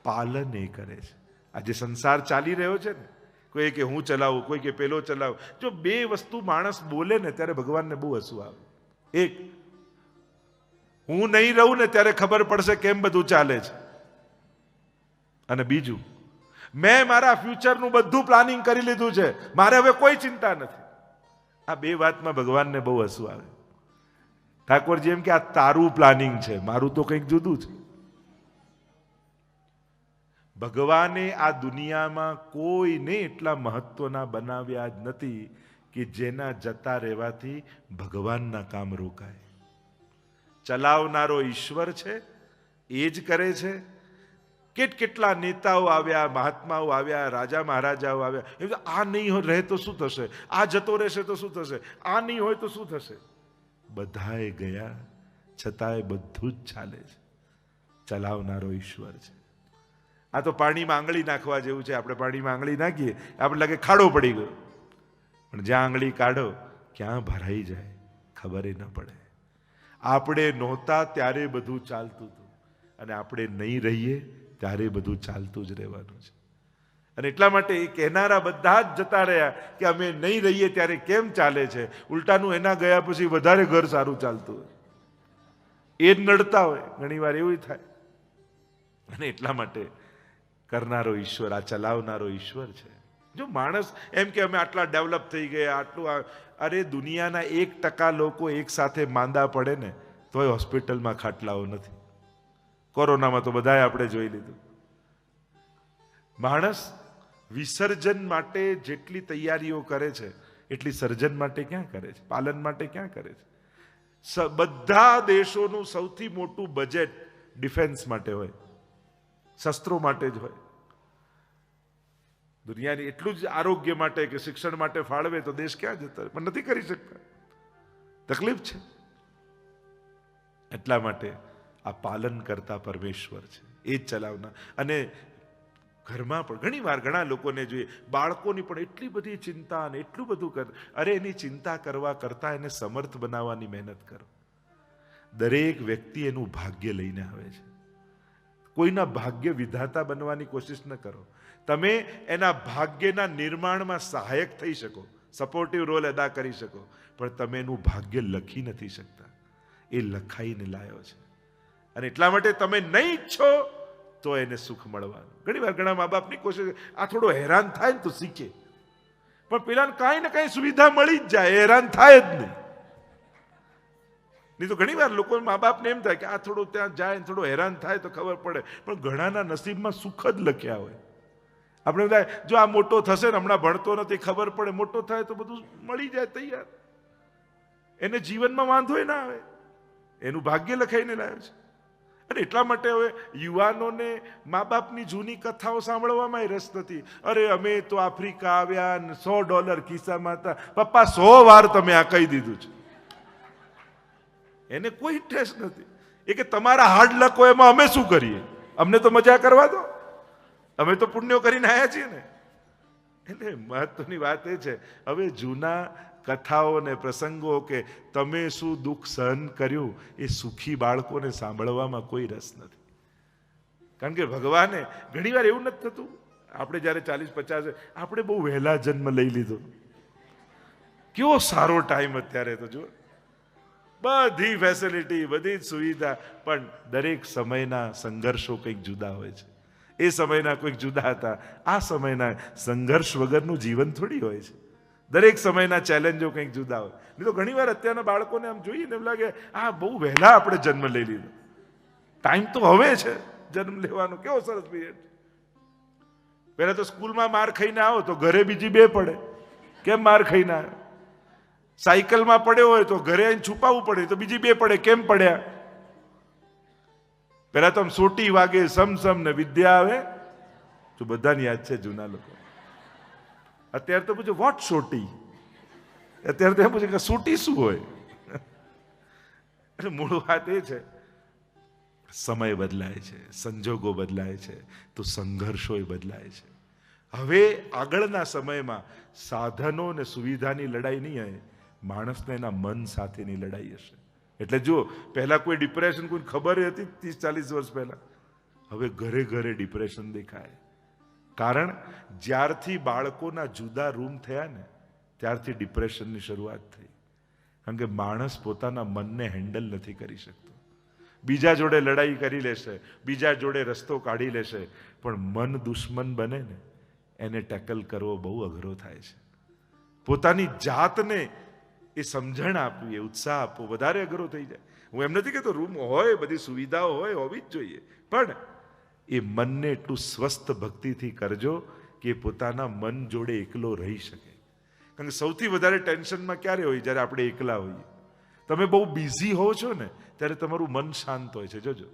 પાલન એ કરે છે. આ જે સંસાર ચાલી રહ્યો છે ને, કોઈ કે હું ચલાવું, કોઈ કે પેલો ચલાવું. જો બે વસ્તુ માણસ બોલે ને ત્યારે ભગવાનને બહુ હસવું આવે. એક, હું નહીં રહું ને ત્યારે ખબર પડશે કેમ બધું ચાલે છે. અને બીજું, મેં મારા ફ્યુચરનું બધું પ્લાનિંગ કરી લીધું છે, મારે હવે કોઈ ચિંતા નથી. આ બે વાતમાં ભગવાનને બહુ હસવું આવે. ઠાકોરજી એમ કે આ તારું પ્લાનિંગ છે, મારું તો કંઈક જુદું છે. ભગવાને આ દુનિયામાં કોઈને એટલા મહત્વના બનાવ્યા જ નથી કે જેના જતા રહેવાથી ભગવાનના કામ રોકાય. ચલાવનારો ઈશ્વર છે, એ જ કરે છે. કેટલા નેતાઓ આવ્યા, મહાત્માઓ આવ્યા, રાજા મહારાજાઓ આવ્યા, આ નહીં રહે તો શું થશે, આ જતો રહેશે તો શું થશે, આ નહીં હોય તો શું થશે. બધાએ ગયા, છતાંય બધું જ ચાલે છે. ચલાવનારો ઈશ્વર છે. આ તો પાણીમાં આંગળી નાખવા જેવું છે. આપણે પાણીમાં આંગળી નાખીએ, આપણે લાગે ખાડો પડી ગયો, પણ જ્યાં આંગળી કાઢો ક્યાં ભરાઈ જાય ખબર ન પડે. આપણે નહોતા ત્યારે બધું ચાલતું હતું, અને આપણે નહીં રહીએ ત્યારે બધું ચાલતું જ રહેવાનું છે. અને એટલા માટે એ કહેનારા બધા જ જતા રહ્યા કે અમે નહીં રહીએ ત્યારે કેમ ચાલે છે. ઉલટાનું એના ગયા પછી વધારે ઘર સારું ચાલતું હોય, એ જ નડતા હોય. ઘણી વાર એવું થાય. અને એટલા માટે કરનારો ઈશ્વર, આ ચલાવનારો ઈશ્વર છે. જો માણસ એમ કે અમે આટલા ડેવલપ થઈ ગયા, આટલું, અરે દુનિયાના 1% લોકો એક સાથે માંદા પડે ને તોય હોસ્પિટલમાં ખાટલાઓ નથી. કોરોનામાં તો બધાએ આપણે જોઈ લીધું. માણસ વિસર્જન માટે જેટલી તૈયારીઓ કરે છે એટલી સર્જન માટે ક્યાં કરે છે, પાલન માટે ક્યાં કરે છે. બધા દેશોનું સૌથી મોટું બજેટ ડિફેન્સ માટે હોય, શસ્ત્રો માટે જ હોય. દુનિયાની એટલું જ આરોગ્ય માટે કે શિક્ષણ માટે ફાળવે તો દેશ ક્યાં જતા, પણ નથી કરી શકતા. તકલીફ છે. એટલા માટે આ પાલન કરતા પરમેશ્વર છે, એ જ ચલાવના. અને ઘરમાં પણ ઘણી વાર ઘણા લોકોને જોઈએ, બાળકોની પણ એટલી બધી ચિંતા અને એટલું બધું કરે. અરે એની ચિંતા કરવા કરતા એને સમર્થ બનાવવાની મહેનત કરો. દરેક વ્યક્તિ એનું ભાગ્ય લઈને આવે છે. કોઈના ભાગ્ય વિધાતા બનવાની કોશિશ ન કરો. તમે એના ભાગ્યના નિર્માણમાં સહાયક થઈ શકો, સપોર્ટિવ રોલ અદા કરી શકો, પણ તમે એનું ભાગ્ય લખી નથી શકતા. એ લખાઈને લાયો છે. અને એટલા માટે તમે નહીં ઈચ્છો તો એને સુખ મળવાનું. ઘણી વાર ઘણા મા બાપની કોશિશ, આ થોડો હેરાન થાય ને તો શીખે, પણ પેલાને કાંઈ ને કાંઈ સુવિધા મળી જ જાય, હેરાન થાય જ નહીં. નહીં તો ઘણી વાર લોકો મા બાપને એમ થાય કે આ થોડું ત્યાં જાય ને થોડું હેરાન થાય તો ખબર પડે, પણ ઘણાના નસીબમાં સુખ જ લખ્યા હોય. આપણે બધા જો આ મોટો થશે ને, હમણાં ભણતો નથી, ખબર પડે મોટો થાય તો બધું મળી જાય તૈયાર, એને જીવનમાં વાંધો ના આવે, એનું ભાગ્ય લખાઈને લાવ્યો છે. અને એટલા માટે હવે યુવાનોને મા બાપની જૂની કથાઓ સાંભળવામાં રસ નથી. અરે અમે તો આફ્રિકા આવ્યા ને $100 ખિસ્સામાં હતા. પપ્પા 100 વાર તમે આ કહી દીધું છે. એને કોઈ ઇન્ટરેસ્ટ નથી. એ કે તમારા હાર્ડ લક હોય એમાં અમે શું કરીએ, અમને તો મજા કરવા દો, અમે તો પુણ્યો કરીને આવ્યા છીએ ને. એટલે મહત્વની વાત એ છે, હવે જૂના કથાઓ ને પ્રસંગો કે તમે શું દુઃખ સહન કર્યું એ સુખી બાળકોને સાંભળવામાં કોઈ રસ નથી. કારણ કે ભગવાને ઘણી વાર એવું નથી થતું, આપણે જયારે 40-50 આપણે બહુ વહેલા જન્મ લઈ લીધો, કેવો સારો ટાઈમ અત્યારે તો જો, બધી ફેસિલિટી, બધી સુવિધા, પણ દરેક સમયના સંઘર્ષો કંઈક જુદા હોય છે. એ સમયના કોઈક જુદા હતા, આ સમયના સંઘર્ષ વગરનું જીવન થોડી હોય છે. દરેક સમયના ચેલેન્જો કંઈક જુદા હોય. નહીં તો ઘણી વાર અત્યારના બાળકોને આમ જોઈએ ને એમ લાગે આ બહુ વહેલા આપણે જન્મ લઈ લીધો, ટાઈમ તો હવે છે જન્મ લેવાનો, કેવો સરસ પીરિયડ. પહેલા તો સ્કૂલમાં માર ખાઈને આવો તો ઘરે બીજી 2 પડે, કેમ માર ખાઈને આવ્યો. સાયકલમાં પડ્યો હોય તો ઘરે આવીને છુપાવવું પડે તો બીજી 2 પડે, કેમ પડ્યા. પેલા તો આમ સોટી વાગે સમસમ ને વિદ્યા આવે, તો બધાને યાદ છે જૂના લોકો. અત્યારે તો પૂછો વોટ સોટી, અત્યારે તો એમ પૂછે કે સોટી શું હોય. એટલે મૂળ વાત એ છે, સમય બદલાય છે, સંજોગો બદલાય છે, તો સંઘર્ષો બદલાય છે. હવે આગળના સમયમાં સાધનો અને સુવિધાની લડાઈ નહીં આવે, માણસને એના મન સાથેની લડાઈ હશે. એટલે જો પહેલા કોઈ ડિપ્રેશન કોઈ ખબર હતી 30-40 વર્ષ પહેલા, હવે ઘરે ઘરે ડિપ્રેશન દેખાય. કારણ જ્યારથી બાળકોના જુદા રૂમ થયા ને ત્યારથી ડિપ્રેશનની શરૂઆત થઈ. કારણ કે માણસ પોતાના મનને હેન્ડલ નથી કરી શકતો. બીજા જોડે લડાઈ કરી લેશે, બીજા જોડે રસ્તો કાઢી લેશે, પણ મન દુશ્મન બને ને એને ટેકલ કરવો બહુ અઘરો થાય છે. પોતાની જાતને એ સમજણ આપવી, એ ઉત્સાહ આપવો વધારે અઘરો થઈ જાય. હું એમ નથી કહેતો રૂમ હોય, બધી સુવિધાઓ હોય, હોવી જ જોઈએ, પણ એ મનને એટલું સ્વસ્થ ભક્તિથી કરજો કે પોતાના મન જોડે એકલો રહી શકે. કારણ કે સૌથી વધારે ટેન્શનમાં ક્યારે હોય, જ્યારે આપણે એકલા હોઈએ. તમે બહુ બિઝી હો છો ને ત્યારે તમારું મન શાંત હોય છે, જોજો.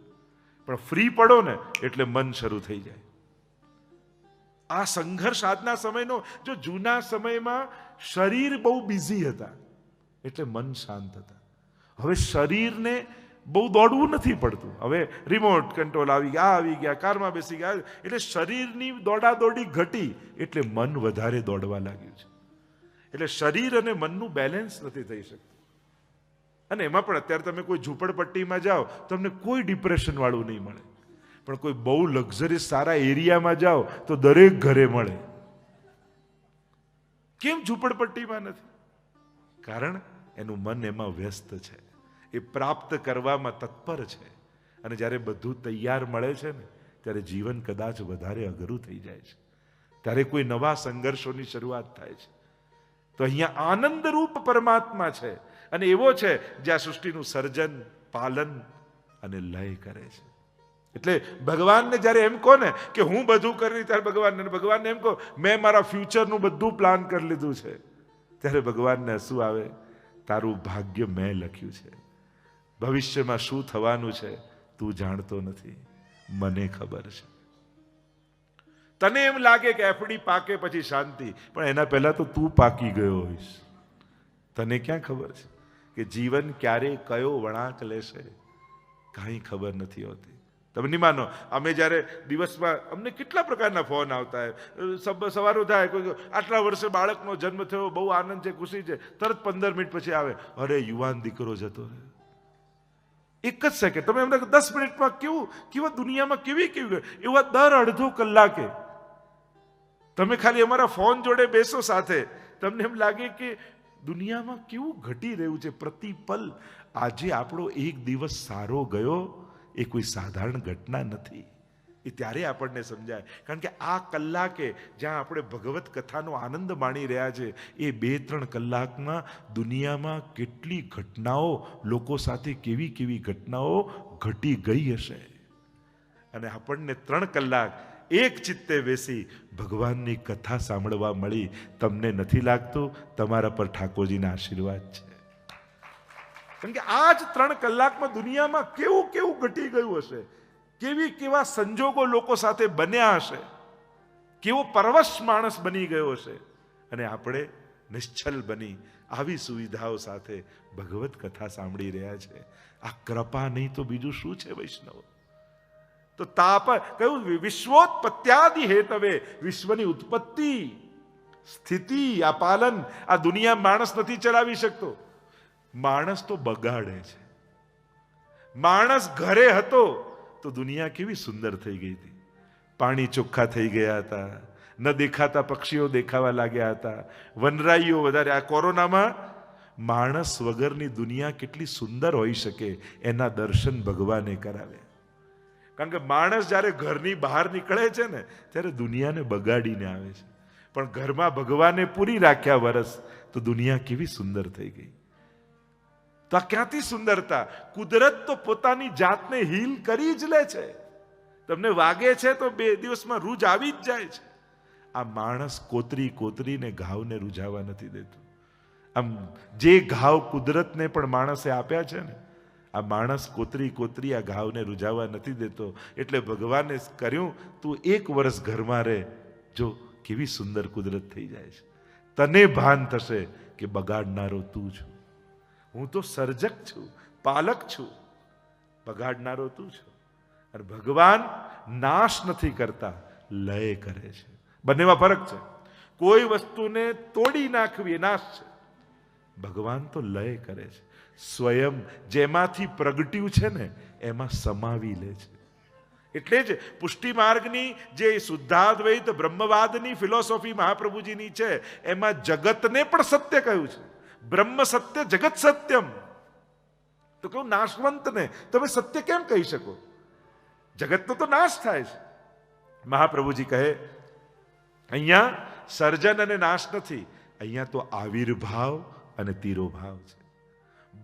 પણ ફ્રી પડો ને એટલે મન શરૂ થઈ જાય. આ સંઘર્ષ આજના સમયનો. જો જૂના સમયમાં શરીર બહુ બિઝી હતા એટલે મન શાંત હતા. હવે શરીરને બહુ દોડવું નથી પડતું. હવે રિમોટ કંટ્રોલ આવી ગયા, આવી ગયા, કારમાં બેસી ગયા, એટલે શરીરની દોડાદોડી ઘટી એટલે મન વધારે દોડવા લાગ્યું છે. એટલે શરીર અને મનનું બેલેન્સ નથી થઈ શકતું. અને એમાં પણ અત્યારે તમે કોઈ ઝૂંપડપટ્ટીમાં જાઓ તમને કોઈ ડિપ્રેશન વાળું નહીં મળે, પણ કોઈ બહુ લક્ઝરી સારા એરિયામાં જાઓ તો દરેક ઘરે મળે. કેમ ઝૂંપડપટ્ટીમાં નથી? કારણ એનું મન એમાં વ્યસ્ત છે, એ પ્રાપ્ત કરવામાં તત્પર છે. અને જ્યારે બધું તૈયાર મળે છે ને ત્યારે જીવન કદાચ વધારે અઘરું થઈ જાય છે, ત્યારે કોઈ નવા સંઘર્ષોની શરૂઆત થાય છે. તો અહીંયા આનંદરૂપ પરમાત્મા છે, અને એવો છે જ્યાં સૃષ્ટિનું સર્જન, પાલન અને લય કરે છે. એટલે ભગવાનને જ્યારે એમ કહો ને કે હું બધું કરી, ત્યારે ભગવાનને એમ કહો મેં મારા ફ્યુચરનું બધું પ્લાન કરી લીધું છે, ત્યારે ભગવાનને હસવું આવે. તારું ભાગ્ય મેં લખ્યું છે, ભવિષ્યમાં શું થવાનું છે તું જાણતો નથી, મને ખબર છે. તને એમ લાગે કે એફડી પાકે પછી શાંતિ, પણ એના પહેલા તો તું પાકી ગયો હોઈશ. તને ક્યાં ખબર છે કે જીવન ક્યારે કયો વળાંક લેશે, કાંઈ ખબર નથી હોતી. તમે નહીં માનો, અમે જ્યારે દિવસમાં અમને કેટલા પ્રકારના ફોન આવતા હોય. સવારો થાય કોઈ આટલા વર્ષે બાળકનો જન્મ થયો, બહુ આનંદ છે, ખુશી છે, તરત 15 મિનિટ પછી આવે અરે યુવાન દીકરો જતો રહ્યો. એક જ સેકન્ડ. તમે એમને 10 મિનિટમાં કેવા દુનિયામાં કેવી એવા દર અડધો કલાકે તમે ખાલી અમારા ફોન જોડે બેસો સાથે, તમને એમ લાગે કે દુનિયામાં કેવું ઘટી રહ્યું છે પ્રતિ પલ. આજે આપણો એક દિવસ સારો ગયો એ કોઈ સાધારણ ઘટના નથી. એ ત્યારે આપણને સમજાય. કારણ કે આ કલાકે જ્યાં આપણે ભગવત કથાનો આનંદ માણી રહ્યા છે, એ 2-3 કલાકમાં દુનિયામાં કેટલી ઘટનાઓ, લોકો સાથે કેવી કેવી ઘટનાઓ ઘટી ગઈ હશે. અને આપણને 3 કલાક એક ચિત્તે બેસી ભગવાનની કથા સાંભળવા મળી. તમને નથી લાગતું તમારા પર ઠાકોરજીના આશીર્વાદ છે? કારણ કે આ જ 3 કલાકમાં દુનિયામાં કેવું ઘટી ગયું હશે, કેવા સંજોગો લોકો સાથે બન્યા હશે, કેવો પરવશ માણસ બની ગયો હશે. અને આપણે નિશ્ચલ બની આવી સુવિધાઓ સાથે ભગવત કથા સાંભળી રહ્યા છે. આ કૃપા નહીં તો બીજું શું છે વૈષ્ણવ? તો તાપ કહ્યું વિશ્વોત્પત્યાદિ હેતવે, વિશ્વની ઉત્પત્તિ સ્થિતિ આ પાલન આ દુનિયા માણસ નથી ચલાવી શકતો. માણસ તો બગાડે છે. માણસ ઘરે હતો તો દુનિયા કેવી સુંદર થઈ ગઈ હતી. પાણી ચોખ્ખા થઈ ગયા હતા, ન દેખાતા પક્ષીઓ દેખાવા લાગ્યા હતા, વનરાઈઓ વધારે. આ કોરોનામાં માણસ વગરની દુનિયા કેટલી સુંદર હોઈ શકે એના દર્શન ભગવાને કરાવ્યા. કારણ કે માણસ જ્યારે ઘરની બહાર નીકળે છે ને ત્યારે દુનિયાને બગાડીને આવે છે, પણ ઘરમાં ભગવાને પૂરી રાખ્યા વરસ તો દુનિયા કેવી સુંદર થઈ ગઈ. તો આ ક્યાંથી સુંદરતા? કુદરત તો પોતાની જાતને હીલ કરી જ લે છે. તમને વાગે છે તો 2 દિવસમાં રૂજ આવી જ જાય છે. આ માણસ કોતરીને ઘાવને રૂઝાવા નથી દેતું. આમ જે ઘાવ કુદરતને પણ માણસે આપ્યા છે ને, આ માણસ કોતરી આ ઘાવને રૂઝાવા નથી દેતો. એટલે ભગવાને કર્યું, તું 1 વર્ષ ઘરમાં રહે, જો કેવી સુંદર કુદરત થઈ જાય છે. તને ભાન થશે કે બગાડનારો તું છું. હું તો સર્જક છું, પાલક છું, બગાડનારો તું છું. અને ભગવાન નાશ નથી કરતા, લય કરે છે. બંનેમાં ફરક છે. કોઈ વસ્તુને તોડી નાખવી એ નાશ છે, ભગવાન તો લય કરે છે. સ્વયં જેમાંથી પ્રગટ્યું છે ને એમાં સમાવી લે છે. એટલે જ પુષ્ટિ માર્ગની જે શુદ્ધાદ્વૈત બ્રહ્મવાદની ફિલોસોફી મહાપ્રભુજીની છે એમાં જગતને પણ સત્ય કહ્યું છે. બ્રહ્મ સત્ય જગત સત્યમ. તો કહું નાશવંતને તમે સત્ય કેમ કહી શકો? જગતનો તો નાશ થાય છે. મહાપ્રભુજી કહે અહીંયા સર્જન અને નાશ નથી, અહીંયા તો આવિર્ભાવ અને તિરોભાવ છે.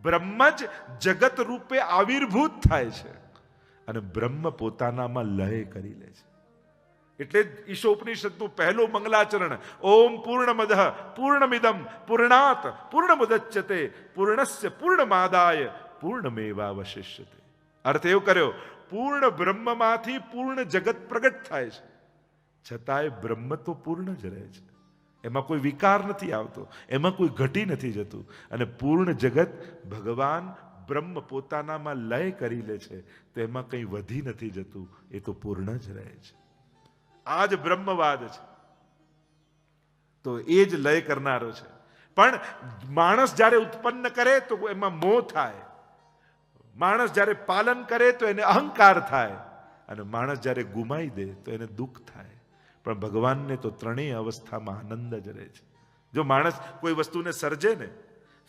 બ્રહ્મ જ જગત રૂપે આવિર્ભૂત થાય છે અને બ્રહ્મ પોતાનામાં લય કરી લે છે. એટલે જ ઈશોપનિષદનું પહેલું મંગલાચરણ ઓમ પૂર્ણમદઃ પૂર્ણમિદમ પૂર્ણાત પૂર્ણમુદચ્યતે પૂર્ણસ્ય પૂર્ણમાદાય પૂર્ણમેવાવશિષ્યતે. અર્થ એવો કર્યો, પૂર્ણ બ્રહ્મમાંથી પૂર્ણ જગત પ્રગટ થાય છે, છતાંય બ્રહ્મ તો પૂર્ણ જ રહે છે. એમાં કોઈ વિકાર નથી આવતો, એમાં કોઈ ઘટી નથી જતું. અને પૂર્ણ જગત ભગવાન બ્રહ્મ પોતાનામાં લય કરી લે છે તો એમાં કંઈ વધી નથી જતું, એ તો પૂર્ણ જ રહે છે. આ જ બ્રહ્મવાદ છે. તો એ જ લય કરનારો છે. પણ માણસ જ્યારે ઉત્પન્ન કરે તો એમાં મોહ થાય, માણસ જ્યારે પાલન કરે તો એને અહંકાર થાય, અને માણસ જ્યારે ગુમાઈ દે તો એને દુઃખ થાય. પણ ભગવાનને તો ત્રણેય અવસ્થામાં આનંદ જ રહે છે. જો માણસ કોઈ વસ્તુને સર્જે ને,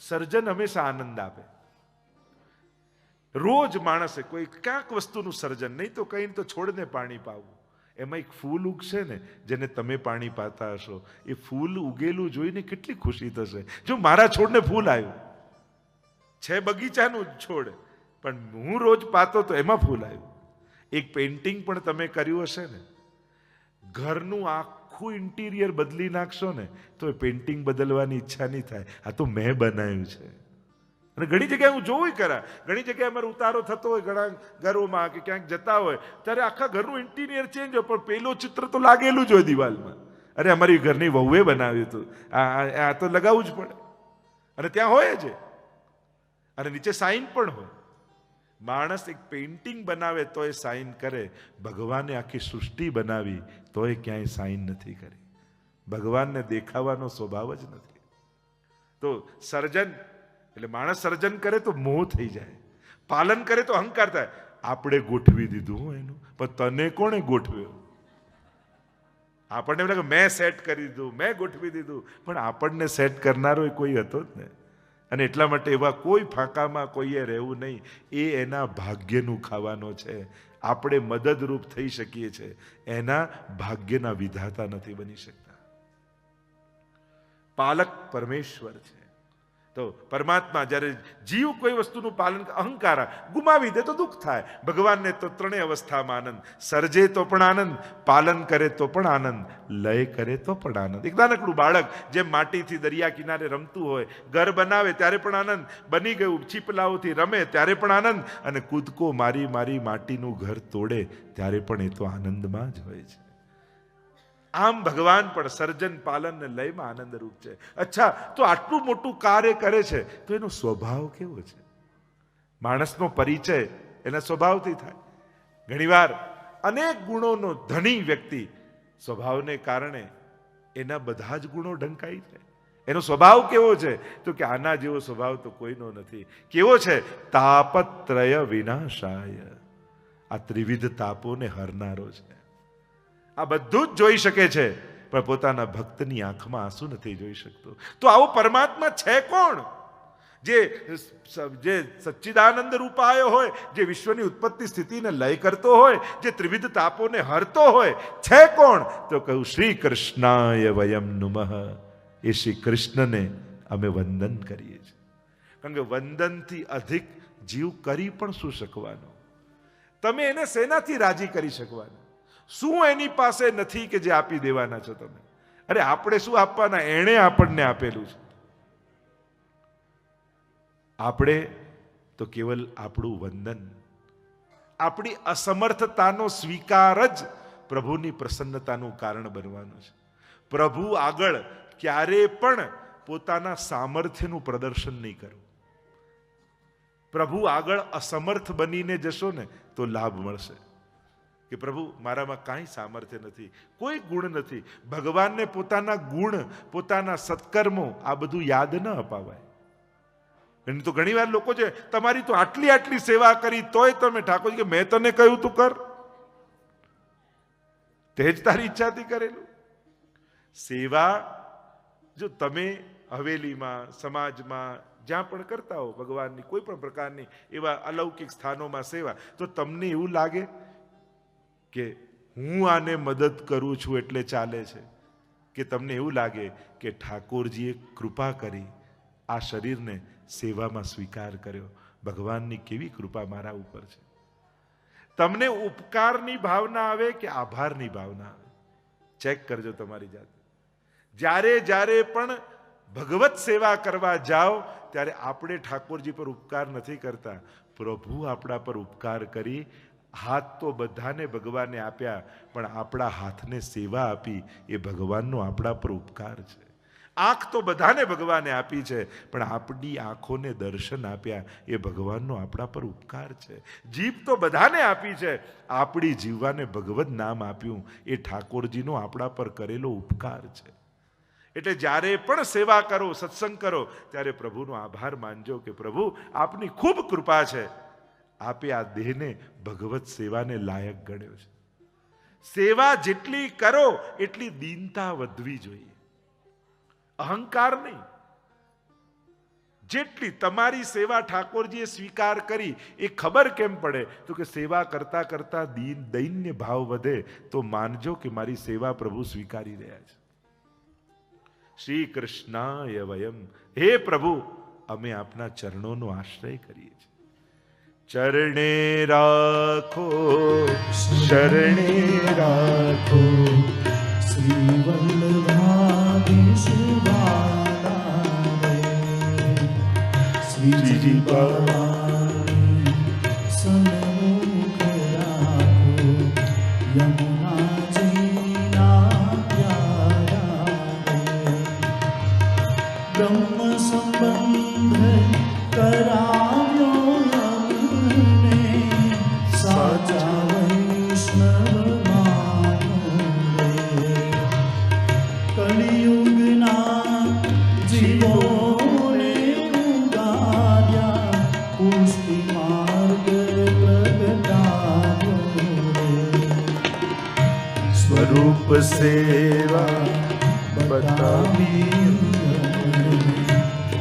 સર્જન હંમેશા આનંદ આપે. રોજ માણસે કોઈ ક્યાંક વસ્તુનું સર્જન, નહીં તો કઈ તો છોડને પાણી પાવું. એમાં એક ફૂલ ઉગશે ને જેને તમે પાણી પાતા હશો, એ ફૂલ ઉગેલું જોઈને કેટલી ખુશી થશે. જો મારા છોડને ફૂલ આવ્યું છે, બગીચાનું છોડ, પણ હું રોજ પાતો તો એમાં ફૂલ આવ્યું. એક પેઇન્ટિંગ પણ તમે કર્યું હશે ને, ઘરનું આખું ઇન્ટિરિયર બદલી નાખશો ને તો એ પેઇન્ટિંગ બદલવાની ઈચ્છા નહીં થાય. આ તો મેં બનાવ્યું છે. અને ઘણી જગ્યાએ હું જોવું ખરા, ઘણી જગ્યાએ અમારો ઉતારો થતો હોય ઘણા ઘરોમાં કે ક્યાંક જતા હોય ત્યારે આખા ઘરનું ઇન્ટિરિયર ચેન્જ હોય, પણ પેલું ચિત્ર તો લાગેલું જ હોય દિવાલમાં. અરે અમારી ઘરની વહુએ બનાવ્યું હતું, આ તો લગાવવું જ પડે. અને ત્યાં હોય જ, અને નીચે સાઇન પણ હોય. માણસ એક પેઇન્ટિંગ બનાવે તો એ સાઇન કરે, ભગવાને આખી સૃષ્ટિ બનાવી તો એ ક્યાંય સાઇન નથી કરી. ભગવાનને દેખાવાનો સ્વભાવ જ નથી. તો સર્જન એટલે માણસ સર્જન કરે તો મોહ થઈ જાય, પાલન કરે તો અહંકાર થાય. આપણે ગોઠવી દીધું એનું, પણ તને કોણે ગોઠવ્યો? આપણને એમ લાગે મેં સેટ કરી દીધું, મેં ગોઠવી દીધું, પણ આપણને સેટ કરનારો કોઈ હતો જ ને. અને એટલા માટે એવા કોઈ ફાંકામાં કોઈએ રહેવું નહીં. એ એના ભાગ્યનું ખાવાનો છે. આપણે મદદરૂપ થઈ શકીએ છીએ, એના ભાગ્યના વિધાતા નથી બની શકતા. પાલક પરમેશ્વર છે. તો પરમાત્મા જ્યારે જીવ કોઈ વસ્તુનું પાલન અહંકાર ગુમાવી દે તો દુઃખ થાય. ભગવાનને તો ત્રણેય અવસ્થામાં આનંદ, સર્જે તો પણ આનંદ, પાલન કરે તો પણ આનંદ, લય કરે તો પણ આનંદ. એક નાનકડું બાળક જેમ માટીથી દરિયા કિનારે રમતું હોય, ઘર બનાવે ત્યારે પણ આનંદ, બની ગયું ચીપલાઓથી રમે ત્યારે પણ આનંદ, અને કૂદકો મારી મારી માટીનું ઘર તોડે ત્યારે પણ એ તો આનંદમાં જ હોય છે. આમ ભગવાન પણ સર્જન પાલન ને લયમાં આનંદરૂપ છે. અચ્છા, તો આટલું મોટું કાર્ય કરે છે તો એનો સ્વભાવ કેવો છે? માણસનો પરિચય એના સ્વભાવથી થાય. ઘણીવાર અનેક ગુણોનો ધણી વ્યક્તિ સ્વભાવને કારણે એના બધા જ ગુણો ઢંકાઈ જાય. એનો સ્વભાવ કેવો છે? તો કે આના જેવો સ્વભાવ તો કોઈનો નથી. કેવો છે? તાપત્રય વિનાશાય. આ ત્રિવિધ તાપોને હરનારો છે. આ બધું જ જોઈ શકે છે, પણ પોતાના ભક્તની આંખમાં આંસુ નથી જોઈ શકતો. તો આવો પરમાત્મા છે કોણ? જે સચ્ચિદાનંદ રૂપાયો હોય, જે વિશ્વની ઉત્પત્તિ સ્થિતિને લય કરતો હોય, જે ત્રિવિધ તાપોને હરતો હોય, છે કોણ? તો કહ્યું શ્રી કૃષ્ણાય વયમ નુમઃ. એ શ્રી કૃષ્ણને અમે વંદન કરીએ છીએ. કારણ કે વંદનથી અધિક જીવ કરી પણ શું શકવાનો? તમે એને શેનાથી રાજી કરી શકવાના? શું એની પાસે નથી કે જે આપી દેવાના છો તમે? અરે આપણે શું આપવાના? એણે આપણને આપેલું છે. આપણે તો કેવલ આપણું વંદન, આપણી અસમર્થતાનો સ્વીકાર જ પ્રભુની પ્રસન્નતાનું કારણ બનવાનું છે. પ્રભુ આગળ ક્યારે પણ પોતાના સામર્થ્યનું પ્રદર્શન નહીં કરો. પ્રભુ આગળ અસમર્થ બનીને જશો ને તો લાભ મળશે. કે પ્રભુ મારામાં કાંઈ સામર્થ્ય નથી, કોઈ ગુણ નથી. ભગવાનને પોતાના ગુણ, પોતાના સત્કર્મો આ બધું યાદ ન અપાવાય. એને તો ઘણી વાર લોકો છે, તમારી તો આટલી આટલી સેવા કરી તોય તમે ઠાકોરજી કે મેં તને કહ્યું તું કર, તે જ તારી ઈચ્છાથી કરેલું. સેવા જો તમે હવેલીમાં, સમાજમાં, જ્યાં પણ કરતા હો ભગવાનની કોઈ પણ પ્રકારની એવા અલૌકિક સ્થાનોમાં સેવા, તો તમને એવું લાગે કે હું આને મદદ કરું છું એટલે ચાલે છે? કે તમને એવું લાગે કે ઠાકોરજીએ કૃપા કરી આ શરીરને સેવામાં સ્વીકાર કર્યો, ભગવાનની કેવી કૃપા મારા ઉપર છે? તમને ઉપકારની ભાવના આવે કે આભારની ભાવના આવે? ચેક કરજો તમારી જાતે. જ્યારે જ્યારે પણ ભગવત સેવા કરવા જાઓ ત્યારે આપણે ઠાકોરજી પર ઉપકાર નથી કરતા, પ્રભુ આપણા પર ઉપકાર કરી. હાથ તો બધાને ભગવાને આપ્યા, પણ આપણા હાથને સેવા આપી એ ભગવાનનો આપણા પર ઉપકાર છે. આંખ તો બધાને ભગવાને આપી છે, પણ આપણી આંખોને દર્શન આપ્યા એ ભગવાનનો આપણા પર ઉપકાર છે. જીભ તો બધાને આપી છે, આપણી જીવાને ભગવત નામ આપ્યું એ ઠાકોરજીનો આપણા પર કરેલો ઉપકાર છે. એટલે જ્યારે પણ સેવા કરો, સત્સંગ કરો, ત્યારે પ્રભુનો આભાર માનજો કે પ્રભુ આપની ખૂબ કૃપા છે, આપે આ દેહને ભગવત સેવાને લાયક ગણ્યો છે. સેવા જેટલી કરો એટલી દીનતા વધવી જોઈએ, અહંકાર નહીં. જેટલી તમારી સેવા ઠાકોરજીએ સ્વીકાર કરી એ ખબર કેમ પડે? તો કે સેવા કરતા કરતા દૈન્ય ભાવ વધે તો માનજો કે મારી સેવા પ્રભુ સ્વીકારી રહ્યા છે. શ્રી કૃષ્ણાય વયમ. હે પ્રભુ, અમે આપના ચરણોનો આશ્રય કરીએ છીએ. ચરણે રાખો, શરણે રાખો, શ્રી વલ્લભાધીશવાલા શ્રીજી ભવાની સન્મુખ રાખો, યમુનાજીના પ્યારા બ્રહ્મ સંબંધ કરાવ્યો અમને, સાચા વૈષ્ણવ માનો રે. કલિયુગના જીવોને ઉગાર્યા, પુષ્ટિ માર્ગ પ્રગટાવ્યો રે. સ્વરૂપ સેવા બતાવી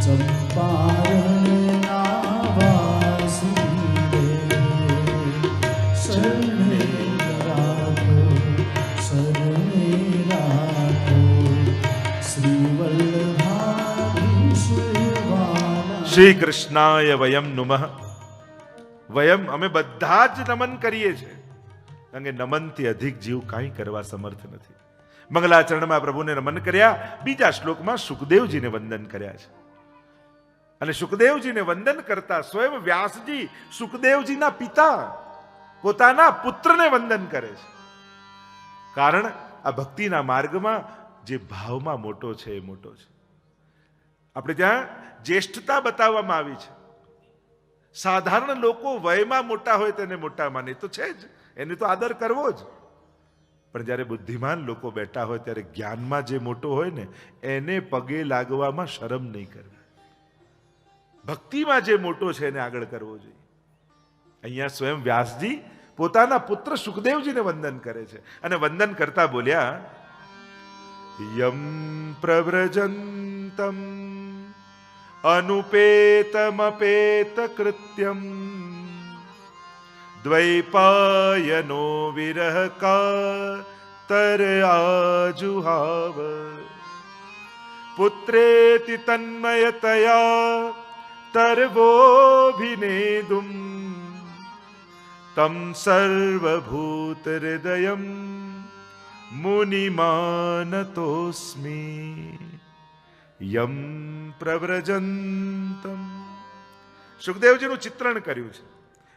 ચંપારણના વાસી રે. શરણે રાખો, શરણે રાખો, શ્રી વલ્લભાધીશવાલા. શ્રી કૃષ્ણાય વયમ નુમઃ. વયમ અમે બધા જ નમન કરીએ છીએ, કારણ કે નમનથી અધિક જીવ કાંઈ કરવા સમર્થ નથી. મંગલાચરણમાં પ્રભુને નમન કર્યા, બીજા શ્લોકમાં સુખદેવજીને વંદન કર્યા છે. અને સુખદેવજીને વંદન કરતા સ્વયં વ્યાસજી સુખદેવજીના પિતા પોતાના પુત્રને વંદન કરે છે. કારણ આ ભક્તિના માર્ગમાં જે ભાવમાં મોટો છે એ મોટો છે. આપણે ત્યાં જ્યેષ્ઠતા બતાવવામાં આવી છે. સાધારણ લોકો વયમાં મોટા હોય તેને મોટા માને તો છે જ, એને તો આદર કરવો જ. પણ જ્યારે બુદ્ધિમાન લોકો બેઠા હોય ત્યારે જ્ઞાનમાં જે મોટો હોય ને એને પગે લાગવામાં શરમ નહીં કરવી. ભક્તિમાં જે મોટો છે એને આગળ કરવો જોઈએ. અહીંયા સ્વયં વ્યાસજી પોતાના પુત્ર સુખદેવજીને વંદન કરે છે અને વંદન કરતા બોલ્યા, યમ પ્રવ્રજંતમ અનુપેતમપેત કૃત્યમ દ્વૈપાયનો વિરહ કાતર આજુહાવ પુત્રેતિ તન્મયતયા તર્વોભિનેદુમ તમ સર્વભૂત હૃદયમ મુનિમાનતોસ્મી યમ પ્રવ્રજંતમ. સુખદેવજીનું ચિત્રણ કર્યું છે.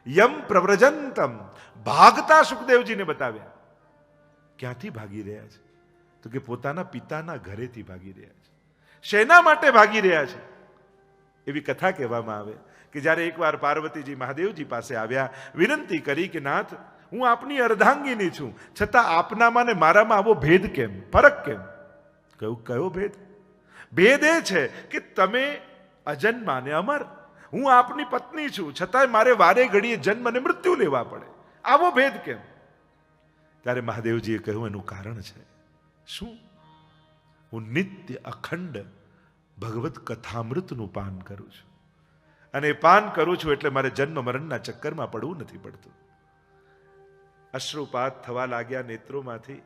યમ પ્રવ્રજંતમ, ભાગતા સુખદેવજીને બતાવ્યા. ક્યાંથી ભાગી રહ્યા છે? તો કે પોતાના પિતાના ઘરેથી ભાગી રહ્યા છે. શેના માટે ભાગી રહ્યા છે? એવી કથા કહેવામાં આવે કે જ્યારે એકવાર પાર્વતીજી મહાદેવજી પાસે આવ્યા, વિનંતી કરી કે નાથ, હું આપની અર્ધાંગીની છું, છતાં આપનામાં ને મારામાં આવો ભેદ કેમ, ફરક કેમ? કયો ભેદ? ભેદ એ છે કે તમે અજન્મા ને અમર, હું આપની પત્ની છું, છતાંય મારે વારે ઘડીએ જન્મ અને મૃત્યુ લેવા પડે. આવો ભેદ કેમ? ત્યારે મહાદેવજીએ કહ્યું એનું કારણ છે. શું? હું નિત્ય અખંડ ભગવત કથામૃતનું પાન કરું છું, અને પાન કરું છું એટલે મારે જન્મ મરણના ચક્કરમાં પડવું નથી પડતું. અશ્રુપાત થવા લાગ્યા નેત્રોમાંથી.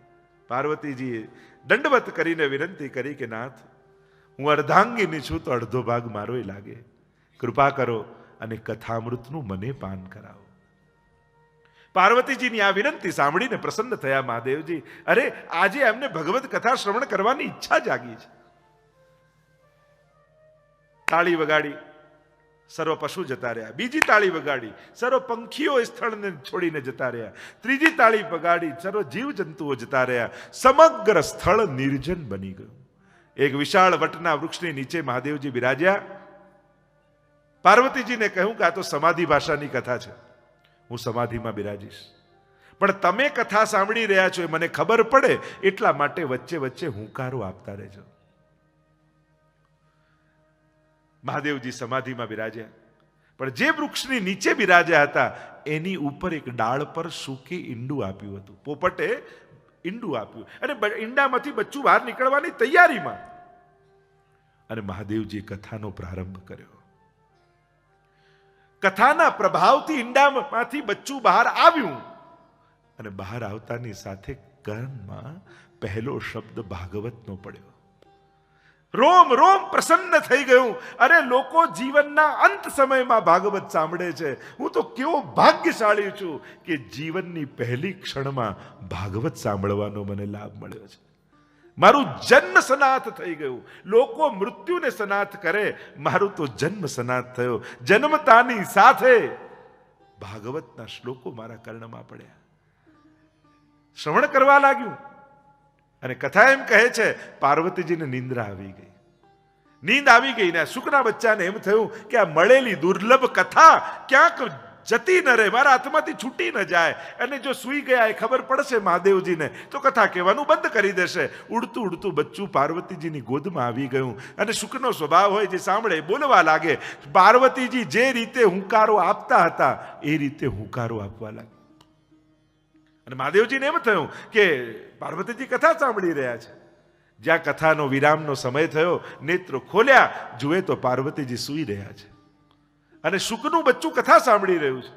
પાર્વતીજીએ દંડવત કરીને વિનંતી કરી કે નાથ, હું અર્ધાંગીની છું તો અડધો ભાગ મારોય લાગે, કૃપા કરો અને કથામૃતનું મને પાન કરાવો. પાર્વતીજીની આ વિનંતી સાંભળીને પ્રસન્ન થયા મહાદેવજી. અરે, આજે એમને ભગવત કથા શ્રવણ કરવાની ઈચ્છા જાગી છે. તાળી વગાડી, સર્વ પશુ જતા રહ્યા. બીજી તાળી વગાડી, સર્વ પંખીઓ સ્થળને છોડીને જતા રહ્યા. ત્રીજી તાળી વગાડી, સર્વ જીવ જંતુઓ જતા રહ્યા. સમગ્ર સ્થળ નિર્જન બની ગયું. એક વિશાળ વટના વૃક્ષની નીચે મહાદેવજી બિરાજ્યા. પાર્વતીજીને કહ્યું કે આ તો સમાધિ ભાષાની કથા છે, હું સમાધિમાં બિરાજીશ, પણ તમે કથા સાંભળી રહ્યા છો એ મને ખબર પડે એટલા માટે વચ્ચે વચ્ચે હુંકારો આપતા રહેજો. મહાદેવજી સમાધિમાં બિરાજ્યા, પણ જે વૃક્ષની નીચે બિરાજ્યા હતા એની ઉપર એક ડાળ પર સૂકી ઈંડું આપ્યું હતું. પોપટે ઈંડું આપ્યું અને ઈંડામાંથી બચ્ચું બહાર નીકળવાની તૈયારીમાં. અને મહાદેવજી કથાનો પ્રારંભ કર્યો. કથાના પ્રભાવથી ઈંડામાંથી બચ્ચું બહાર આવ્યું અને બહાર આવતાની સાથે કર્ણમાં પહેલો શબ્દ ભાગવતનો પડ્યો. રોમ રોમ પ્રસન્ન થઈ ગયું. અરે, લોકો જીવનના અંત સમયમાં ભાગવત સાંભળે છે. હું તો કેવો ભાગ્યશાળી છું કે જીવનની પહેલી ક્ષણમાં ભાગવત સાંભળવાનો મને લાભ મળ્યો છે. મારું જન્મ સનાથ થઈ ગયું. લોકો મૃત્યુને સનાથ કરે, મારું તો જન્મ સનાથ થયો. જન્મતાની સાથે ભાગવતના શ્લોકો મારા કર્ણમાં પડ્યા. શ્રવણ કરવા લાગ્યું અને કથા એમ કહે છે પાર્વતીજીને નિંદ્રા આવી ગઈ. નીંદ આવી ગઈ ને શુકના બચ્ચાને એમ થયું કે આ મળેલી દુર્લભ કથા ક્યાંક જતી ન રહે, મારા હાથમાંથી છૂટી ન જાય. અને જો સૂઈ ગયા એ ખબર પડશે મહાદેવજીને તો કથા કહેવાનું બંધ કરી દેશે. ઉડતું ઉડતું બચ્ચું પાર્વતીજીની ગોદમાં આવી ગયું અને શુકનો સ્વભાવ હોય, જે સાંભળે બોલવા લાગે. પાર્વતીજી જે રીતે હુંકારો આપતા હતા એ રીતે હુંકારો આપવા લાગે. અને મહાદેવજીને એમ થયું કે પાર્વતીજી કથા સાંભળી રહ્યા છે. જ્યાં કથાનો વિરામનો સમય થયો, નેત્રો ખોલ્યા, જુએ તો પાર્વતીજી સૂઈ રહ્યા છે અને શુકનું બચ્ચું કથા સાંભળી રહ્યું છે.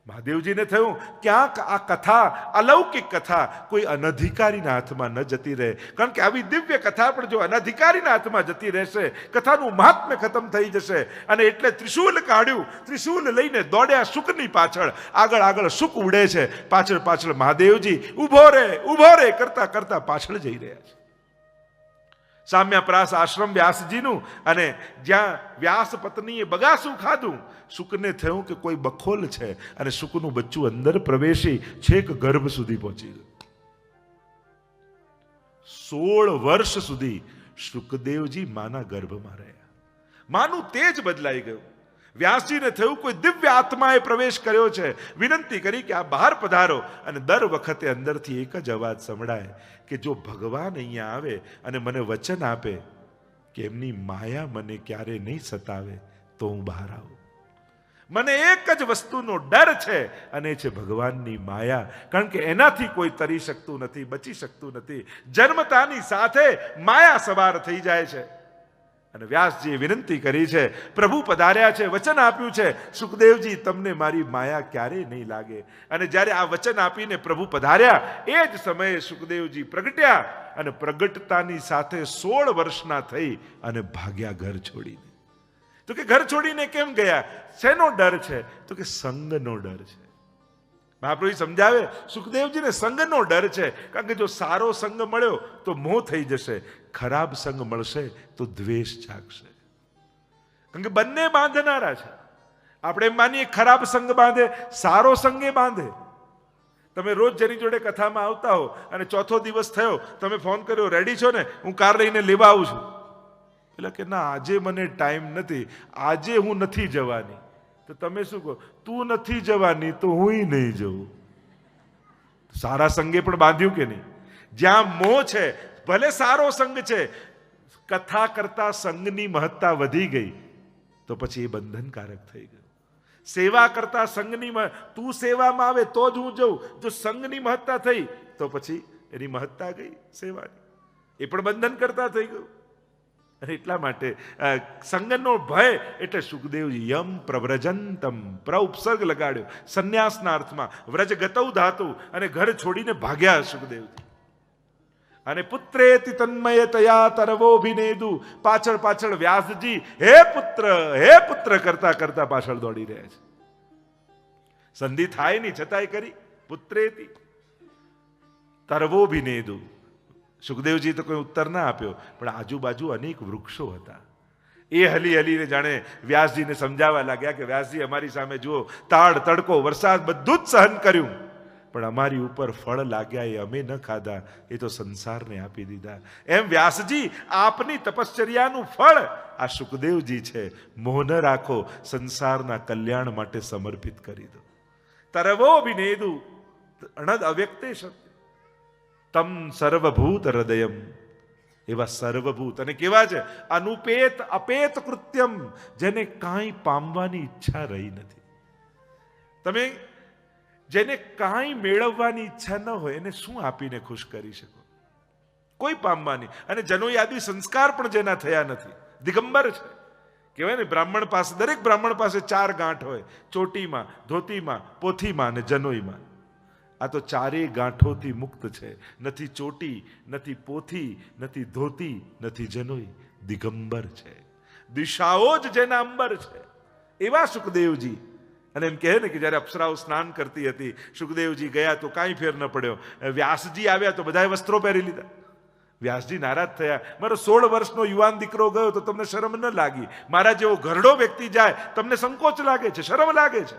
મહાદેવજીને થયું ક્યાંક આ કથા, અલૌકિક કથા કોઈ અનધિકારીના હાથમાં ન જતી રહે. કારણ કે આવી દિવ્ય કથા પણ જો અનધિકારીના હાથમાં જતી રહેશે, કથાનું મહાત્મ્ય ખતમ થઈ જશે. અને એટલે ત્રિશૂલ કાઢ્યું, ત્રિશૂલ લઈને દોડ્યા શુકની પાછળ. આગળ આગળ શુક ઉડે છે, પાછળ પાછળ મહાદેવજી ઉભો રે કરતા કરતા પાછળ જઈ રહ્યા છે. સામ્યપ્રાસ આશ્રમ વ્યાસજીનું, અને જ્યાં વ્યાસ પત્નીએ બગાસું ખાધું, શુકને થયું કે કોઈ બખોલ છે અને શુકનું બચ્ચું અંદર પ્રવેશી છેક ગર્ભ સુધી પહોંચી ગયું. 16 વર્ષ સુધી શુકદેવજી માના ગર્ભમાં રહ્યા. માનું તેજ બદલાઈ ગયું. વ્યાસજીને થયું કોઈ દિવ્ય આત્માએ પ્રવેશ કર્યો છે. વિનંતી કરી કે આ બહાર પધારો. અને દર વખતે અંદરથી એક જ અવાજ સંભળાય કે જો ભગવાન અહીંયા આવે અને મને વચન આપે કે એમની માયા મને ક્યારે નહીં સતાવે તો હું બહાર આવું. મને એક જ વસ્તુનો ડર છે અને છે ભગવાનની માયા. કારણ કે એનાથી કોઈ તરી શકતું નથી, બચી શકતું નથી. જન્મતાની સાથે માયા સવાર થઈ જાય છે. અને વ્યાસજીએ વિનંતી કરી છે, પ્રભુ પધાર્યા છે, વચન આપ્યું છે, સુખદેવજી તમને મારી માયા ક્યારેય નહીં લાગે. અને જ્યારે આ વચન આપીને પ્રભુ પધાર્યા એ જ સમયે સુખદેવજી પ્રગટ્યા અને પ્રગટતાની સાથે 16 વર્ષના થઈ અને ભાગ્યા ઘર છોડીને. તો કે ઘર છોડીને કેમ ગયા? શેનો ડર છે? તો કે સંગનો ડર છે. મહાપ્રભુ સમજાવે સુખદેવજીને સંગનો ડર છે. કારણ કે જો સારો સંગ મળ્યો તો મોહ થઈ જશે, ખરાબ સંગ મળશે તો દ્વેષ જાગશે. કારણ કે બંને બાંધનારા છે. આપણે એમ માનીએ ખરાબ સંગ બાંધે, સારો સંગે બાંધે. તમે રોજ જેની જોડે કથામાં આવતા હો અને ચોથો દિવસ થયો, તમે ફોન કર્યો, રેડી છો ને, હું કાર લઈને લેવા આવું છું. એટલે કે ના, આજે મને ટાઈમ નથી, આજે હું નથી જવાની. તો તમે શું કહો? તું નથી જવાની તો હું નહીં જઉં. સારા સંગે પણ બાંધ્યું કે નહીં? જ્યાં મોહ છે, ભલે સારો સંગ છે, કથા કરતા સંગની મહત્તા વધી ગઈ તો પછી એ બંધનકારક થઈ ગયું. સેવા કરતા સંગની તું સેવામાં આવે તો જ હું જઉં. જો સંગની મહત્તા થઈ તો પછી એની મહત્તા ગઈ સેવાની, એ પણ બંધન કરતા થઈ ગયું. અને એટલા માટે સંગનો ભય એટલે સુખદેવજી યમ પ્રવ્રજંતમ ઉપસર્ગ લગાડ્યો સંન્યાસના અર્થમાં. વ્રજ ગતૌ ધાતુ અને ઘર છોડીને ભાગ્યા સુખદેવજી. અને પુત્રેતિ તન્મયતયા તરવોભિનેદુ. પાછળ પાછળ વ્યાસજી હે પુત્ર કરતા કરતા પાછળ દોડી રહ્યા છે. સંધિ થાય નહીં છતાંય કરી પુત્રેતિ તરવોભિનેદુ. સુખદેવજી તો કોઈ ઉત્તર ના આપ્યો, પણ આજુબાજુ અનેક વૃક્ષો હતા. એ હલી હલીને જાણે વ્યાસજીને સમજાવવા લાગ્યા કે વ્યાસજી અમારી સામે જુઓ, તાડ તડકો વરસાદ બધું જ સહન કર્યું, પણ અમારી ઉપર ફળ લાગ્યા એ અમે ન ખાધા, એ તો સંસારને આપી દીધા. એમ વ્યાસજી આપની તપશ્ચર્યાનું ફળ આ સુખદેવજી છે. મોહ ન રાખો, સંસારના કલ્યાણ માટે સમર્પિત કરી દો. તરવો વિનેદુ અણદ અવ્યક્તે સત્ય તમ સર્વભૂત હૃદયમ. એવા સર્વભૂત અને કેવા છે? અનુપેત અપેત કૃત્યમ, જેને કાંઈ પામવાની ઈચ્છા રહી નથી. તમે જેને કાંઈ મેળવવાની ઈચ્છા ન હોય એને શું આપીને ખુશ કરી શકો? કોઈ પામવાની. અને જનોયાદી સંસ્કાર પણ જેના થયા નથી, દિગંબર છે. કહેવાય ને બ્રાહ્મણ પાસે, દરેક બ્રાહ્મણ પાસે 4 ગાંઠ હોય, ચોટીમાં, ધોતીમાં, પોથીમાં અને જનોઈમાં. આ તો 4 ગાંઠોથી મુક્ત છે. નથી ચોટી, નથી પોથી, નથી ધોતી, નથી જનોઈ. દિગંબર છે. દિશાઓ જ જેના અંબર છે એવા સુખદેવજી. અને એમ કહે ને કે જ્યારે અપ્સરાઓ સ્નાન કરતી હતી, સુખદેવજી ગયા તો કાંઈ ફેર ન પડ્યો. વ્યાસજી આવ્યા તો બધાએ વસ્ત્રો પહેરી લીધા. વ્યાસજી નારાજ થયા, મારો 16 વર્ષનો યુવાન દીકરો ગયો તો તમને શરમ ન લાગી? મારા જેવો ઘરડો વ્યક્તિ જાય તમને સંકોચ લાગે છે, શરમ લાગે છે?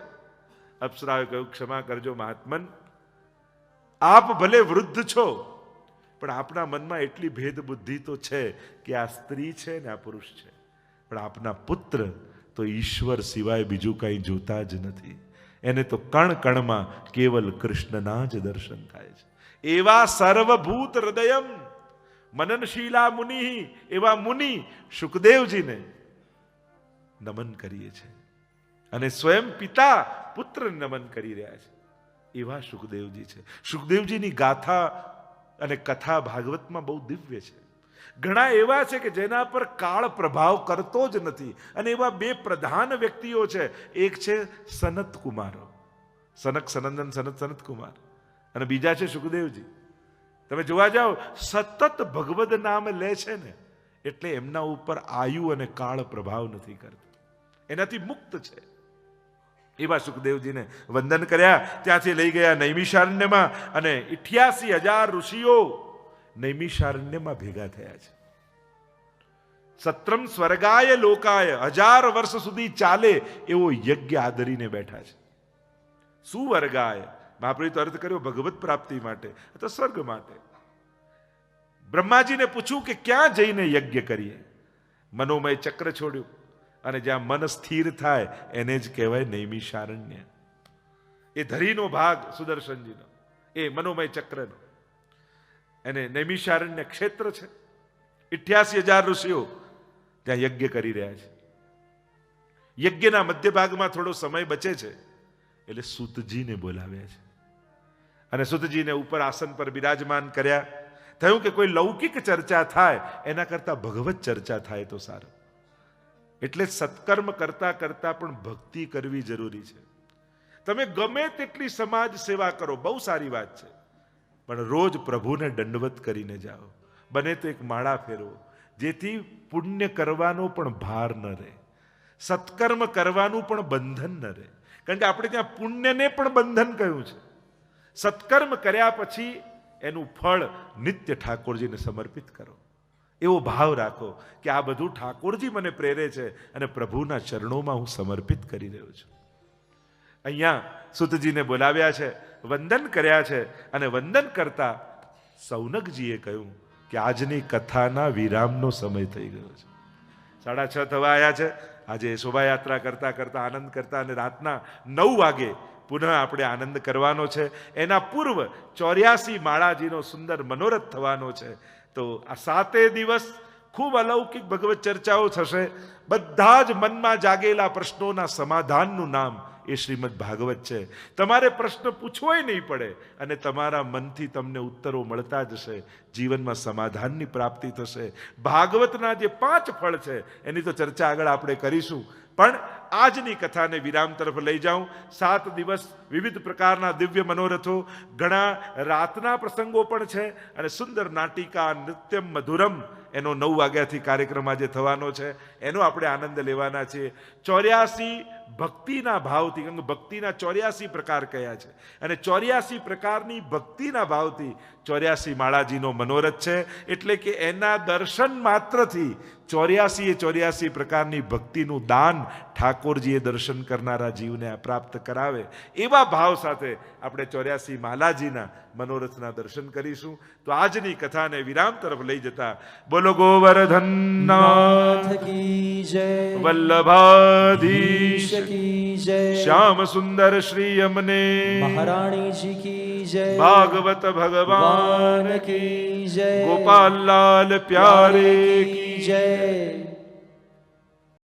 અપ્સરાએ કહ્યું, ક્ષમા કરજો મહાત્મન, આપ ભલે વૃદ્ધ છો પણ આપના મનમાં એટલી ભેદ બુદ્ધિ તો છે કે આ સ્ત્રી છે ને આ પુરુષ છે, પણ આપના પુત્ર તો ઈશ્વર સિવાય બીજું કંઈ જોતા જ નથી. એને તો કણ કણમાં કેવલ કૃષ્ણના જ દર્શન થાય છે. એવા સર્વભૂત હૃદયમ મનનશીલા મુનિ, એવા મુનિ સુખદેવજીને નમન કરીએ છીએ. અને સ્વયં પિતા પુત્રને નમન કરી રહ્યા છે. એવા સુખદેવજી છે. સુખદેવજીની ગાથા અને કથા ભાગવતમાં બહુ દિવ્ય છે. ઘણા એવા છે કે જેના પર કાળ પ્રભાવ કરતો જ નથી. અને એવા 2 પ્રધાન વ્યક્તિઓ છે. એક છે સનત કુમારો, સનક સનંદન સનત કુમાર, અને બીજા છે સુખદેવજી. તમે જોવા જાઓ, સતત ભગવદ નામ લે છે ને એટલે એમના ઉપર આયુ અને કાળ પ્રભાવ નથી કરતો, એનાથી મુક્ત છે. એવા સુખદેવજીને વંદન કર્યા. ત્યાંથી લઈ ગયા નૈમિષારણ્યમાં અને 88,000 ઋષિઓ નૈમિષારણ્યમાં ભેગા થયા છે. સત્રમ સ્વર્ગાય લોકાય, 1000 વર્ષ સુધી ચાલે એવો યજ્ઞ આદરીને બેઠા છે. સુવર્ગાય, મહાપ્રભુએ તો અર્થ કર્યો ભગવત પ્રાપ્તિ માટે, તો સ્વર્ગ માટે. બ્રહ્માજીને પૂછ્યું કે ક્યાં જઈને યજ્ઞ કરીએ. મનોમય ચક્ર છોડ્યું અને જ્યાં મન સ્થિર થાય એને જ કહેવાય નૈમિષારણ્ય. એ ધરીનો ભાગ સુદર્શનજીનો, એ મનોમય ચક્રનો, એને નૈમિષારણ્ય ક્ષેત્ર છે. 88,000 ઋષિઓ ત્યાં યજ્ઞ કરી રહ્યા છે. યજ્ઞના મધ્ય ભાગમાં થોડો સમય બચે છે એટલે સૂતજીને બોલાવ્યા છે અને સૂતજીને ઉપર આસન પર બિરાજમાન કર્યા. થયું કે કોઈ લૌકિક ચર્ચા થાય એના કરતા ભગવત ચર્ચા થાય તો સારું. એટલે સત્કર્મ કરતા કરતા પણ ભક્તિ કરવી જરૂરી છે. તમે ગમે તેટલી સમાજ સેવા કરો, બહુ સારી વાત છે, પણ રોજ પ્રભુને દંડવત કરીને જાઓ. બને તો એક માળા ફેરવો, જેથી પુણ્ય કરવાનો પણ ભાર ન રહે, સત્કર્મ કરવાનું પણ બંધન ન રહે. કારણ કે આપણે ત્યાં પુણ્યને પણ બંધન કહ્યું છે. સત્કર્મ કર્યા પછી એનું ફળ નિત્ય ઠાકોરજીને સમર્પિત કરો. એવો ભાવ રાખો કે આ બધું ઠાકોરજી મને પ્રેરે છે અને પ્રભુના ચરણોમાં હું સમર્પિત કરી રહ્યો છું. અહીંયા સૂતજીને બોલાવ્યા છે, વંદન કર્યા છે અને વંદન કરતા સૌનકજીએ કહ્યું કે આજની કથાના વિરામનો સમય થઈ ગયો છે. 6:30 થવા આવ્યા છે. આજે શોભાયાત્રા કરતા કરતા આનંદ કરતા અને રાતના 9 વાગે પુનઃ આપણે આનંદ કરવાનો છે. એના પૂર્વ 84 માળાજીનો સુંદર મનોરથ થવાનો છે. તો આ 7 દિવસ ખૂબ અલૌકિક ભગવત ચર્ચાઓ થશે. બધા જ મનમાં જાગેલા પ્રશ્નોના સમાધાનનું નામ એ શ્રીમદ ભાગવત છે. તમારે પ્રશ્ન પૂછવોય નહીં પડે અને તમારા મનથી તમને ઉત્તરો મળતા જશે. જીવનમાં સમાધાનની પ્રાપ્તિ થશે. ભાગવતના જે 5 ફળ છે એની તો ચર્ચા આગળ આપણે કરીશું, પણ આજની કથાને વિરામ તરફ લઈ જાઉં. 7 દિવસ વિવિધ પ્રકારના દિવ્ય મનોરથો, ઘણા રાતના પ્રસંગો પણ છે અને સુંદર નાટિકા, નૃત્યમ મધુરમ એનો 9 વાગ્યાથી કાર્યક્રમ આજે થવાનો છે. એનો આપણે આનંદ લેવાના છીએ. 84 ભક્તિના ભાવથી, કારણ કે ભક્તિના 84 પ્રકાર કયા છે અને 84 પ્રકારની ભક્તિના ભાવથી 84 માળાજીનો મનોરથ છે. એટલે કે એના દર્શન માત્રથી 84 પ્રકારની ભક્તિનું દાન ઠાકોરજીએ દર્શન કરનારા જીવને પ્રાપ્ત કરાવે. એવા ભાવ સાથે આપણે 84 માલાજીના મનોરથના દર્શન કરીશું. તો આજની કથાને વિરામ તરફ લઈ જતા બોલો ગોવર્ધનનાથ કી જય, વલ્લભાધીશ કી જય, શ્યામ સુંદર શ્રી અમને મહારાણી જી કી જય, ભાગવત ભગવાન કી જય, ગોપાલ લાલ પ્યારે કી જય.